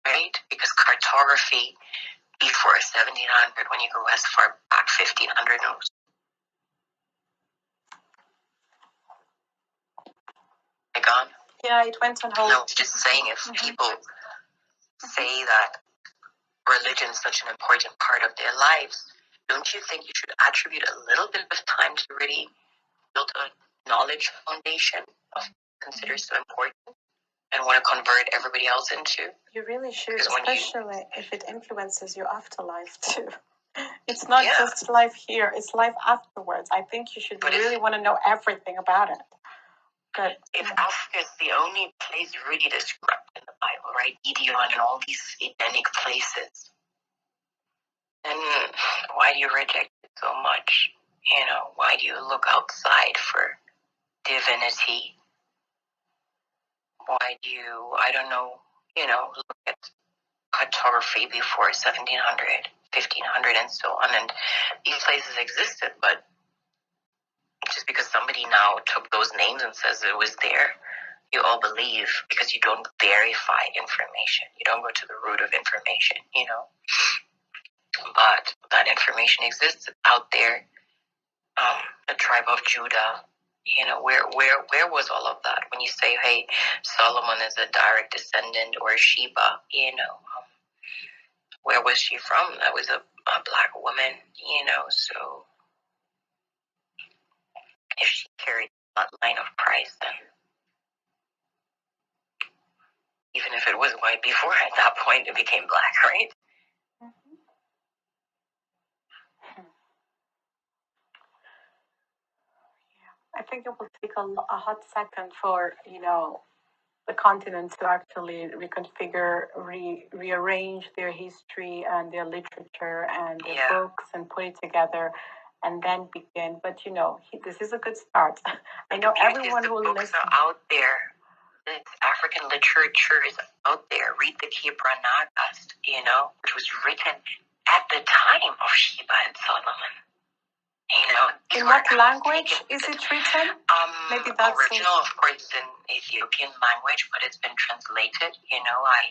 right? Because cartography before 1700, when you go as far back 1500, knows. Gone?
Yeah, it went on hold.
No, just saying, if people say that religion is such an important part of their lives, don't you think you should attribute a little bit of time to really build a knowledge foundation of consider so important and want to convert everybody else into?
You really should, especially if it influences your afterlife too. It's not just life here, it's life afterwards. I think you should really want to know everything about it. But
if Africa is the only place really described in the Bible, right? Gideon and all these Edenic places, then why do you reject it so much? Why do you look outside for divinity? Why do you, I don't know, look at cartography before 1700, 1500, and so on, and these places existed, but just because somebody now took those names and says it was there, you all believe because you don't verify information. You don't go to the root of information, But that information exists out there. The tribe of Judah, where was all of that? When you say, hey, Solomon is a direct descendant, or Sheba, where was she from? That was a black woman, so if she carried that line of Christ, then even if it was white before, at that point it became black, right?
I think it will take a hot second for, the continents to actually reconfigure, rearrange their history and their literature and their books and put it together and then begin. But, this is a good start. I know everyone who listens.
The books are out there. The African literature is out there. Read the Kibra Nagas, which was written at the time of Sheba and Solomon.
In what language is it written?
Maybe that's original, of course, is in Ethiopian language, but it's been translated. I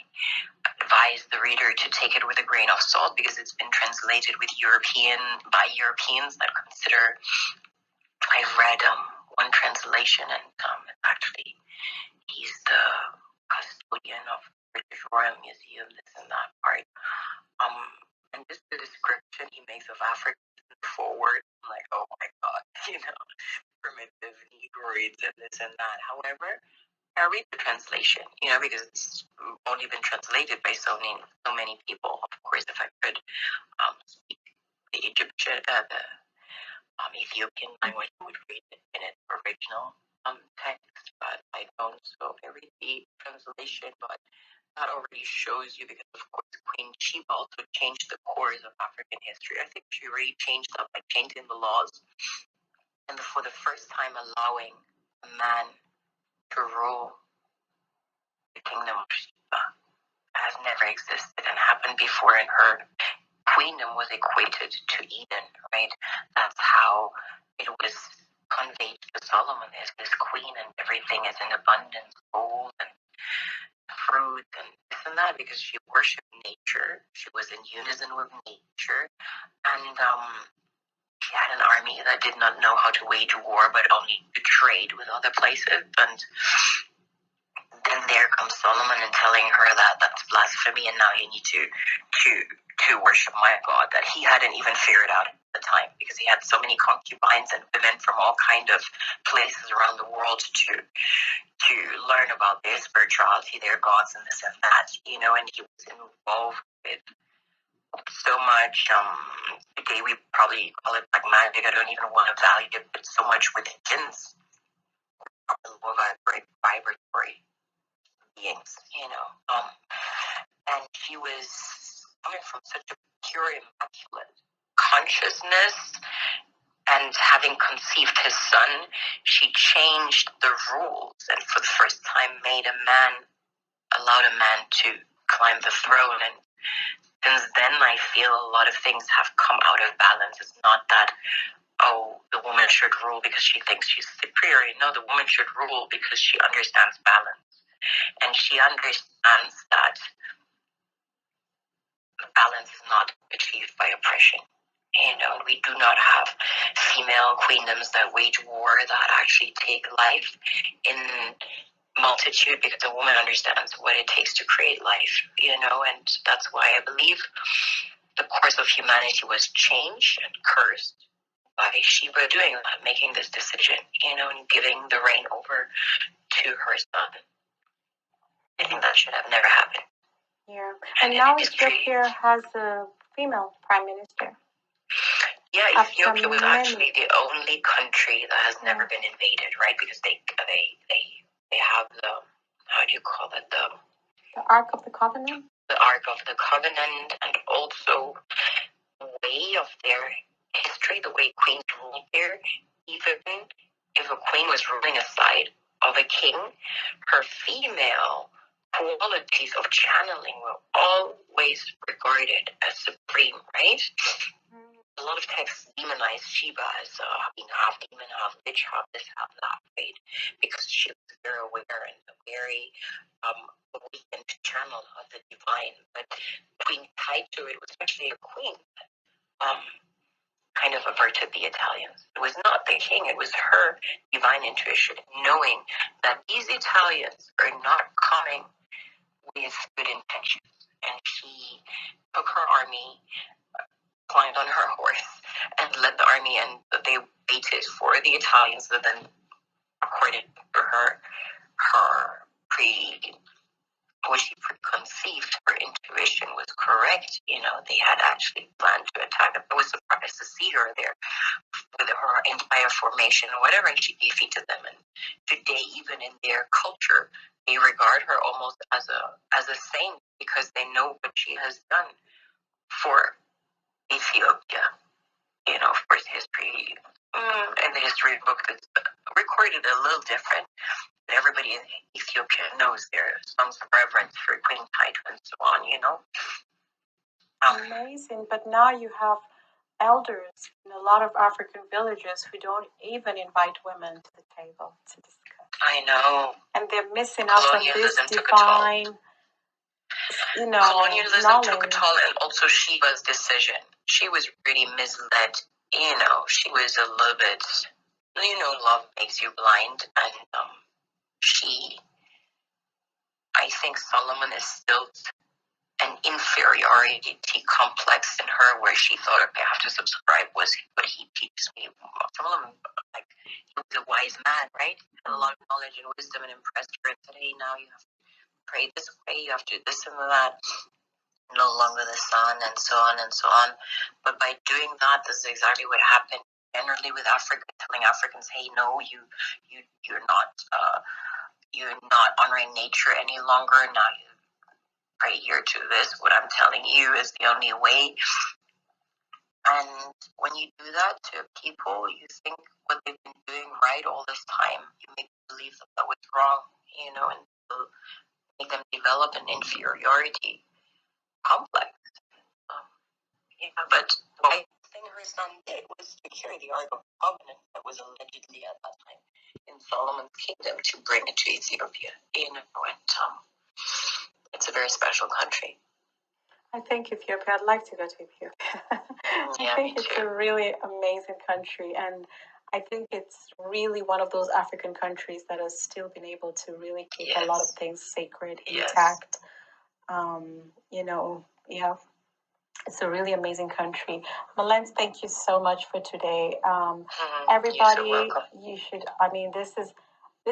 advise the reader to take it with a grain of salt because it's been translated by Europeans that consider. I've read one translation, and actually, he's the custodian of the British Royal Museum. This and that part. And just the description he makes of Africa forward, I'm like, oh my God, primitive Negroids and this and that. However, I read the translation, because it's only been translated by so many people. Of course, if I could speak the Egyptian, the Ethiopian language, I would read it in its original text, but I don't. So I read the translation, but that already shows you, because of course Queen Sheba also changed the course of African history. I think she really changed stuff, like changing the laws, and for the first time allowing a man to rule the kingdom of Sheba. Has never existed and happened before, and her queendom was equated to Eden, right? That's how it was conveyed to Solomon as this queen, and everything is in abundance, gold and fruit and this and that, because she worshipped nature. She was in unison with nature, and she had an army that did not know how to wage war, but only to trade with other places. And then there comes Solomon and telling her that that's blasphemy, and now you need to worship my God, that he hadn't even figured out at the time, because he had so many concubines and women from all kind of places around the world to learn about their spirituality, their gods, and this and that, and he was involved with so much, today we probably call it like magic. I don't even want to value it, but so much with jinns, vibratory beings, and she was coming from such a pure, immaculate consciousness, and having conceived his son, she changed the rules, and for the first time allowed a man to climb the throne. And since then, I feel a lot of things have come out of balance. It's not that, the woman should rule because she thinks she's superior. No, the woman should rule because she understands balance. And she understands that balance is not achieved by oppression. We do not have female queendoms that wage war, that actually take life in multitude, because a woman understands what it takes to create life, and that's why I believe the course of humanity was changed and cursed by Sheba doing that, making this decision, and giving the reign over to her son. I think that should have never happened.
Yeah, and now Ethiopia has a female prime minister.
Yeah, Ethiopia was actually the only country that has never been invaded, right? Because they have the, how do you call it,
the Ark of the Covenant?
The Ark of the Covenant, and also the way of their history, the way queens ruled there. Even if a queen was ruling a side of a king, her female qualities of channeling were always regarded as supreme, right? A lot of texts demonize Sheba as being half demon, half witch, half this, half that, right? Because she was very aware and very awakened to channel of the divine. But Queen tied to it was actually a queen that kind of averted the Italians. It was not the king, it was her divine intuition, knowing that these Italians are not coming with good intentions. And she took her army, climbed on her horse, and led the army, and they waited for the Italians, but then according to her what she preconceived, her intuition was correct. They had actually planned to attack them. I was surprised to see her there with her entire formation or whatever, and she defeated them. And today, even in their culture, they regard her almost as a saint because they know what she has done for Ethiopia. Of course, history and the history book that's recorded a little different. Everybody in Ethiopia knows their songs of reverence for Queen Taitu and so on,
Amazing. But now you have elders in a lot of African villages who don't even invite women to the table to discuss.
I know.
And they're missing out on this divine,
colonialism
knowledge.
Took a toll, and also Shiva's decision. She was really misled. She was a little bit, love makes you blind, and I think Solomon is still an inferiority complex in her, where she thought, okay, I have to subscribe what he teaches me. Solomon, he was a wise man, right? Had a lot of knowledge and wisdom, and impressed her and said, hey, now you have to pray this way, you have to do this and that, no longer the sun, and so on and so on. But by doing that, this is exactly what happened generally with Africa, telling Africans, hey, no, you're not honoring nature any longer. Now you pray here to this. What I'm telling you is the only way. And when you do that to people, you think what they've been doing right all this time. You make them believe that was wrong, and make them develop an inferiority complex. But the thing her son did was to carry the Ark of the Covenant that was allegedly at that time in Solomon's kingdom to bring it to Ethiopia. And it's a very special country.
I think Ethiopia. I'd like to go to Ethiopia. I think it's a really amazing country, and I think it's really one of those African countries that has still been able to really keep a lot of things sacred, intact. It's a really amazing country. Mallence, thank you so much for today. Everybody, you should. I mean, this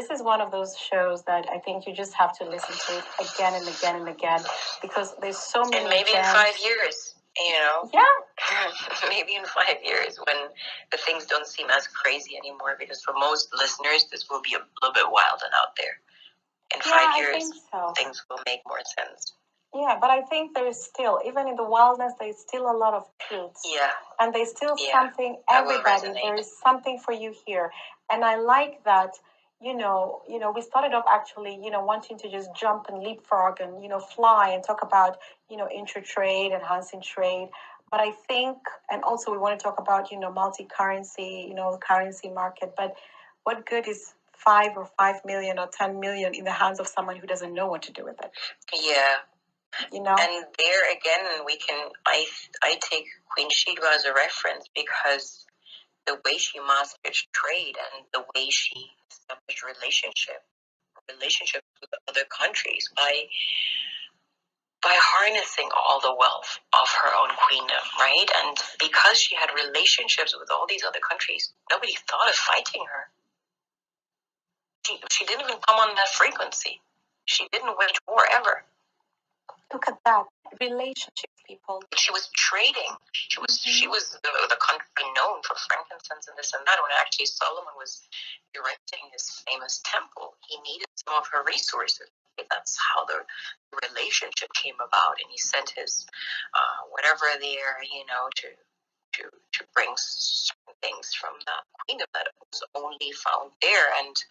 is one of those shows that I think you just have to listen to it again and again and again, because there's so many.
And maybe gems. In 5 years,
Yeah.
Maybe in 5 years, when the things don't seem as crazy anymore, because for most listeners, this will be a little bit wild and out there. In 5 years,
I think so.
Things will make more sense.
Yeah, but I think there is still, even in the wildness, there is still a lot of truths.
Yeah.
And there's still something, everybody, there is something for you here. And I like that, we started off actually, wanting to just jump and leapfrog and, fly and talk about, intra-trade, enhancing trade. But I think, and also we want to talk about, multi-currency, currency market. But what good is 5 million or 10 million in the hands of someone who doesn't know what to do with it?
Yeah. And there again, I take Queen Sheba as a reference, because the way she mastered trade and the way she established relationships with other countries by harnessing all the wealth of her own queendom, right? And because she had relationships with all these other countries, nobody thought of fighting her. She didn't even come on that frequency. She didn't wage war ever.
Look at that. Relationships, people.
She was trading. She was the country known for frankincense and this and that. When actually Solomon was erecting his famous temple, he needed some of her resources. That's how the relationship came about, and he sent his whatever there, to bring certain things from the kingdom that was only found there. And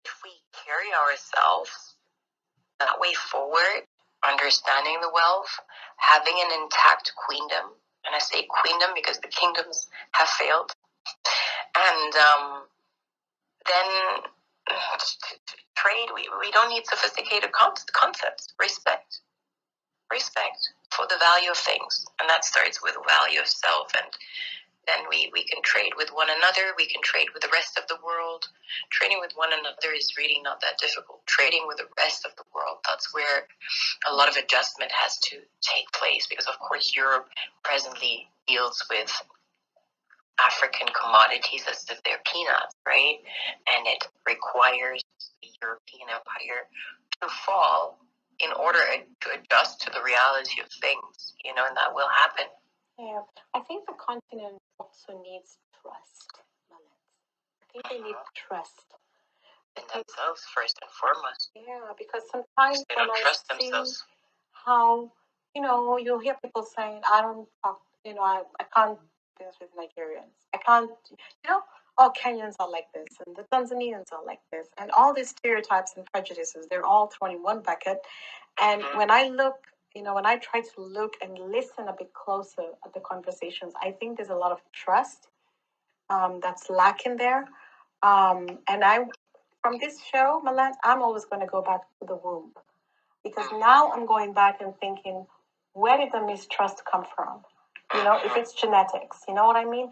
if we carry ourselves that way forward, understanding the wealth, having an intact queendom, and I say queendom because the kingdoms have failed, and then trade, we don't need sophisticated concepts. Respect for the value of things, and that starts with value of self. And then we can trade with one another. We can trade with the rest of the world. Trading with one another is really not that difficult. Trading with the rest of the world, that's that's where a lot of adjustment has to take place, because of course Europe presently deals with African commodities as if they're peanuts, right? And it requires the European empire to fall in order to adjust to the reality of things, and that will happen.
Yeah, I think the continent also needs trust, Mallence. I think they need trust.
In themselves, first and foremost.
Yeah, because sometimes
they
when
don't
I
trust
see
themselves.
how, you hear people saying, I don't talk, I can't do this with Nigerians. I can't, all Kenyans are like this, and the Tanzanians are like this, and all these stereotypes and prejudices, they're all thrown in one bucket. And when I look, when I try to look and listen a bit closer at the conversations, I think there's a lot of trust that's lacking there. And from this show, Mallence, I'm always going to go back to the womb, because now I'm going back and thinking, where did the mistrust come from? If it's genetics, you know what I mean?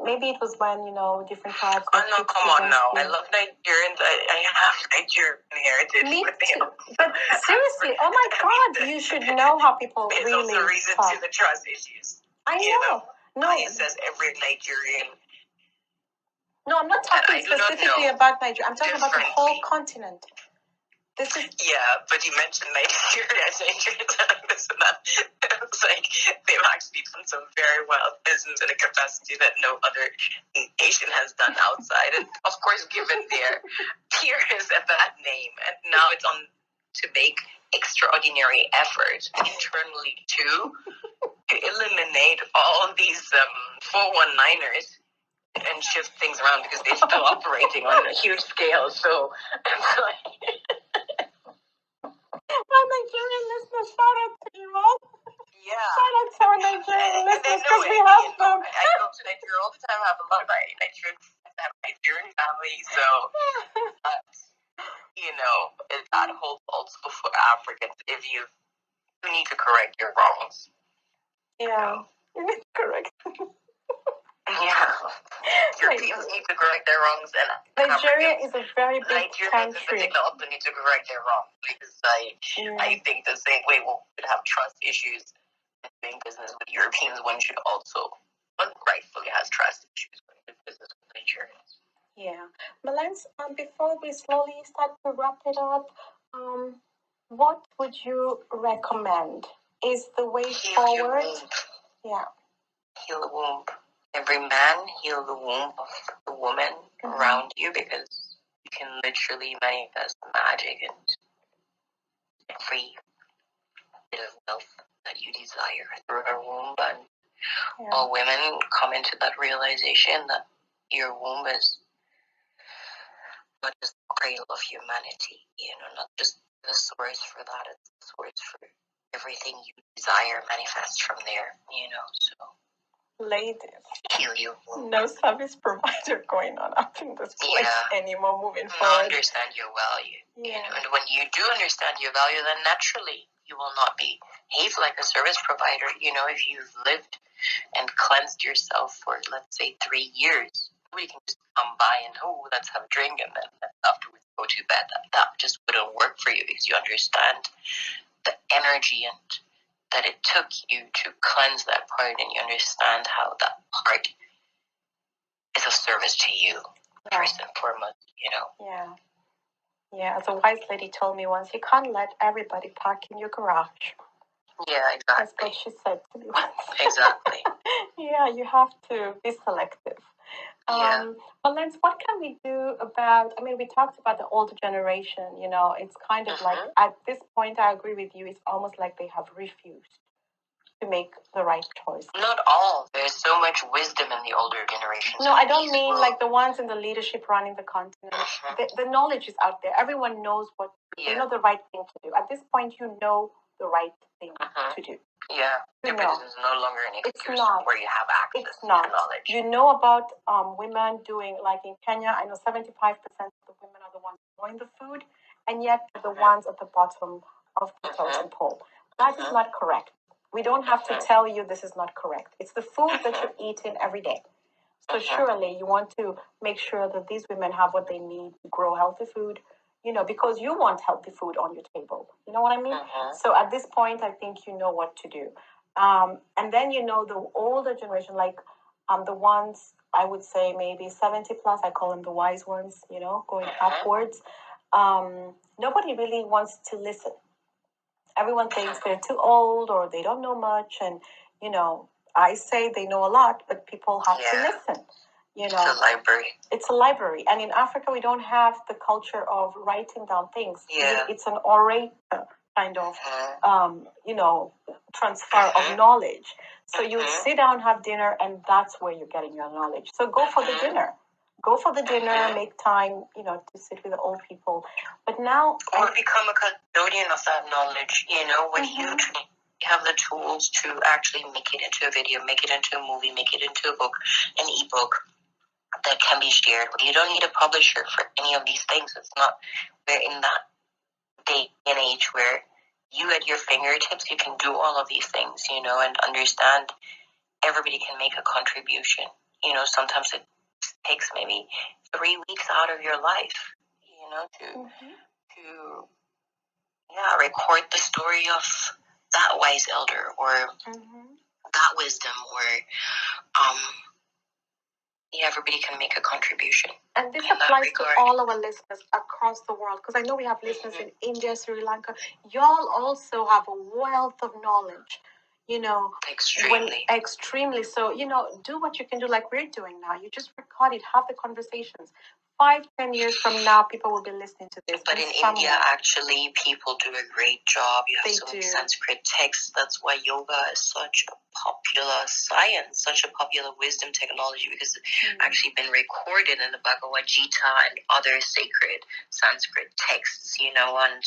Maybe it was when, different tribes.
Oh, no, come on now. I love Nigerians. I have Nigerian heritage.
Me too. But seriously, oh my God, you should know how people
There's
really
also a reason
talk.
to the trust issues.
I know. No.
It says every Nigerian.
No, I'm not talking specifically about Nigeria. I'm talking about the whole continent.
Yeah, but you mentioned Nigeria telling this and that. It's like they've actually done some very wild business in a capacity that no other nation has done outside. And of course, given their peers at that name, and now it's on to make extraordinary effort internally to eliminate all these 419ers and shift things around, because they're still operating on a huge scale. So it's like.
Our Nigerian listeners, shout out to you all.
Yeah.
Shout out to our Nigerian listeners, because we have them.
I go to Nigeria all the time. I have a lot of Nigerian friends. I have a Nigerian family, so that holds also for Africans. If you need to correct your wrongs.
Yeah, you need to correct.
Yeah. Your people need to correct their wrongs, and
Nigeria is a very big
Nigerians
country.
in particular also need to correct their wrongs, because I think the same way we would have trust issues in doing business with Europeans, one rightfully has trust issues when doing business with Nigerians.
Yeah. Mallence, before we slowly start to wrap it up, what would you recommend is the way forward? Yeah.
Heal the womb. Every man, heal the womb of the woman around you, because you can literally manifest magic and every bit of wealth that you desire through her womb. And all women come into that realization that your womb is not just the cradle of humanity, not just the source for that, it's the source for everything you desire manifests from there, so.
Ladies,
heal you.
No service provider going on up in this place anymore moving forward.
Understand your value. And when you do understand your value, then naturally you will not behave like a service provider. If you've lived and cleansed yourself for, let's say, 3 years, we can just come by and, let's have a drink, and then afterwards go to bed. That just wouldn't work for you, because you understand the energy and that it took you to cleanse that part, and you understand how that part is a service to you, first and foremost,
Yeah, as a wise lady told me once, you can't let everybody park in your garage.
Yeah, exactly.
That's what she said to me once.
Exactly.
Yeah, you have to be selective. Mallence, what can we do about, we talked about the older generation, it's kind of like, at this point, I agree with you, it's almost like they have refused to make the right choice.
Not all. There's so much wisdom in the older generation.
No, I don't mean like the ones in the leadership running the continent. The knowledge is out there. Everyone knows they know the right thing to do. At this point, you know the right thing to do.
Yeah, but it's no longer an excuse where you have access to knowledge.
You know about women doing, like in Kenya, I know 75% of the women are the ones growing the food, and yet the ones at the bottom of the totem pole. That is not correct. We don't have to tell you this is not correct. It's the food that you're eating every day. So surely you want to make sure that these women have what they need to grow healthy food, because you want healthy food on your table. You know what I mean? So at this point, I think you know what to do. And then, the older generation, like the ones I would say maybe 70 plus, I call them the wise ones, going upwards. Nobody really wants to listen. Everyone thinks they're too old or they don't know much. And, I say they know a lot, but people have to listen.
It's a library.
It's a library. And in Africa, we don't have the culture of writing down things.
Yeah.
It's an orator kind of, transfer of knowledge. So you sit down, have dinner, and that's where you're getting your knowledge. So go for the dinner. Go for the dinner, make time, to sit with the old people. But now...
Or become a custodian of that knowledge, when you have the tools to actually make it into a video, make it into a movie, make it into a book, an ebook that can be shared. You don't need a publisher for any of these things. It's not, we're in that day and age where you at your fingertips, you can do all of these things, and understand everybody can make a contribution. Sometimes it takes maybe 3 weeks out of your life, to record the story of that wise elder or that wisdom or everybody can make a contribution.
And this applies to all our listeners across the world, because I know we have listeners in India, Sri Lanka. Y'all also have a wealth of knowledge, Extremely. So, do what you can do like we're doing now. You just record it, have the conversations. 5-10 years from now, people will be listening to this.
But in India, actually, people do a great job. You have so many Sanskrit texts. That's why yoga is such a popular science, such a popular wisdom technology, because it's actually been recorded in the Bhagavad Gita and other sacred Sanskrit texts, and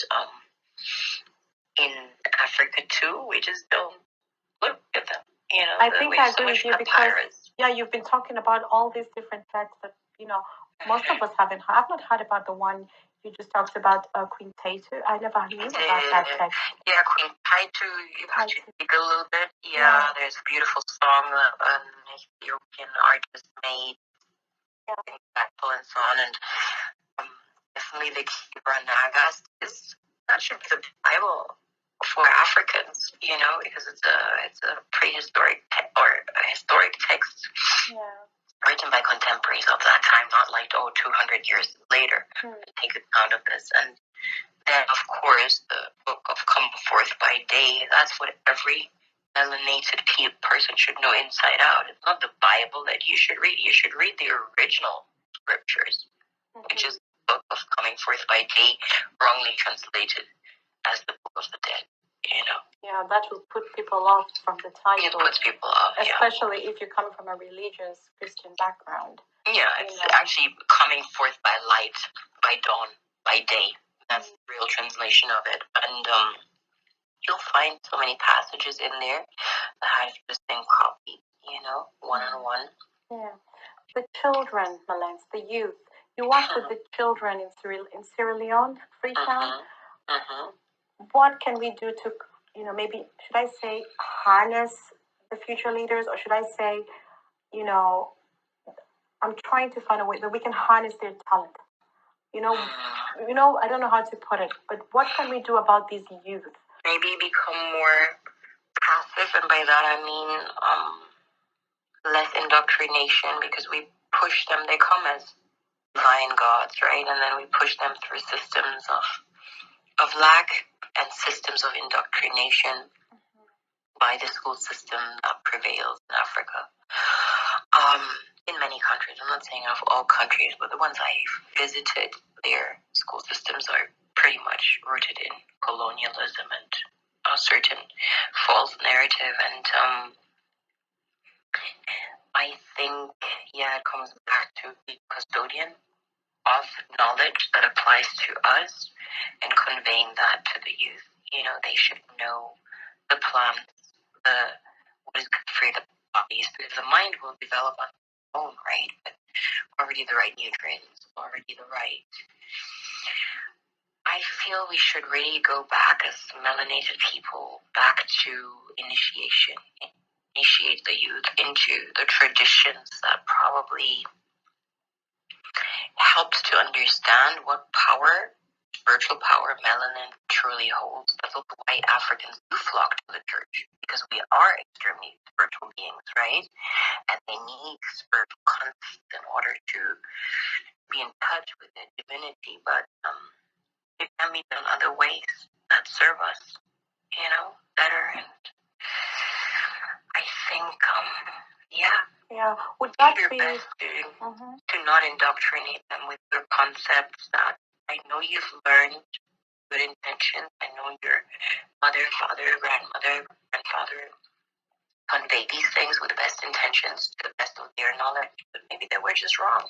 in Africa too, we just don't look at them.
I think I agree with you because, you've been talking about all these different texts that, most of us haven't. I've not heard about the one you just talked about, Queen Tatu. I never knew about that text.
Yeah, Queen Tatu, you have to dig a little bit. Yeah, there's a beautiful song that an Ethiopian artist made, and so on. And definitely the Kibra Nagas that should be the Bible for Africans, because it's a prehistoric or a historic text.
Yeah.
Written by contemporaries of that time, not like 200 years later. Take account of this. And then, of course, the book of Come Forth by Day, that's what every melanated person should know inside out. It's not the Bible that you should read. You should read the original scriptures, which is the book of Coming Forth by Day, wrongly translated as the Book of the Dead.
Yeah, that will put people off from the title.
It puts people off,
especially if you come from a religious Christian background.
Yeah, it's actually coming forth by light, by dawn, by day. That's the real translation of it. And you'll find so many passages in there that have just been copied, one-on-one.
Yeah. The children, Mallence, the youth. You work with the children in Sierra Leone, FREETOWN. What can we do to, maybe, should I say, harness the future leaders, or should I say, I'm trying to find a way that we can harness their talent. I don't know how to put it, but what can we do about these youth?
Maybe become more passive, and by that I mean less indoctrination, because we push them. They come as divine gods, right? And then we push them through systems of lack and systems of indoctrination by the school system that prevails in Africa. In many countries, I'm not saying of all countries, but the ones I've visited, their school systems are pretty much rooted in colonialism and a certain false narrative. And I think, it comes back to the custodian of knowledge that applies to us and conveying that to the youth. They should know the plants, what is good for the bodies, because the mind will develop on its own, right? But already the right nutrients, already the right. I feel we should really go back as melanated people, back to initiation. Initiate the youth into the traditions that probably helps to understand what power spiritual power melanin truly holds. That's also why Africans do flock to the church, because we are extremely spiritual beings, right? And they need spiritual contact in order to be in touch with their divinity, but it can be done other ways that serve us, better. And I think,
Yeah. Would that
do your
be
best to not indoctrinate them with your concepts that I know you've learned good intentions. I know your mother, father, grandfather conveyed these things with the best intentions to the best of their knowledge, but maybe they were just wrong,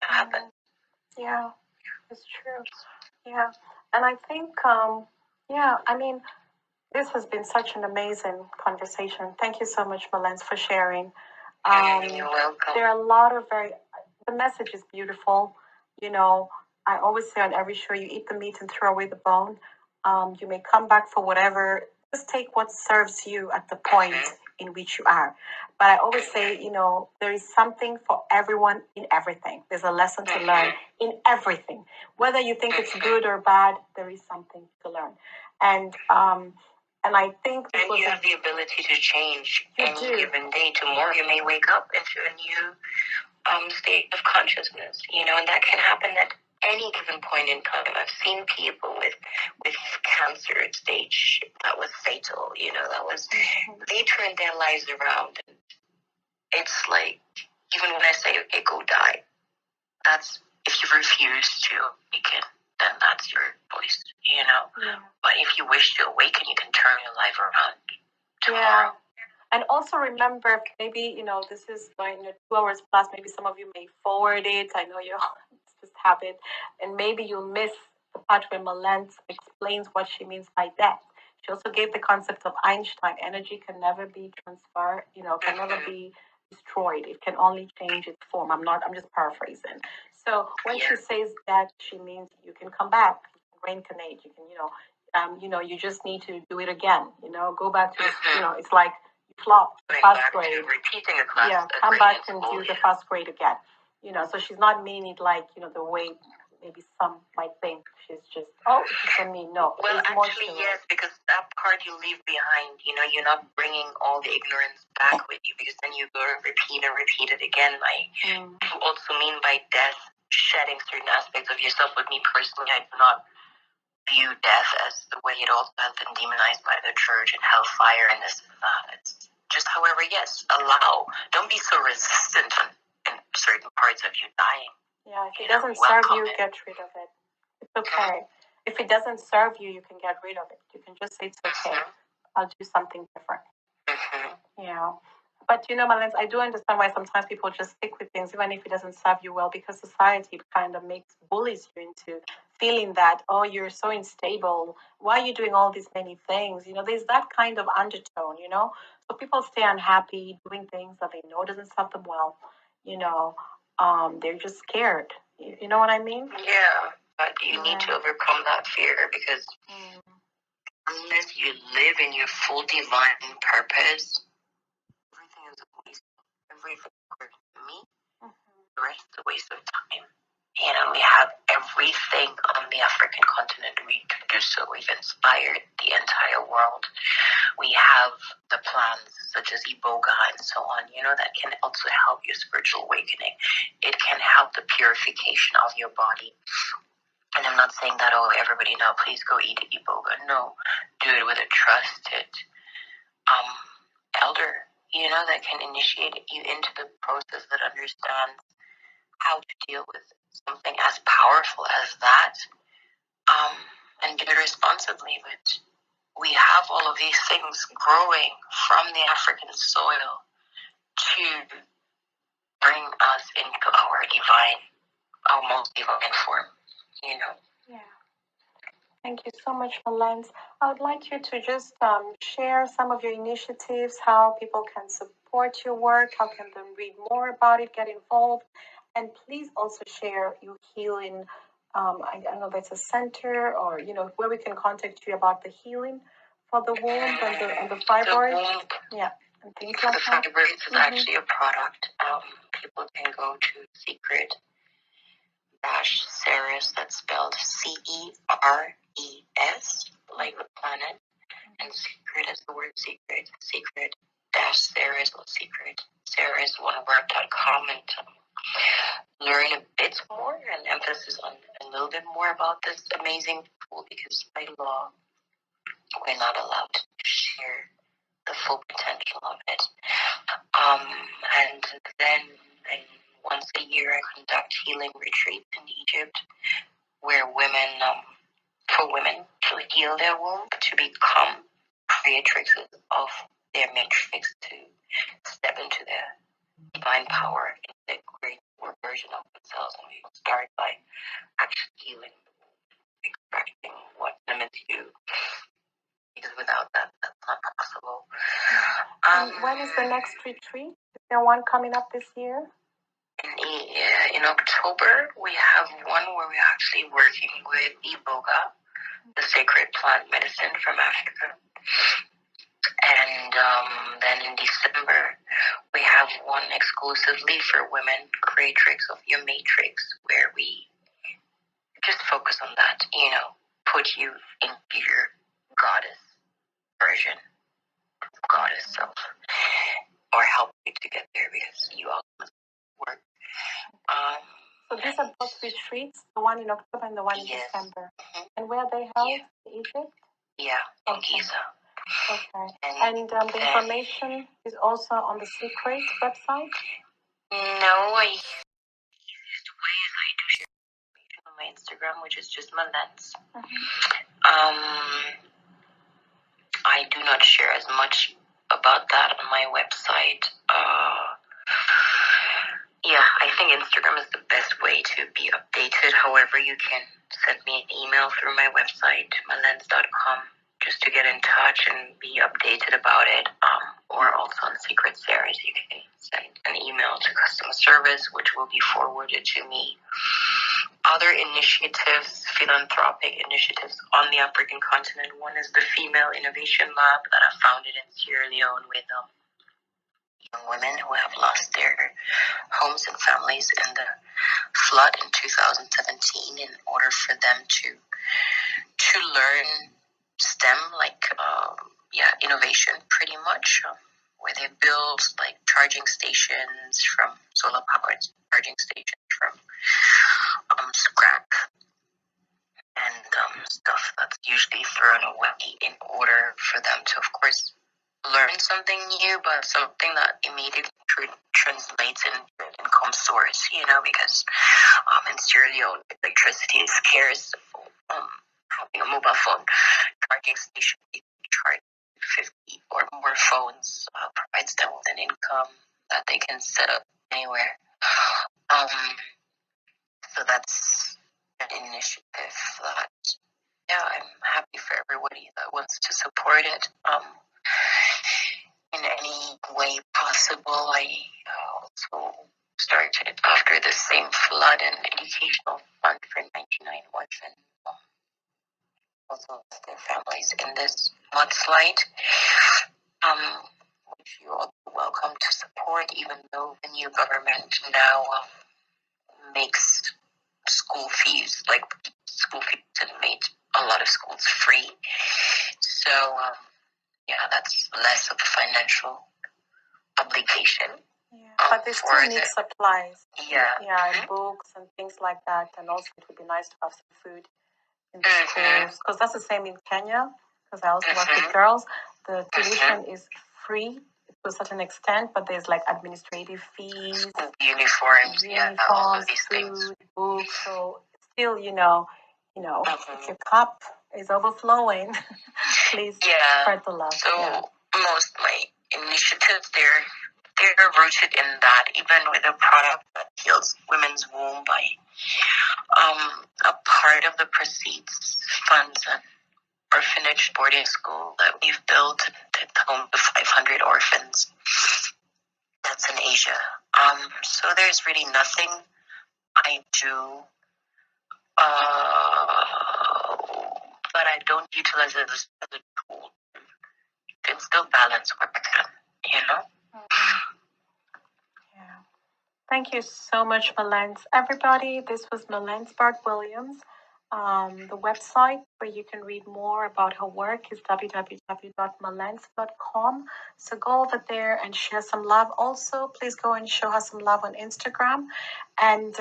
That happened.
Yeah, it's true. Yeah. And I think, this has been such an amazing conversation. Thank you so much, Mallence, for sharing.
You're welcome.
There are a lot of the message is beautiful. I always say on every show, you eat the meat and throw away the bone. You may come back for whatever, just take what serves you at the point in which you are. But I always say, there is something for everyone in everything. There's a lesson to learn in everything. Whether you think it's good or bad, there is something to learn. And I think
you have the ability to change any given day. Tomorrow you may wake up into a new state of consciousness, and that can happen at any given point in time. I've seen people with cancer stage that was fatal, that was, they turned their lives around. And it's like, even when I say, okay, go die, that's, if you refuse to awaken, then that's your choice, But if you wish to awaken, you can turn your life around tomorrow.
And also remember, maybe, this is like 2 hours plus, maybe some of you may forward it. I know it's just habit. And maybe you miss the part where Mallence explains what she means by death. She also gave the concept of Einstein. Energy can never be transferred, can never be destroyed. It can only change its form. I'm just paraphrasing. So when she says that, she means you can come back, you can reincarnate, you can, you just need to do it again, go back to, it's like, flop first grade.
Repeating a class.
Yeah, come back and do the first grade again. So she's not meaning it like, the way maybe some might think. She's just, it's for me. No.
Well, actually, yes, because that part you leave behind, you're not bringing all the ignorance back with you, because then you go to repeat and repeat it again. I also mean by death, shedding certain aspects of yourself. With me personally, I do not view death as the way it also has been demonized by the church and hellfire and this and that. It's just, however, yes, allow. Don't be so resistant in certain parts of you dying.
Yeah, if it doesn't serve you, get rid of it. It's okay. If it doesn't serve you, you can get rid of it. You can just say it's okay. I'll do something different. But Mallence, I do understand why sometimes people just stick with things, even if it doesn't serve you well, because society kind of bullies you into feeling that, you're so unstable. Why are you doing all these many things? There's that kind of undertone, So people stay unhappy doing things that they know doesn't serve them well. They're just scared. You know what I mean?
Yeah, but you need to overcome that fear, because unless you live in your full divine purpose, everything is a waste. Everything for me, the rest is a waste of time. We have everything on the African continent. We can do so. We've inspired the entire world. We have the plants such as Iboga and so on, that can also help your spiritual awakening. It can help the purification of your body. And I'm not saying that, everybody now, please go eat Iboga. No, do it with a trusted elder, that can initiate you into the process, that understands how to deal with something as powerful as that, and do it responsibly. But we have all of these things growing from the African soil to bring us into our most divine form,
Yeah. Thank you so much, Mallence. I would like you to just share some of your initiatives, how people can support your work, how can they read more about it, get involved, and please also share your healing. I don't know if it's a center or where we can contact you about the healing for the womb and the fibroids. Yeah, and things like that.
The fibroids is actually a product. People can go to Secret dash Ceres, that's spelled CERES, like the planet, and secret is the word secret, secret dash Ceres or secret, Ceres, one word.com, and learn a bit more and emphasis on a little bit more about this amazing tool, because by law, we're not allowed to share the full potential of it. And then once a year, I conduct healing retreats in Egypt, where for women to heal their womb, to become creatrixes of their matrix, to step into their divine power, in the great version of themselves. And we start by actually healing the womb, extracting what limits you, because without that, that's not possible.
And when is the next retreat? Is there one coming up this year?
In October, we have one where we're actually working with Iboga, the sacred plant medicine from Africa. And then in December, we have one exclusively for women, creatrix of your matrix, where we just focus on that, put you into your goddess version, goddess self, or help you to get there, because you all must work.
So these are both retreats, the one in October and the one in December. Mm-hmm. And where are they held? Yeah. Egypt?
Yeah, in Giza.
Okay. And the information is also on the Secret website?
No, easiest way is I do share information on my Instagram, which is just Mallence. Mm-hmm. I do not share as much about that on my website. I think Instagram is the best way to be updated. However, you can send me an email through my website, mallence.com, just to get in touch and be updated about it. Or also on Secret Series, you can send an email to customer service, which will be forwarded to me. Other initiatives, philanthropic initiatives on the African continent. One is the Female Innovation Lab that I founded in Sierra Leone with young women who have lost their homes and families in the flood in 2017, in order for them to learn STEM, innovation, pretty much, where they build charging stations from solar powered charging stations from scrap and stuff that's usually thrown away, in order for them to, of course, learn something new, but something that immediately translates in income source, because in Sierra Leone, electricity is scarce. Having a mobile phone charging station, you can charge 50 or more phones, provides them with an income that they can set up anywhere. So that's an initiative that, I'm happy for everybody that wants to support it. In any way possible. I also started, after the same flood, an educational fund for 99 orphans, also their families in this mudslide, which you are welcome to support, even though the new government now makes school fees and made a lot of schools free. So, that's less of a financial obligation.
But they still need supplies.
Mm-hmm.
Books and things like that. And also it would be nice to have some food in the schools. Because that's the same in Kenya, because I also work with girls. The tuition is free to a certain extent, but there's administrative fees.
Uniforms, all of these
food,
things.
Books. So still, if your cup is overflowing, please spread the love.
So most of my initiatives, they're rooted in that, even with a product that heals women's womb. A part of the proceeds funds an orphanage boarding school that we've built at home to 500 orphans. That's in Asia. So there's really nothing I do, but I don't utilize it as a tool to instill balance work,
Yeah. Thank you so much, Mallence. Everybody, this was Mallence Bart-Williams. The website where you can read more about her work is www.mallence.com. So go over there and share some love. Also, please go and show her some love on Instagram. And,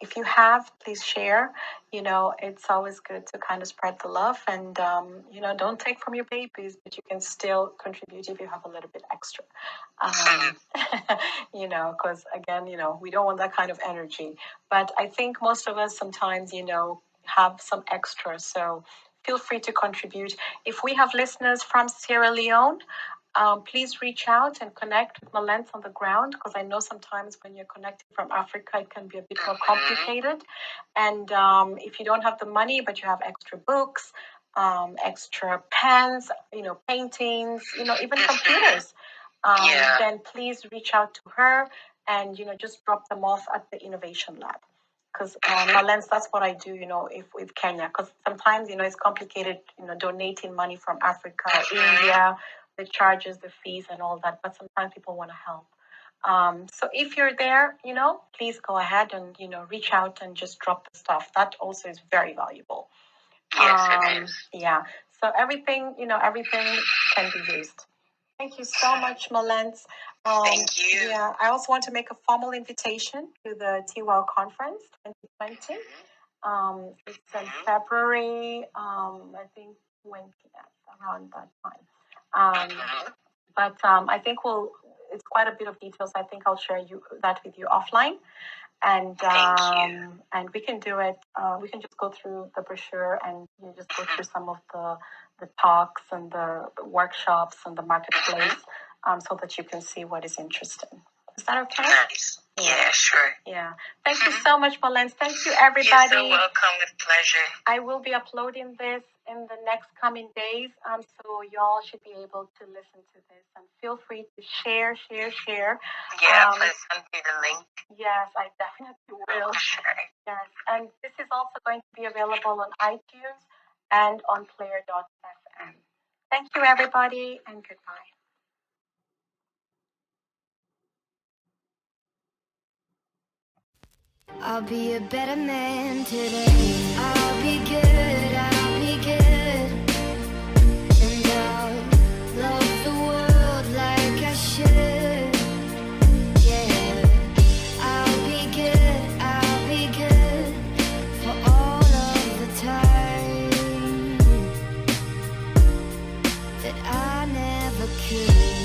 if you have, please share. It's always good to kind of spread the love and, don't take from your babies, but you can still contribute if you have a little bit extra. Because again, we don't want that kind of energy. But I think most of us sometimes, have some extra. So feel free to contribute. If we have listeners from Sierra Leone, please reach out and connect with Mallence on the ground, because I know sometimes when you're connecting from Africa, it can be a bit more complicated. And if you don't have the money, but you have extra books, extra pens, paintings, even computers, then please reach out to her and, just drop them off at the Innovation Lab. Because Mallence, that's what I do, if with Kenya. Because sometimes, it's complicated, donating money from Africa, India, the charges, the fees, and all that. But sometimes people want to help. So if you're there, please go ahead and, reach out and just drop the stuff. That also is very valuable.
Yes, it is.
Yeah. So everything can be used. Thank you so much, Mallence.
Thank you.
Yeah, I also want to make a formal invitation to the TWOW Conference 2020. It's in February, I think 20th, around that time. But I think it's quite a bit of details. I think I'll share that with you offline. And and we can do it. We can just go through the brochure and just go through some of the talks and the workshops and the marketplace, so that you can see what is interesting. Is that okay?
Nice. Yeah, sure.
Yeah. Thank you so much, Mallence. Thank you, everybody.
You're so welcome. With pleasure.
I will be uploading this in the next coming days, so y'all should be able to listen to this. And feel free to share.
Yeah, please send me the link.
Yes, I definitely will.
Sure.
Yes, and this is also going to be available on iTunes and on player.fm. Thank you, everybody, and goodbye.
I'll be a better man today. I'll be good, I'll be good. And I'll love the world like I should. Yeah, I'll be good for all of the time that I never could.